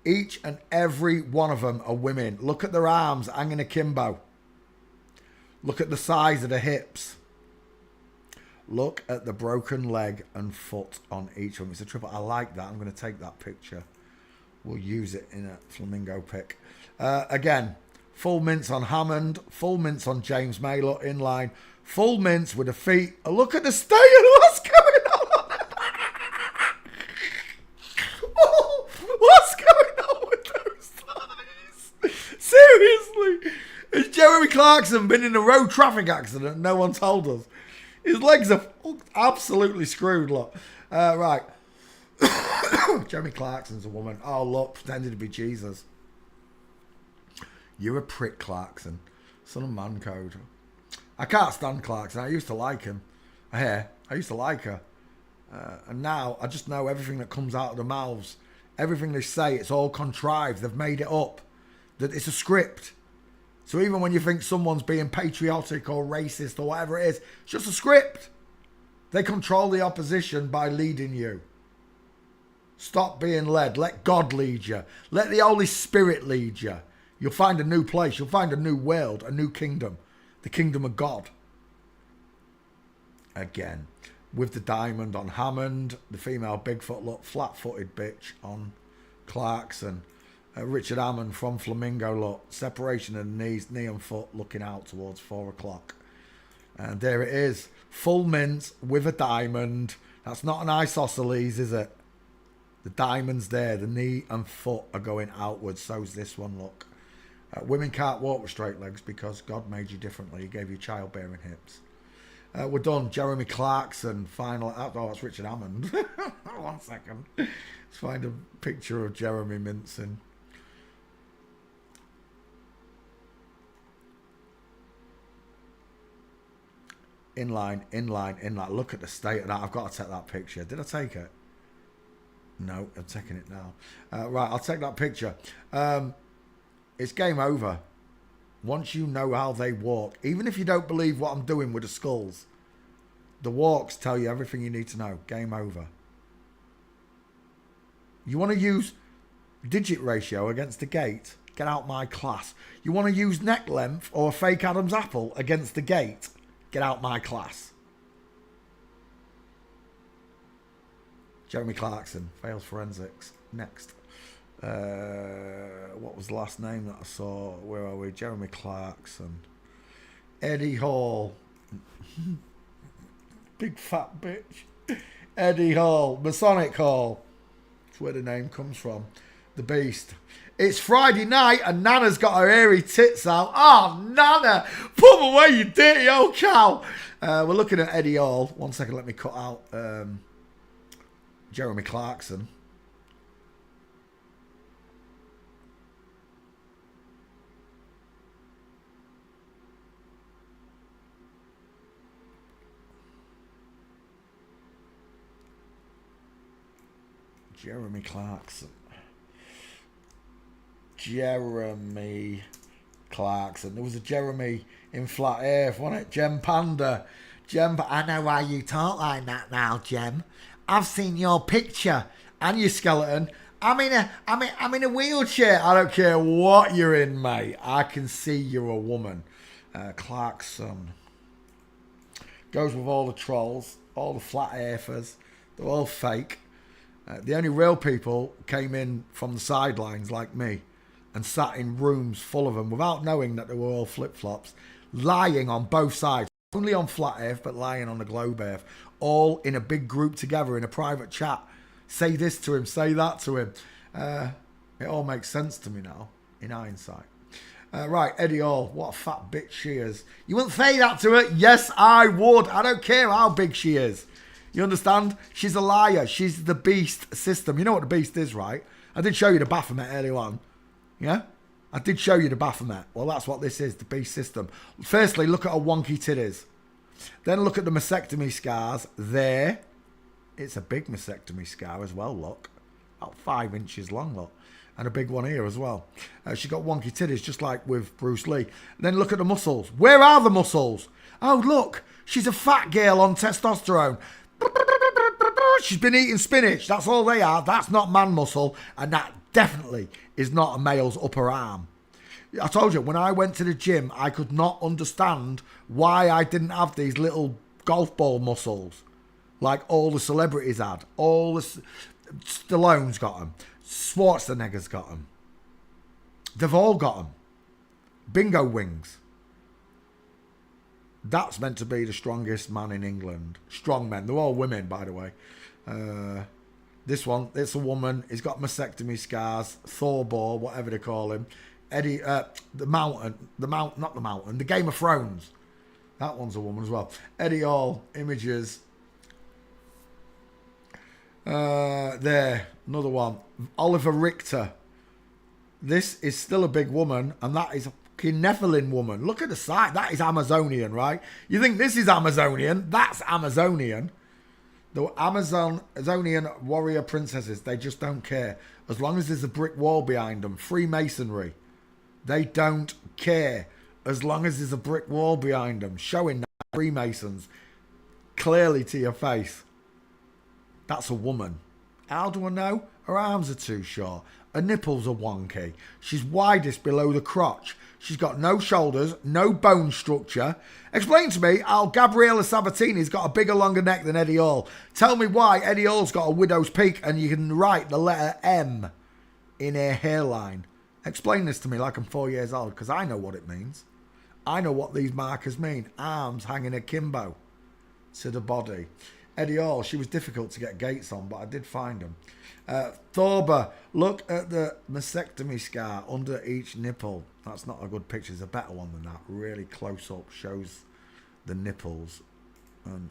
Each and every one of them are women. Look at their arms hanging akimbo. Look at the size of the hips. Look at the broken leg and foot on each of them. It's a triple. I like that. I'm going to take that picture. We'll use it in a flamingo pic. Again, full mince on Hammond. Full mince on James May. Look, in line. Full mince with the feet. A look at the stay and what's going on. What's going on with those thighs? Seriously. Has Jeremy Clarkson been in a road traffic accident and no one told us? His legs are absolutely screwed, look. Right. Jeremy Clarkson's a woman. Oh, look, pretending to be Jesus. You're a prick, Clarkson. Son of man code. I can't stand Clarkson. I used to like him. I used to like her. And now I just know everything that comes out of their mouths. Everything they say, it's all contrived. They've made it up. That it's a script. So even when you think someone's being patriotic or racist or whatever it is, it's just a script. They control the opposition by leading you. Stop being led. Let God lead you. Let the Holy Spirit lead you. You'll find a new place. You'll find a new world, a new kingdom. The kingdom of God. Again, with the diamond on Hammond, the female Bigfoot, look, flat-footed bitch on Clarkson. Richard Hammond from Flamingo, look, separation of the knees, knee and foot, looking out towards 4 o'clock. And there it is, full mince with a diamond. That's not an isosceles, is it? The diamond's there, the knee and foot are going outwards, so's this one, look. Women can't walk with straight legs because God made you differently. He gave you childbearing hips. We're done. Jeremy Clarkson, final. Oh, it's Richard Hammond. 1 second. Let's find a picture of Jeremy mincing. Inline. Look at the state of that. I've got to take that picture. Did I take it? No, I'm taking it now. Right, I'll take that picture. It's game over. Once you know how they walk, even if you don't believe what I'm doing with the skulls, the walks tell you everything you need to know. Game over. You want to use digit ratio against the gate? Get out my class. You want to use neck length or a fake Adam's apple against the gate? Get out my class. Jeremy Clarkson fails forensics. Next. What was the last name that I saw? Where are we? Jeremy Clarkson. Eddie Hall. Big fat bitch. Eddie Hall. Masonic Hall. That's where the name comes from. The Beast. It's Friday night and Nana's got her hairy tits out. Oh, Nana! Put them away, you dirty old cow! We're looking at Eddie Hall. 1 second, let me cut out Jeremy Clarkson. Jeremy Clarkson. Jeremy Clarkson. There was a Jeremy in Flat Earth, wasn't it? Gem Panda. I know why you talk like that now, Jem. I've seen your picture And your skeleton. I'm in a wheelchair. I don't care what you're in, mate. I can see you're a woman. Clarkson. Goes with all the trolls, all the flat earthers. They're all fake. The only real people came in from the sidelines like me and sat in rooms full of them without knowing that they were all flip-flops, lying on both sides. Only on flat earth, but lying on the globe earth. All in a big group together in a private chat. Say this to him, say that to him. It all makes sense to me now, in hindsight. Right, Eddie Hall, what a fat bitch she is. You wouldn't say that to her? Yes, I would. I don't care how big she is. You understand? She's a liar. She's the beast system. You know what the beast is, right? I did show you the Baphomet earlier on. Yeah? I did show you the Baphomet. Well, that's what this is, the beast system. Firstly, look at her wonky titties. Then look at the mastectomy scars there. It's a big mastectomy scar as well, look. About 5 inches long, look. And a big one here as well. She's got wonky titties, just like with Bruce Lee. Then look at the muscles. Where are the muscles? Oh, look. She's a fat girl on testosterone. She's been eating spinach. That's all they are. That's not man muscle. And that definitely is not a male's upper arm. I told you, when I went to the gym, I could not understand why I didn't have these little golf ball muscles like all the celebrities had. All the Stallone's got them. Schwarzenegger's got them. They've all got them. Bingo wings. That's meant to be the strongest man in England. Strong men. They're all women, by the way. This one, it's a woman. He's got mastectomy scars. Thorbor, whatever they call him. Eddie, the Game of Thrones. That one's a woman as well. Eddie Hall, images. There, another one. Oliver Richter. This is still a big woman, and that is a fucking Nephilim woman. Look at the side. That is Amazonian, right? You think this is Amazonian? That's Amazonian. The Amazonian warrior princesses, they just don't care. As long as there's a brick wall behind them. Freemasonry. They don't care. As long as there's a brick wall behind them. Showing that Freemasons clearly to your face. That's a woman. How do I know? Her arms are too short. Her nipples are wonky. She's widest below the crotch. She's got no shoulders, no bone structure. Explain to me how Gabriella Sabatini's got a bigger, longer neck than Eddie Hall. Tell me why Eddie Hall's got a widow's peak and you can write the letter M in her hairline. Explain this to me like I'm 4 years old, because I know what it means. I know what these markers mean. Arms hanging akimbo to the body. Eddie Hall, she was difficult to get gates on, but I did find them. Thorber, look at the mastectomy scar under each nipple. That's not a good picture. There's a better one than that. Really close up, shows the nipples. And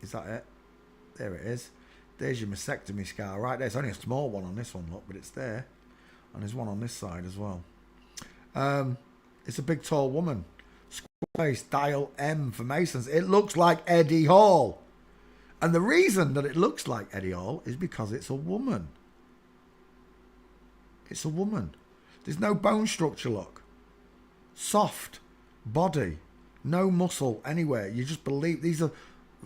is that it? There it is. There's your mastectomy scar right there. It's only a small one on this one, look, but it's there. And there's one on this side as well. It's a big, tall woman. Square face, dial M for Masons. It looks like Eddie Hall. And the reason that it looks like Eddie Hall is because it's a woman. It's a woman. There's no bone structure, look. Soft body. No muscle anywhere. You just believe these are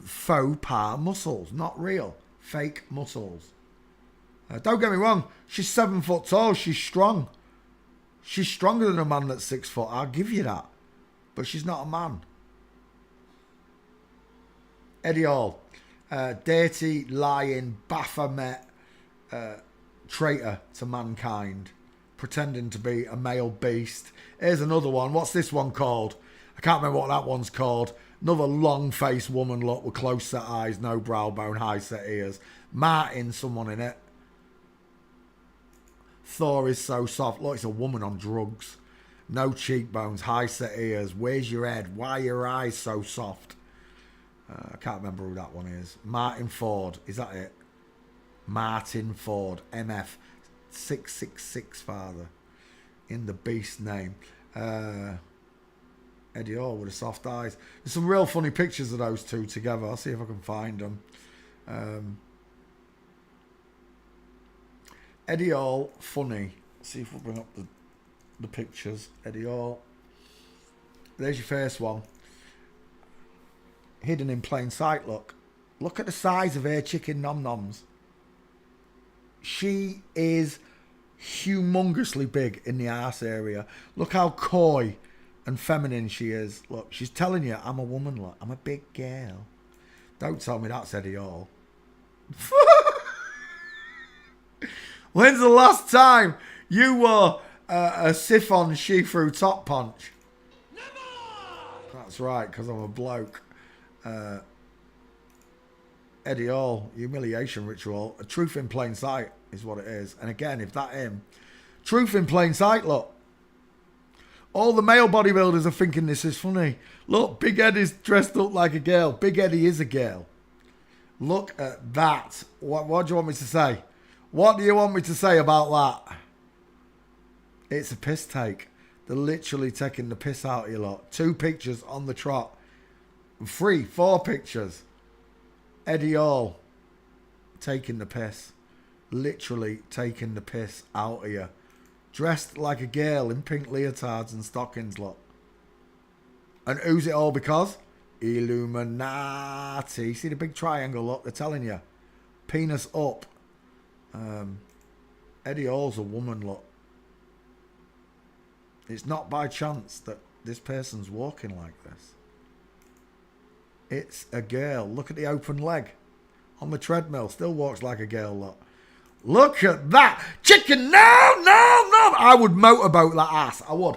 faux pas muscles, not real. Fake muscles. Don't get me wrong. She's 7 foot tall. She's strong. She's stronger than a man that's 6 foot. I'll give you that. But she's not a man. Eddie Hall. Dirty, lying, Baphomet traitor to mankind. Pretending to be a male beast. Here's another one. What's this one called? I can't remember what that one's called. Another long-faced woman, look, with close-set eyes, no brow bone, high-set ears. Martin, someone in it. Thor is so soft. Look, it's a woman on drugs. No cheekbones, high-set ears. Where's your head? Why are your eyes so soft? I can't remember who that one is. Martin Ford. Is that it? Martin Ford. MF. 666 father. In the beast name. Eddie Hall with the soft eyes. There's some real funny pictures of those two together. I'll see if I can find them. Eddie Hall, funny. Let's see if we'll bring up the pictures. Eddie Hall. There's your first one. Hidden in plain sight, look. Look at the size of her chicken nom-noms. She is humongously big in the arse area. Look how coy and feminine she is. Look, she's telling you, I'm a woman, look. I'm a big girl. Don't tell me that's Eddie Hall. When's the last time you wore a Siphon Shifu top punch? That's right, because I'm a bloke. Eddie Hall, humiliation ritual. A truth in plain sight is what it is. And again, if that him, truth in plain sight, look. All the male bodybuilders are thinking this is funny. Look, Big Eddie's dressed up like a girl. Big Eddie is a girl. Look at that. What do you want me to say? What do you want me to say about that? It's a piss take. They're literally taking the piss out of you lot. 2 pictures on the trot. 3, 4 pictures. Eddie Hall taking the piss. Literally taking the piss out of you. Dressed like a girl in pink leotards and stockings, look. And who's it all because? Illuminati. See the big triangle, look? They're telling you. Penis up. Eddie Hall's a woman, look. It's not by chance that this person's walking like this. It's a girl. Look at the open leg on the treadmill. Still walks like a girl, look. Look at that. Chicken, no. I would motorboat that ass. I would.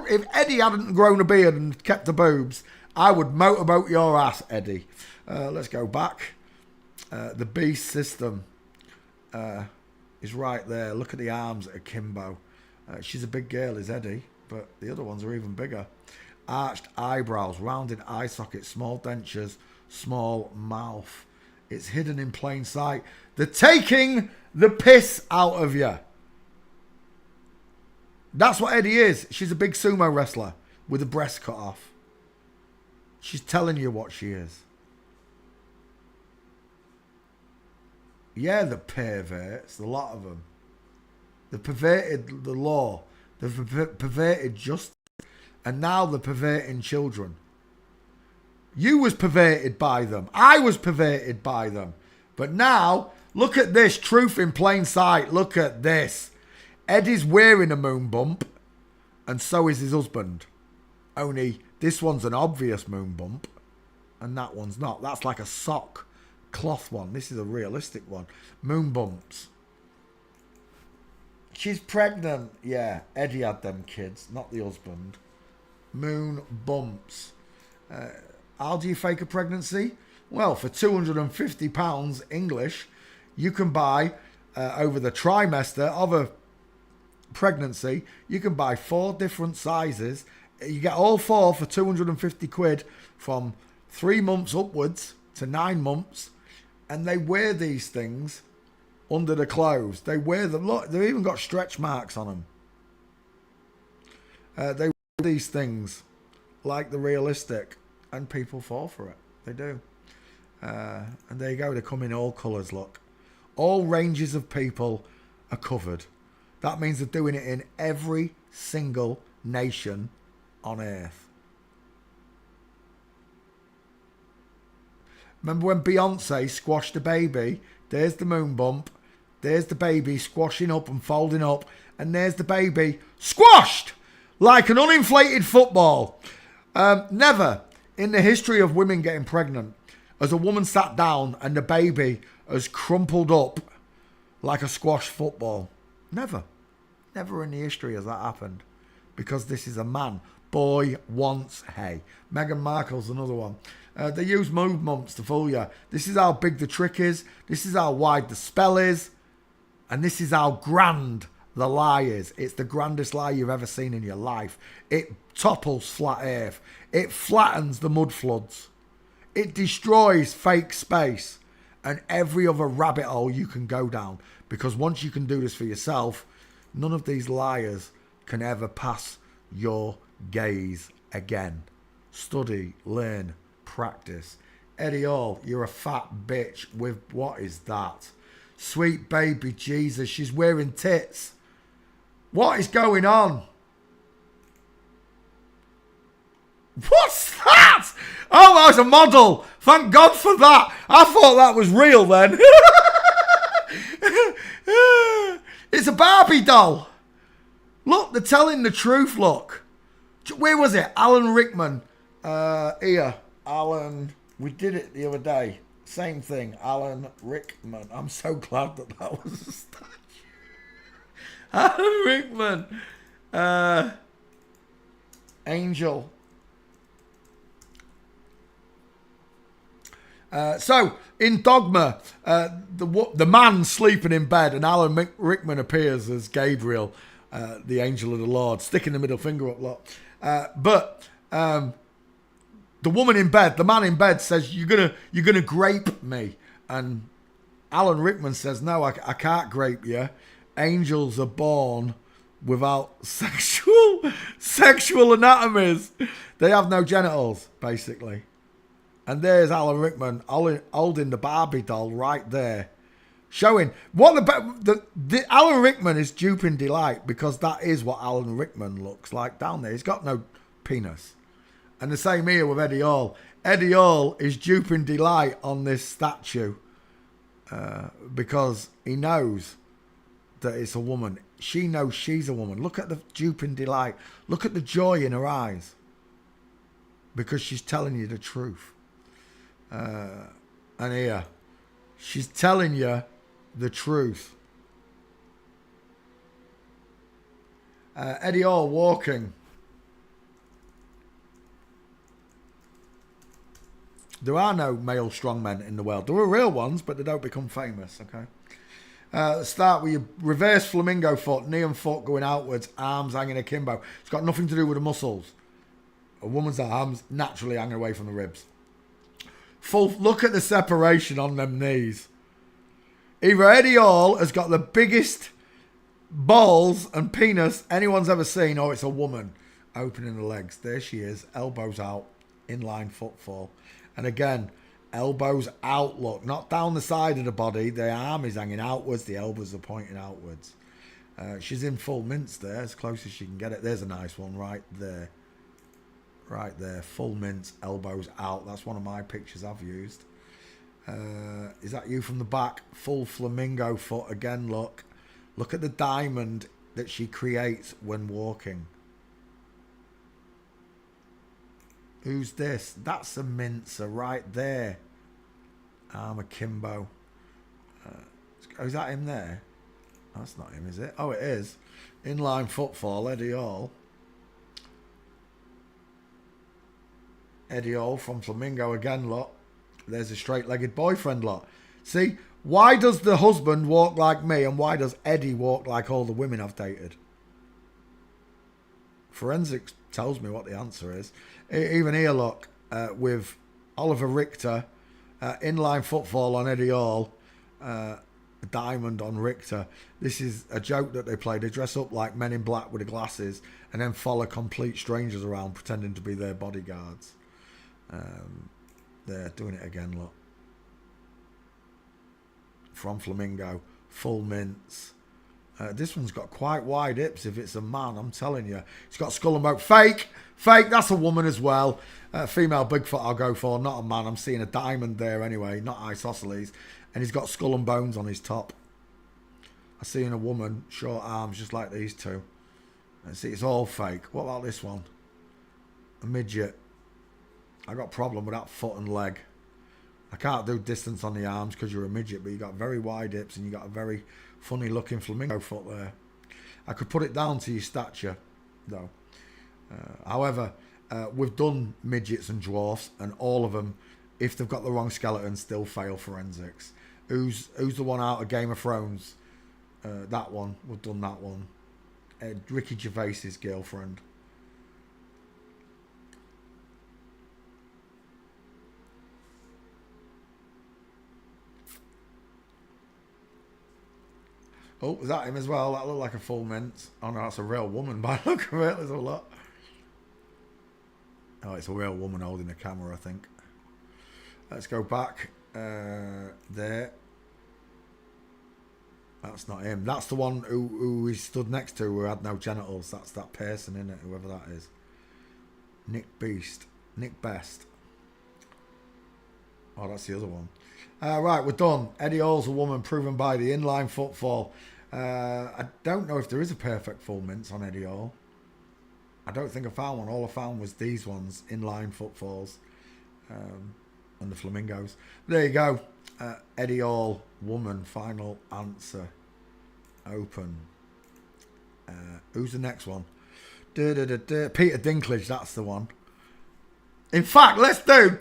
If Eddie hadn't grown a beard and kept the boobs, I would motorboat your ass, Eddie. Let's go back. The beast system is right there. Look at the arms akimbo. She's a big girl, is Eddie, but the other ones are even bigger. Arched eyebrows, rounded eye sockets, small dentures, small mouth. It's hidden in plain sight. They're taking the piss out of you. That's what Eddie is. She's a big sumo wrestler with a breast cut off. She's telling you what she is. Yeah, the perverts, a lot of them. They've perverted the law. They've perverted justice. And now they're perverting children. You was perverted by them. I was perverted by them. But now, look at this. Truth in plain sight. Look at this. Eddie's wearing a moon bump. And so is his husband. Only this one's an obvious moon bump. And that one's not. That's like a sock cloth one. This is a realistic one. Moon bumps. She's pregnant. Yeah, Eddie had them kids, not the husband. Moon bumps. How do you fake a pregnancy? Well, for £250 English, you can buy, over the trimester of a pregnancy, you can buy 4 different sizes. You get all 4 for 250 quid from 3 months upwards to 9 months. And they wear these things under the clothes. They wear them. Look, they've even got stretch marks on them. They wear these things like the realistic, and people fall for it. They do. And there you go. They come in all colours, look. All ranges of people are covered. That means they're doing it in every single nation on earth. Remember when Beyonce squashed a baby? There's the moon bump. There's the baby squashing up and folding up. And there's the baby squashed like an uninflated football. Never in the history of women getting pregnant has a woman sat down and the baby has crumpled up like a squashed football. Never. Never in the history has that happened. Because this is a man. Boy wants hay. Meghan Markle's another one. They use moon bumps to fool you. This is how big the trick is. This is how wide the spell is. And this is how grand the lie is. It's the grandest lie you've ever seen in your life. It topples flat earth. It flattens the mud floods. It destroys fake space and every other rabbit hole you can go down. Because once you can do this for yourself, none of these liars can ever pass your gaze again. Study, learn, practice. Eddie Hall, you're a fat bitch with, what is that? Sweet baby Jesus, she's wearing tits. What is going on? What's that? Oh, that was a model. Thank God for that. I thought that was real then. It's a Barbie doll. Look, they're telling the truth, look. Where was it? Alan Rickman. Here. Alan. We did it the other day. Same thing. Alan Rickman. I'm so glad that was a statue. Alan Rickman. Angel. So, in Dogma, the man sleeping in bed and Alan Rickman appears as Gabriel, the angel of the Lord, sticking the middle finger up, look. But the woman in bed, the man in bed says, you're gonna grape me. And Alan Rickman says, no, I can't grape you. Angels are born without sexual anatomies. They have no genitals, basically. And there's Alan Rickman holding the Barbie doll right there, showing what the Alan Rickman is duping delight, because that is what Alan Rickman looks like down there. He's got no penis. And the same here with Eddie Hall. Eddie Hall is duping delight on this statue because he knows that it's a woman. She knows she's a woman. Look at the duping delight. Look at the joy in her eyes, because she's telling you the truth. And here, she's telling you the truth. Eddie Hall walking. There are no male strongmen in the world. There are real ones, but they don't become famous, okay? Start with your reverse flamingo foot, knee and foot going outwards, arms hanging akimbo. It's got nothing to do with the muscles. A woman's arms naturally hang away from the ribs. Look at the separation on them knees. Either Eddie Hall has got the biggest balls and penis anyone's ever seen, or it's a woman opening the legs. There she is, elbows out, inline footfall. And again, elbows out, look, not down the side of the body. The arm is hanging outwards, the elbows are pointing outwards. She's in full mince there, as close as she can get it. There's a nice one right there. Right there, full mince, elbows out. That's one of my pictures I've used. Is that you from the back? Full flamingo foot again, look. Look at the diamond that she creates when walking. Who's this? That's a mincer right there. Arm akimbo. Is that him there? That's not him, is it? Oh, it is. Inline footfall, Eddie Hall. Eddie Hall from Flamingo again, lot. There's a straight-legged boyfriend, lot. See, why does the husband walk like me and why does Eddie walk like all the women I've dated? Forensics tells me what the answer is. Even here, look, with Oliver Richter, inline footfall on Eddie Hall, a diamond on Richter. This is a joke that they play. They dress up like men in black with the glasses and then follow complete strangers around pretending to be their bodyguards. They're doing it again, look. From Flamingo, full mints. This one's got quite wide hips if it's a man, I'm telling you. It's got skull and bone. Fake! Fake, that's a woman as well. Female Bigfoot I'll go for, not a man. I'm seeing a diamond there anyway, not isosceles. And he's got skull and bones on his top. I'm seeing a woman, short arms, just like these two. And see, it's all fake. What about this one? A midget. I got a problem with that foot and leg. I can't do distance on the arms because you're a midget, but you got very wide hips and you got a very funny looking flamingo foot there. I could put it down to your stature, though. However, we've done midgets and dwarfs, and all of them, if they've got the wrong skeleton, still fail forensics. Who's the one out of Game of Thrones? That one. We've done that one. Ricky Gervais's girlfriend. Oh, was that him as well? That looked like a full mint. Oh no, that's a real woman by the look of it. There's a lot. Oh, it's a real woman holding the camera, I think. Let's go back. There. That's not him. That's the one who he stood next to who had no genitals. That's that person, isn't it? Whoever that is. Nick Beast. Nick Best. Oh, that's the other one. Right, we're done. Eddie Hall's a woman proven by the inline footfall. I don't know if there is a perfect full mince on Eddie Hall. I don't think I found one. All I found was these ones, inline footfalls, and the flamingos. There you go. Eddie Hall, woman, final answer. Open. Who's the next one? Peter Dinklage, that's the one. In fact, let's do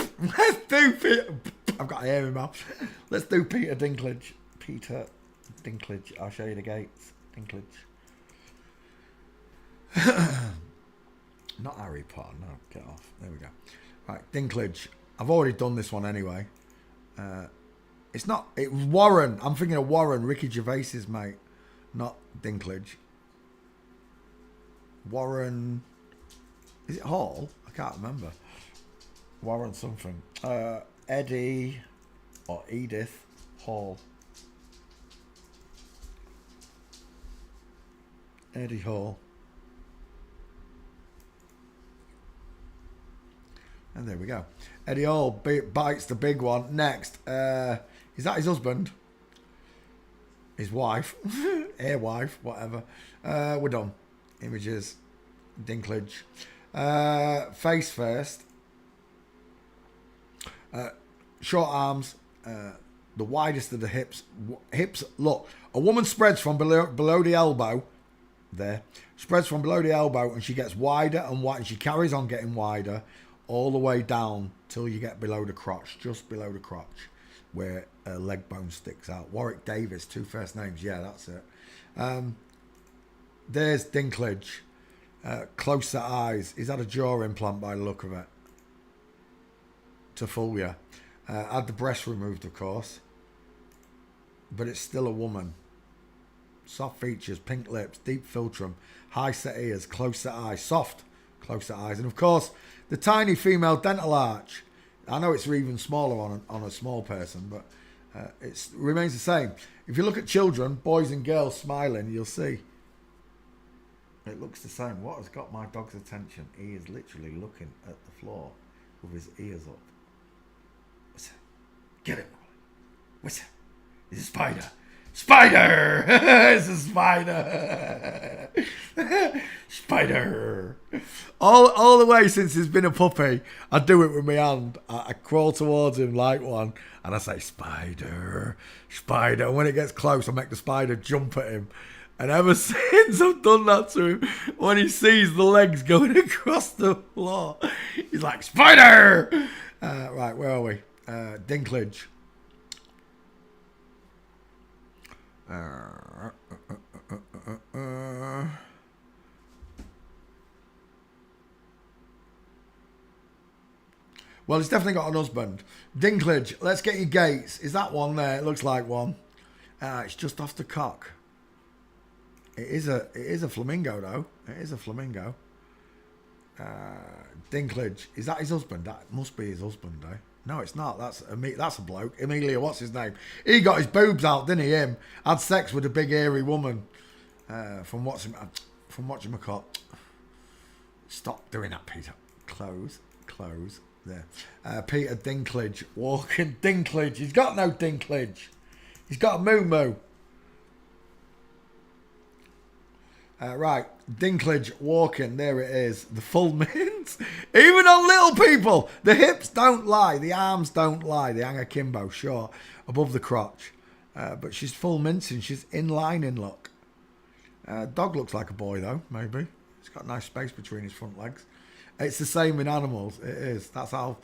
Peter. I've got hair in my mouth. Let's do Peter Dinklage. Peter Dinklage. I'll show you the gates. Dinklage. Not Harry Potter. No, get off. There we go. Right, Dinklage. I've already done this one anyway. It's not. It was Warren. I'm thinking of Warren, Ricky Gervais's mate, not Dinklage. Warren. Is it Hall? I can't remember. Warren something. Eddie or Edith Hall. Eddie Hall. And there we go. Eddie Hall bites the big one. Next. Is that his husband? His wife? Air wife, whatever. We're done. Images. Dinklage. Face first. Short arms, the widest of the hips. Hips, look, a woman spreads from below the elbow, there, spreads from below the elbow, and she gets wider and wider, and she carries on getting wider all the way down till you get below the crotch, just below the crotch, where a leg bone sticks out. Warwick Davis, 2 first names, yeah, that's it. There's Dinklage, closer eyes. He's had a jaw implant by the look of it, to fool you. Had the breast removed, of course, but it's still a woman. Soft features, pink lips, deep philtrum, high set ears, close set eyes, soft close set eyes, and of course the tiny female dental arch. I know it's even smaller on a small person, but it remains the same. If you look at children, boys and girls smiling, you'll see it looks the same. What has got my dog's attention? He is literally looking at the floor with his ears up. Get it, what's it? It's a spider. Spider! It's a spider. Spider. All the way since he's been a puppy, I do it with my hand. I crawl towards him like one, and I say, spider, spider. And when it gets close, I make the spider jump at him. And ever since I've done that to him, when he sees the legs going across the floor, he's like, Spider! Right, where are we? Dinklage. Well, he's definitely got an husband. Dinklage, let's get your gates. Is that one there? It looks like one. It's just off the cock. It is a flamingo though. It is a flamingo. Dinklage, is that his husband? That must be his husband, eh? No, it's not. That's a bloke. Emilia, what's his name? He got his boobs out, didn't he? Him had sex with a big hairy woman. From watching my cop. Stop doing that, Peter. Close. There. Peter Dinklage walking. Dinklage. He's got no Dinklage. He's got a moo. Right. Dinklage walking. There it is. The full mint. Even on little people. The hips don't lie. The arms don't lie. They hang akimbo, sure. Above the crotch. But she's full mincing. She's in line in look. Dog looks like a boy though, maybe. He's got a nice space between his front legs. It's the same in animals. It is. That's how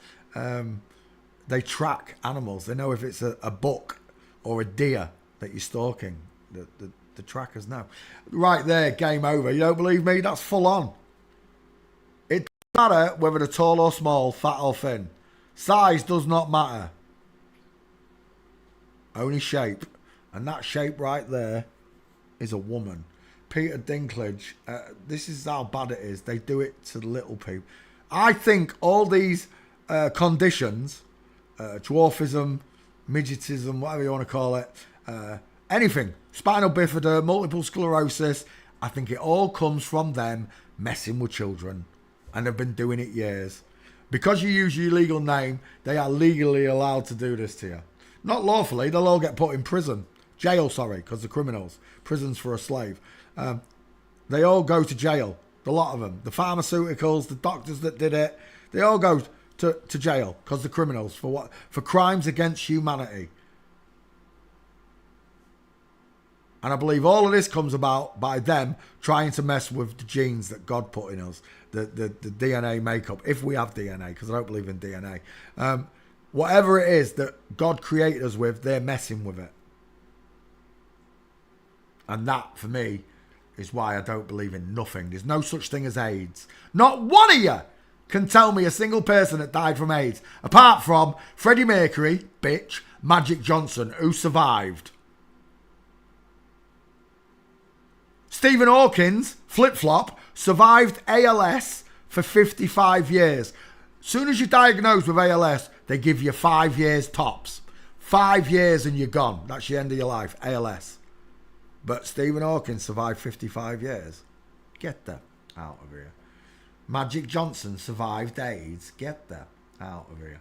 they track animals. They know if it's a buck or a deer that you're stalking. The trackers know. Right there, game over. You don't believe me? That's full on. It doesn't matter whether they're tall or small, fat or thin. Size does not matter. Only shape. And that shape right there is a woman. Peter Dinklage, this is how bad it is. They do it to the little people. I think all these conditions, dwarfism, midgetism, whatever you want to call it, anything, spinal bifida, multiple sclerosis, I think it all comes from them messing with children. And they've been doing it years. Because you use your legal name, they are legally allowed to do this to you. Not lawfully, they'll all get put in prison. Jail, sorry, because they're criminals. Prisons for a slave. They all go to jail. The lot of them. The pharmaceuticals, the doctors that did it, they all go to jail because they're criminals for what? For crimes against humanity. And I believe all of this comes about by them trying to mess with the genes that God put in us. The DNA makeup, if we have DNA, because I don't believe in DNA. Whatever it is that God created us with, they're messing with it. And that, for me, is why I don't believe in nothing. There's no such thing as AIDS. Not one of you can tell me a single person that died from AIDS, apart from Freddie Mercury, bitch, Magic Johnson, who survived. Stephen Hawkins, flip-flop, survived ALS for 55 years. Soon as you're diagnosed with ALS, they give you 5 years tops. 5 years and you're gone. That's the end of your life, ALS. But Stephen Hawking survived 55 years. Get that out of here. Magic Johnson survived AIDS. Get that out of here.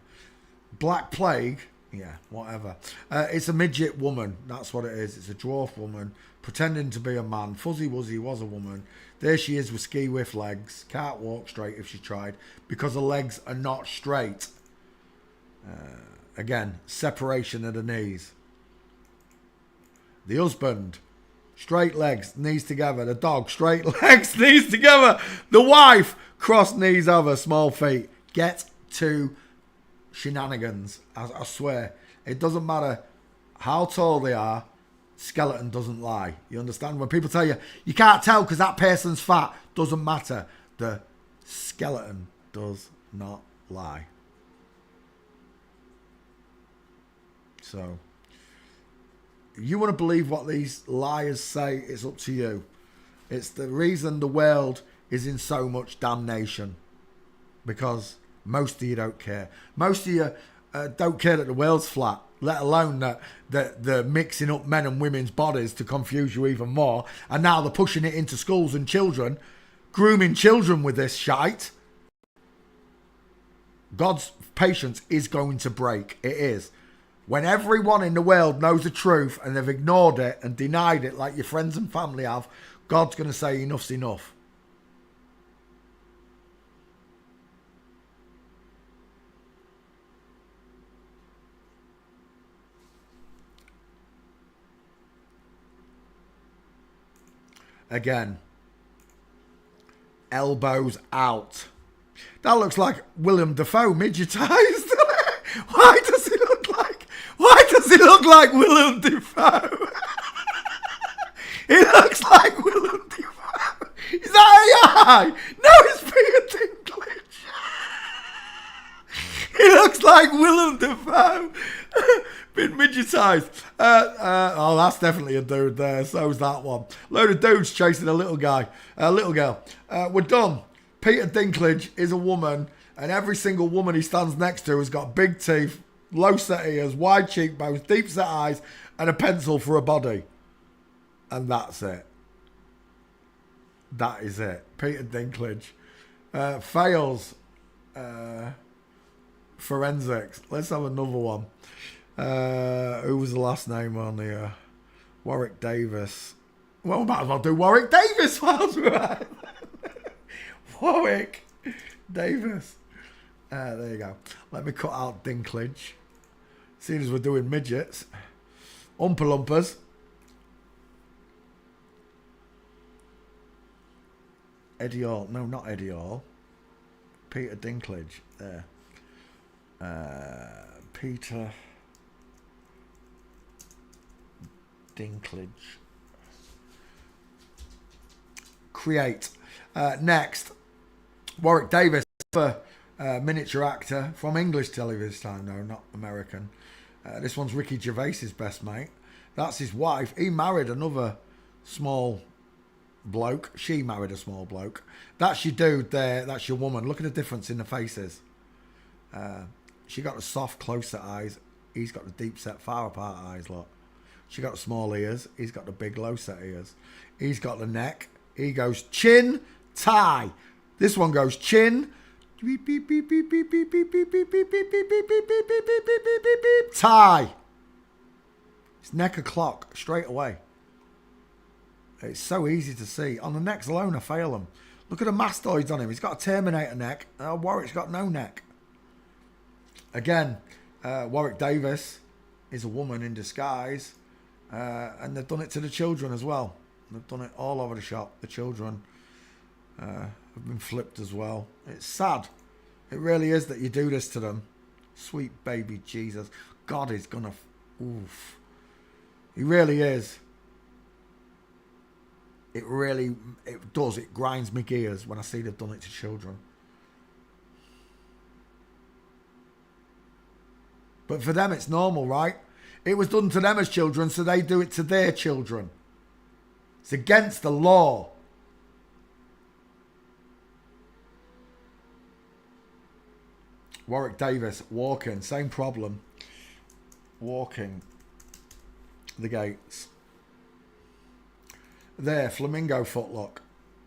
Black Plague. Yeah, whatever. It's a midget woman. That's what it is. It's a dwarf woman pretending to be a man. Fuzzy Wuzzy was a woman. There she is with ski whiff legs. Can't walk straight if she tried because her legs are not straight. Again, separation of the knees. The husband. Straight legs, knees together. The dog, straight legs, knees together. The wife, crossed knees over, small feet. Get to shenanigans. I swear. It doesn't matter how tall they are. Skeleton doesn't lie. You understand? When people tell you, you can't tell because that person's fat. Doesn't matter. The skeleton does not lie. So... you want to believe what these liars say, it's up to you. It's the reason the world is in so much damnation. Because most of you don't care. Most of you don't care that the world's flat. Let alone that they're mixing up men and women's bodies to confuse you even more. And now they're pushing it into schools and children. Grooming children with this shite. God's patience is going to break. It is. When everyone in the world knows the truth and they've ignored it and denied it like your friends and family have, God's going to say enough's enough. Again. Elbows out. That looks like Willem Dafoe midgetized. Why does he look like Willem Dafoe? He looks like Willem Dafoe. Is that AI? No, it's Peter Dinklage. He looks like Willem Dafoe. Been midgetized. Oh, that's definitely a dude there. So's that one. Load of dudes chasing a little guy. A little girl. We're done. Peter Dinklage is a woman, and every single woman he stands next to has got big teeth, low set ears, wide cheekbones, deep set eyes, and a pencil for a body. And that's it. That is it. Peter Dinklage. Fails. Forensics. Let's have another one. Who was the last name on here? Warwick Davis. Well, we might as well do Warwick Davis whilst we're at it. Warwick Davis. There you go. Let me cut out Dinklage. Seeing as we're doing midgets. Oompa Loompas. Eddie Hall. No, not Eddie Hall. Peter Dinklage. There. Peter Dinklage. Create. Next. Warwick Davis. Miniature actor from English television this time, no, not American. This one's Ricky Gervais's best mate. That's his wife. He married another small bloke. She married a small bloke. That's your dude there. That's your woman. Look at the difference in the faces. She got the soft, close-set eyes. He's got the deep-set, far-apart eyes, look. She got the small ears. He's got the big, low-set ears. He's got the neck. He goes chin, tie. This one goes chin, tie. It's neck o'clock straight away. It's so easy to see. On the necks alone, I fail them. Look at the mastoids on him. He's got a Terminator neck. Warwick's got no neck. Again, Warwick Davis is a woman in disguise. And they've done it to the children as well. They've done it all over the shop. The children have been flipped as well. It's sad. It really is that you do this to them. Sweet baby Jesus. God is gonna... Oof. He really is. It does. It grinds my gears when I see they've done it to children. But for them, it's normal, right? It was done to them as children, so they do it to their children. It's against the law. Warwick Davis, walking, same problem. Walking the gates. There, flamingo footlock.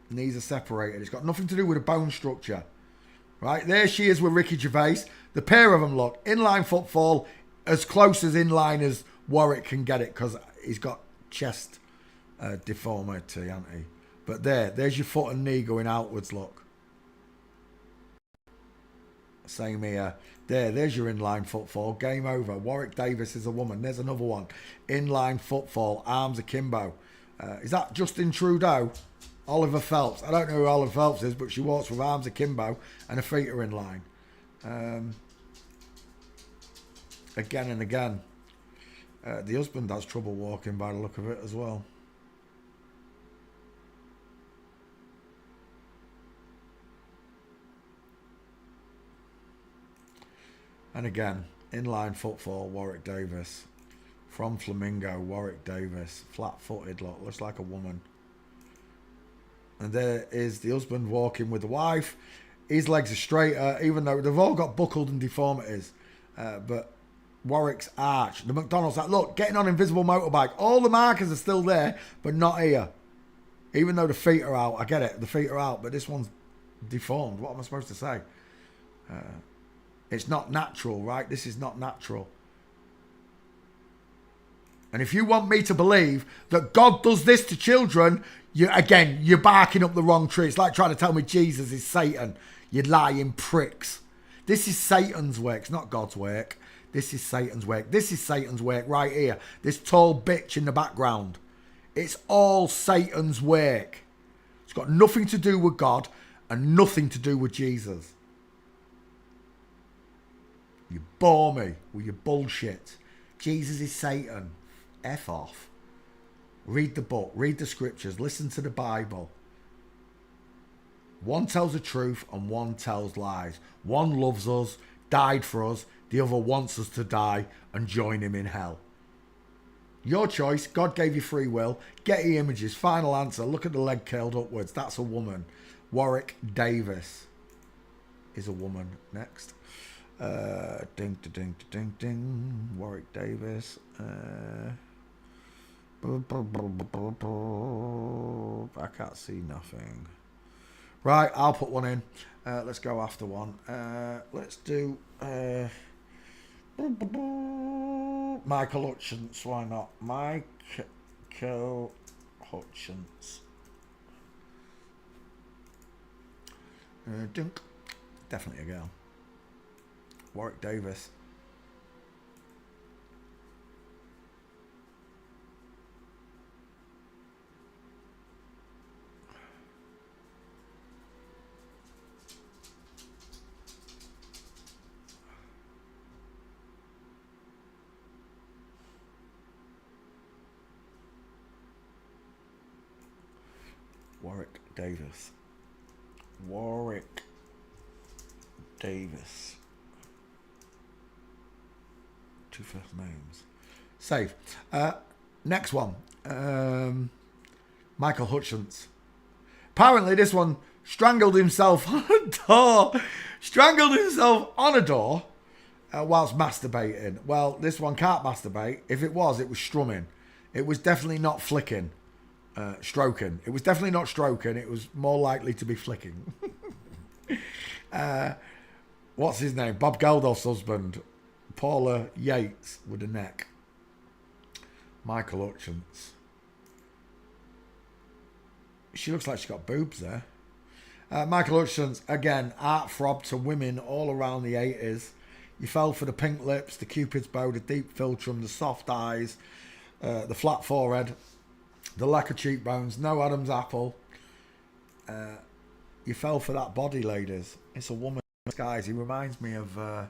Knees are separated. It's got nothing to do with a bone structure. Right, there she is with Ricky Gervais. The pair of them, look, inline footfall, as close as inline as Warwick can get it, because he's got chest deformity, hasn't he? But there's your foot and knee going outwards, look. Same here. There's your inline footfall. Game over. Warwick Davis is a woman. There's another one. Inline footfall. Arms akimbo. Is that Justin Trudeau? Oliver Phelps. I don't know who Oliver Phelps is, but she walks with arms akimbo and her feet are in line. Again and again. The husband has trouble walking by the look of it as well. And again, inline footfall, Warwick Davis. From Flamingo, Warwick Davis. Flat-footed, look, looks like a woman. And there is the husband walking with the wife. His legs are straighter, even though they've all got buckled and deformities. But Warwick's arch. The McDonald's like, look, getting on invisible motorbike. All the markers are still there, but not here. Even though the feet are out. I get it, the feet are out, but this one's deformed. What am I supposed to say? It's not natural, right? This is not natural. And if you want me to believe that God does this to children, you're barking up the wrong tree. It's like trying to tell me Jesus is Satan. You lying pricks. This is Satan's work. It's not God's work. This is Satan's work. This is Satan's work right here. This tall bitch in the background It's all Satan's work. It's got nothing to do with God and nothing to do with Jesus. You bore me with your bullshit. Jesus is Satan. F off. Read the book, read the scriptures, listen to the Bible. One tells the truth and one tells lies. One loves us, died for us. The other wants us to die and join him in hell. Your choice. God gave you free will. Get the images. Final answer. Look at the leg curled upwards. That's a woman. Warwick Davis is a woman. Next. Ding, ding, ding, ding. Warwick Davis. I can't see nothing. Right, I'll put one in. Let's go after one. Let's do Michael Hutchence. Why not? Michael Hutchence. Dunk. Definitely a girl. Warwick Davis. Warwick Davis. Warwick Davis. Two first names. Save. Next one. Michael Hutchence. Apparently this one strangled himself on a door. Strangled himself on a door whilst masturbating. Well, this one can't masturbate. If it was strumming. It was definitely not flicking. Stroking. It was definitely not stroking. It was more likely to be flicking. What's his name? Bob Geldof's husband. Paula Yates with a neck. Michael Hutchence. She looks like she's got boobs there. Michael Hutchence, again, heartthrob to women all around the 80s. You fell for the pink lips, the Cupid's bow, the deep philtrum, the soft eyes, the flat forehead, the lack of cheekbones, no Adam's apple. You fell for that body, ladies. It's a woman in disguise. He reminds me of, I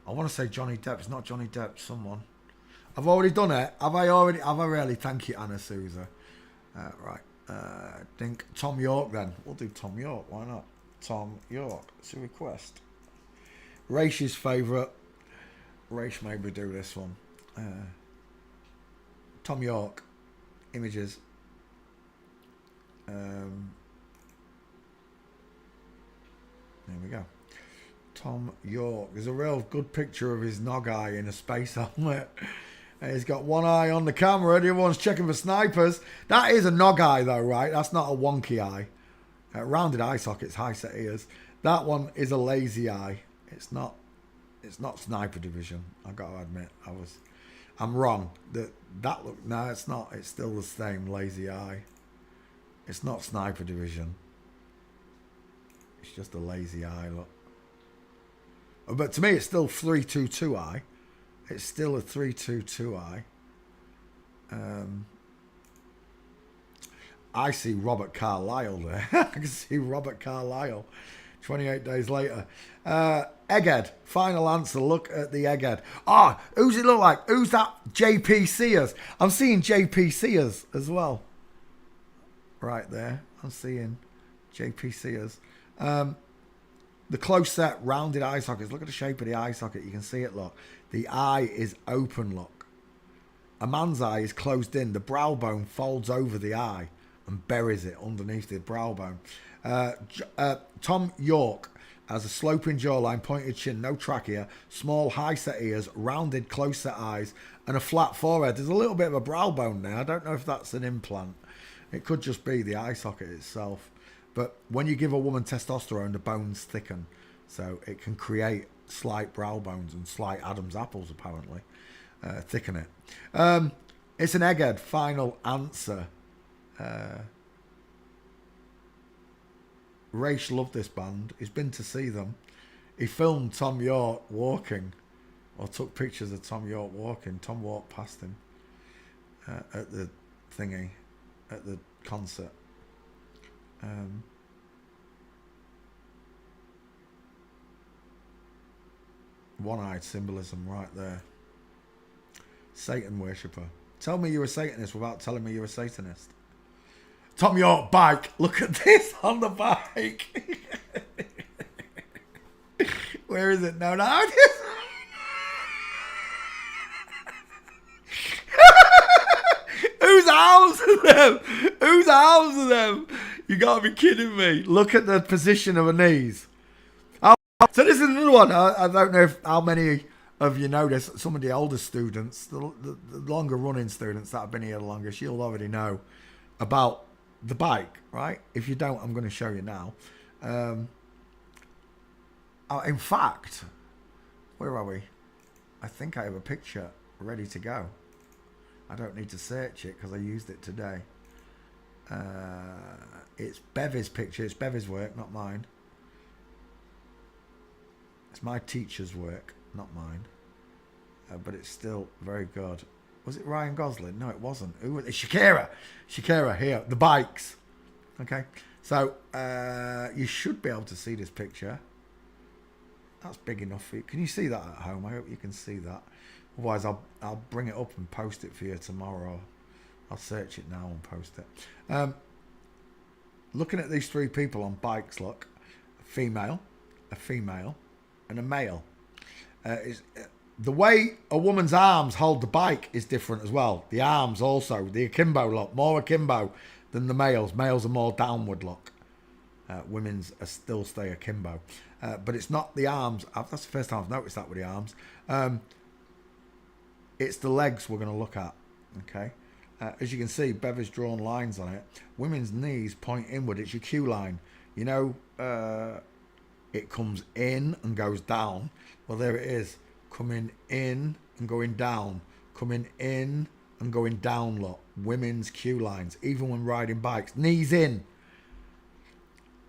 want to say Johnny Depp. It's not Johnny Depp, someone. I've already done it. Have I really? Thank you, Anna Souza. Right. Think Tom York then. We'll do Tom York. Why not? Tom York. It's a request. Rach's favourite. Rach made me do this one. Tom York. Images. There we go. Tom York. There's a real good picture of his nog eye in a space helmet. He's got one eye on the camera. The other one's checking for snipers. That is a nog eye though, right? That's not a wonky eye. Rounded eye sockets, high set ears. That one is a lazy eye. It's not sniper division. I got to admit, I'm wrong. That look, no, it's not. It's still the same lazy eye. It's not sniper division. It's just a lazy eye, look. But to me, it's still 322 eye. It's still a 322 eye. I see Robert Carlyle there. I can see Robert Carlyle. 28 days later. Egghead. Final answer. Look at the egghead. Ah, who's it look like? Who's that? JP Sears. I'm seeing JP Sears as well. Right there. I'm seeing JP Sears. The close set, rounded eye sockets. Look at the shape of the eye socket. You can see it, look. The eye is open, look. A man's eye is closed in. The brow bone folds over the eye and buries it underneath the brow bone. Tom York has a sloping jawline, pointed chin, no trachea, small high-set ears, rounded close-set eyes, and a flat forehead. There's a little bit of a brow bone there. I don't know if that's an implant. It could just be the eye socket itself. But when you give a woman testosterone, the bones thicken. So it can create slight brow bones and slight Adam's apples, apparently. Thicken it. It's an egghead. Final answer. Raish loved this band. He's been to see them. He filmed Tom York walking, or took pictures of Tom York walking. Tom walked past him at the thingy at the concert. One-eyed symbolism right there. Satan worshipper. Tell me you're a Satanist without telling me you're a Satanist. Tom York bike. Look at this on the bike. Where is it? No. Whose arms are them? Whose arms are them? You gotta be kidding me. Look at the position of her knees. So this is another one. I don't know how many of you know this. Some of the older students, the longer running students that have been here the longest, you'll already know about the bike, right? If you don't, I'm going to show you now. In fact, where are we? I think I have a picture ready to go. I don't need to search it because I used it today. It's Bevy's picture. It's Bevy's work, not mine. It's my teacher's work, not mine. But it's still very good. Was it Ryan Gosling? No, it wasn't. Who was it? Shakira. Shakira, here. The bikes. Okay. So, you should be able to see this picture. That's big enough for you. Can you see that at home? I hope you can see that. Otherwise, I'll bring it up and post it for you tomorrow. I'll search it now and post it. Looking at these three people on bikes, look. A female, and a male. The way a woman's arms hold the bike is different as well. The arms also, the akimbo lock, more akimbo than the males. Males are more downward lock. Women's are still stay akimbo. But it's not the arms. That's the first time I've noticed that with the arms. It's the legs we're going to look at. Okay. As you can see, Bev drawn lines on it. Women's knees point inward. It's your Q line. You know, it comes in and goes down. Well, there it is. Coming in and going down. Coming in and going down, look. Women's Q lines. Even when riding bikes. Knees in.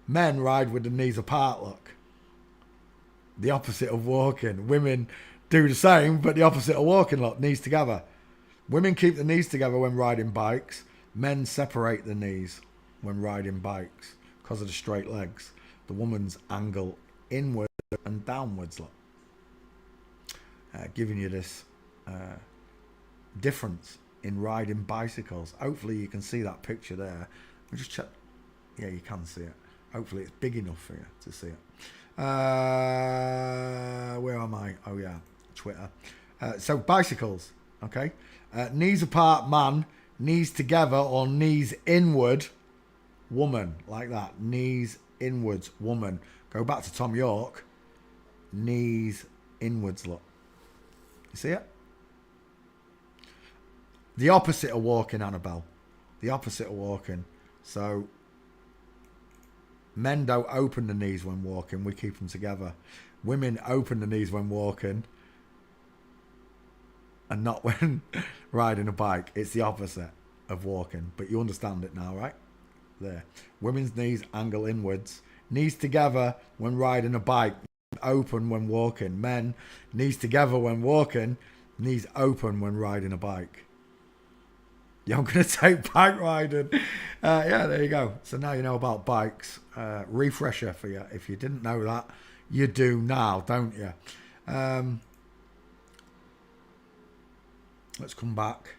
Men ride with the knees apart, look. The opposite of walking. Women do the same, but the opposite of walking, look. Knees together. Women keep the knees together when riding bikes. Men separate the knees when riding bikes because of the straight legs. The woman's angle inward and downwards, look. Giving you this difference in riding bicycles. Hopefully you can see that picture there. I'll just check. Yeah, you can see it. Hopefully it's big enough for you to see it. Where am I? Oh yeah, Twitter. So bicycles, okay. Knees apart, man. Knees together or knees inward, woman. Like that. Knees inwards, woman. Go back to Tom York. Knees inwards, look. You see it? The opposite of walking, Annabelle. The opposite of walking. So, men don't open the knees when walking. We keep them together. Women open the knees when walking. And not when riding a bike. It's the opposite of walking. But you understand it now, right? There. Women's knees angle inwards. Knees together when riding a bike. Open when walking. Men, knees together when walking. Knees open when riding a bike. Yeah, I'm going to take bike riding. Yeah, there you go. So now you know about bikes. Refresher for you. If you didn't know that, you do now, don't you? Let's come back.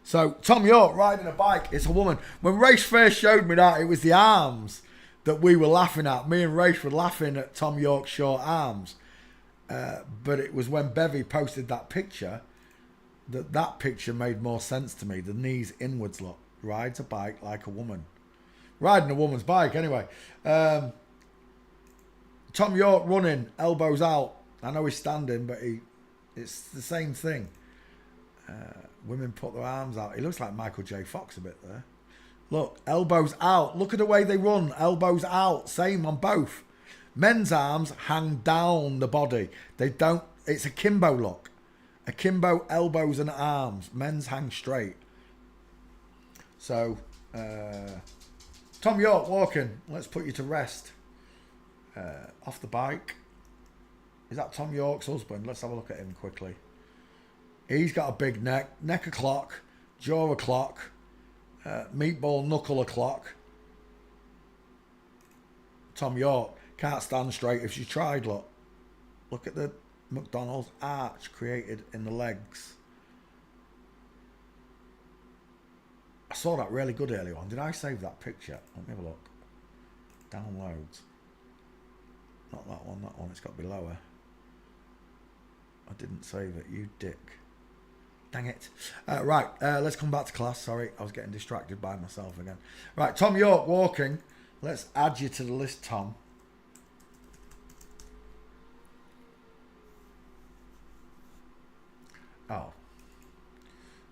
So, Tom York riding a bike. It's a woman. When Race first showed me that, it was the arms that we were laughing at. Me and Race were laughing at Tom York's short arms. But it was when Bevy posted that picture that picture made more sense to me. The knees inwards look. Rides a bike like a woman. Riding a woman's bike, anyway. Tom York running, elbows out. I know he's standing, but it's the same thing. Women put their arms out. He looks like Michael J. Fox a bit there. Look, elbows out. Look at the way they run. Elbows out. Same on both. Men's arms hang down the body. They don't. It's a kimbo look. Akimbo, elbows and arms. Men's hang straight. So, Tom York walking. Let's put you to rest. Off the bike. Is that Tom York's husband? Let's have a look at him quickly. He's got a big neck. Neck a clock. Jaw a clock. Meatball Knuckle o'clock. Tom York can't stand straight if she tried. Look at the McDonald's arch created in the legs. I saw that really good earlier on. Did I save that picture? Let me have a look. Downloads. Not that one, that one. It's got to be lower. I didn't save it. You dick. Dang it. Right, let's come back to class. Sorry, I was getting distracted by myself again. Right, Tom York walking. Let's add you to the list, Tom. Oh.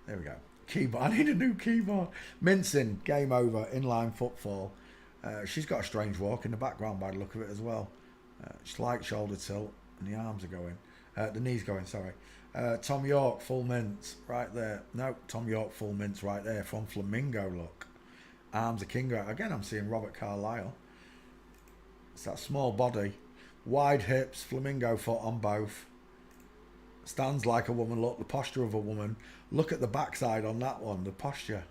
There we go. Keyboard. I need a new keyboard. Mincing, game over, inline footfall. She's got a strange walk in the background by the look of it as well. Slight shoulder tilt, and the arms are going. The knees going, sorry. Tom York, full mince, right there. No, Tom York, full mince, right there. From Flamingo, look. Arms are king out. Again, I'm seeing Robert Carlyle. It's that small body. Wide hips, flamingo foot on both. Stands like a woman, look. The posture of a woman. Look at the backside on that one. The posture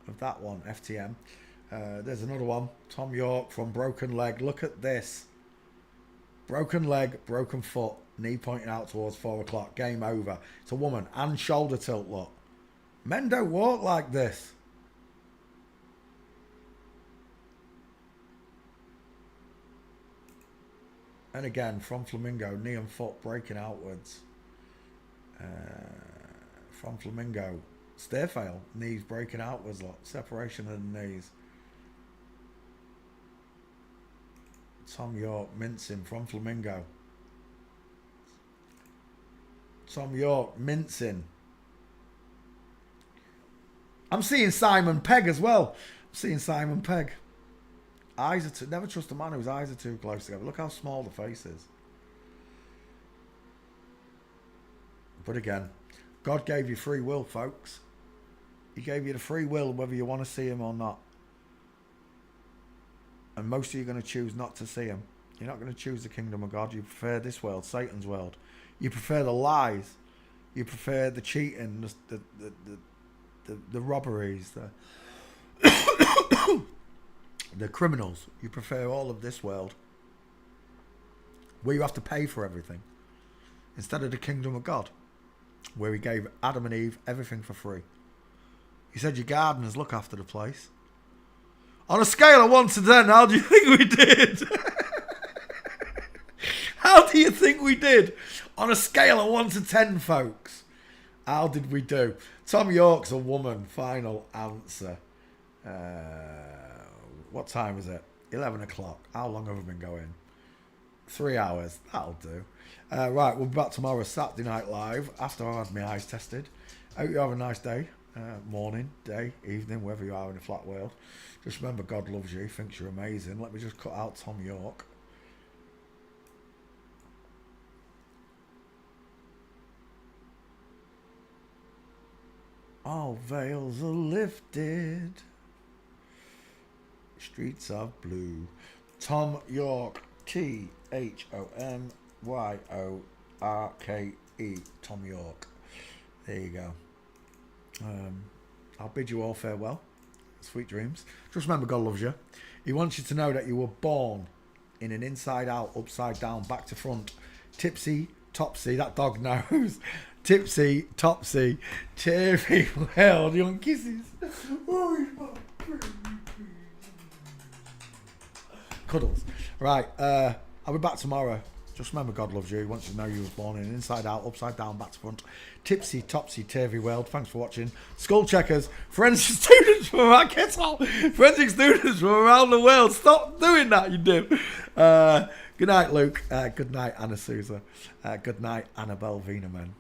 of that one, FTM. There's another one. Tom York from Broken Leg. Look at this. Broken leg, broken foot, knee pointing out towards 4 o'clock. Game over. It's a woman. And shoulder tilt, look. Men don't walk like this. And again, from Flamingo, knee and foot breaking outwards. From Flamingo, stair fail, knees breaking outwards, look. Separation of the knees. Tom York mincing from Flamingo. Tom York mincing. I'm seeing Simon Pegg as well. I'm seeing Simon Pegg. Eyes are too... Never trust a man whose eyes are too close together. Look how small the face is. But again, God gave you free will, folks. He gave you the free will whether you want to see him or not. And most of you are going to choose not to see him. You're not going to choose the kingdom of God. You prefer this world, Satan's world. You prefer the lies. You prefer the cheating, the robberies, the criminals. You prefer all of this world where you have to pay for everything instead of the kingdom of God where he gave Adam and Eve everything for free. He said your gardeners look after the place. On a scale of 1 to 10, how do you think we did? How do you think we did? On a scale of 1 to 10, folks. How did we do? Tom York's a woman. Final answer. What time is it? 11 o'clock. How long have we been going? 3 hours. That'll do. Right, we'll be back tomorrow, Saturday Night Live, after I've had my eyes tested. Hope you have a nice day. Morning, day, evening, wherever you are in the flat world. Just remember, God loves you, thinks you're amazing. Let me just cut out Tom York. All veils are lifted. Streets are blue. Tom York. THOMYORKE. Tom York. There you go. I'll bid you all farewell. Sweet dreams. Just remember, God loves you. He wants you to know that you were born in an inside out, upside down, back to front, tipsy, topsy, that dog knows, tipsy, topsy, teary world. You want kisses? Cuddles. Right, I'll be back tomorrow. Just remember, God loves you. He wants you to know you were born in an inside out, upside down, back to front, tipsy, topsy, turvy world. Thanks for watching. Skull checkers, forensic students from our kettle, forensic students from around the world. Stop doing that, you do. Good night, Luke. Good night, Anna Souza. Good night, Annabelle Wienerman.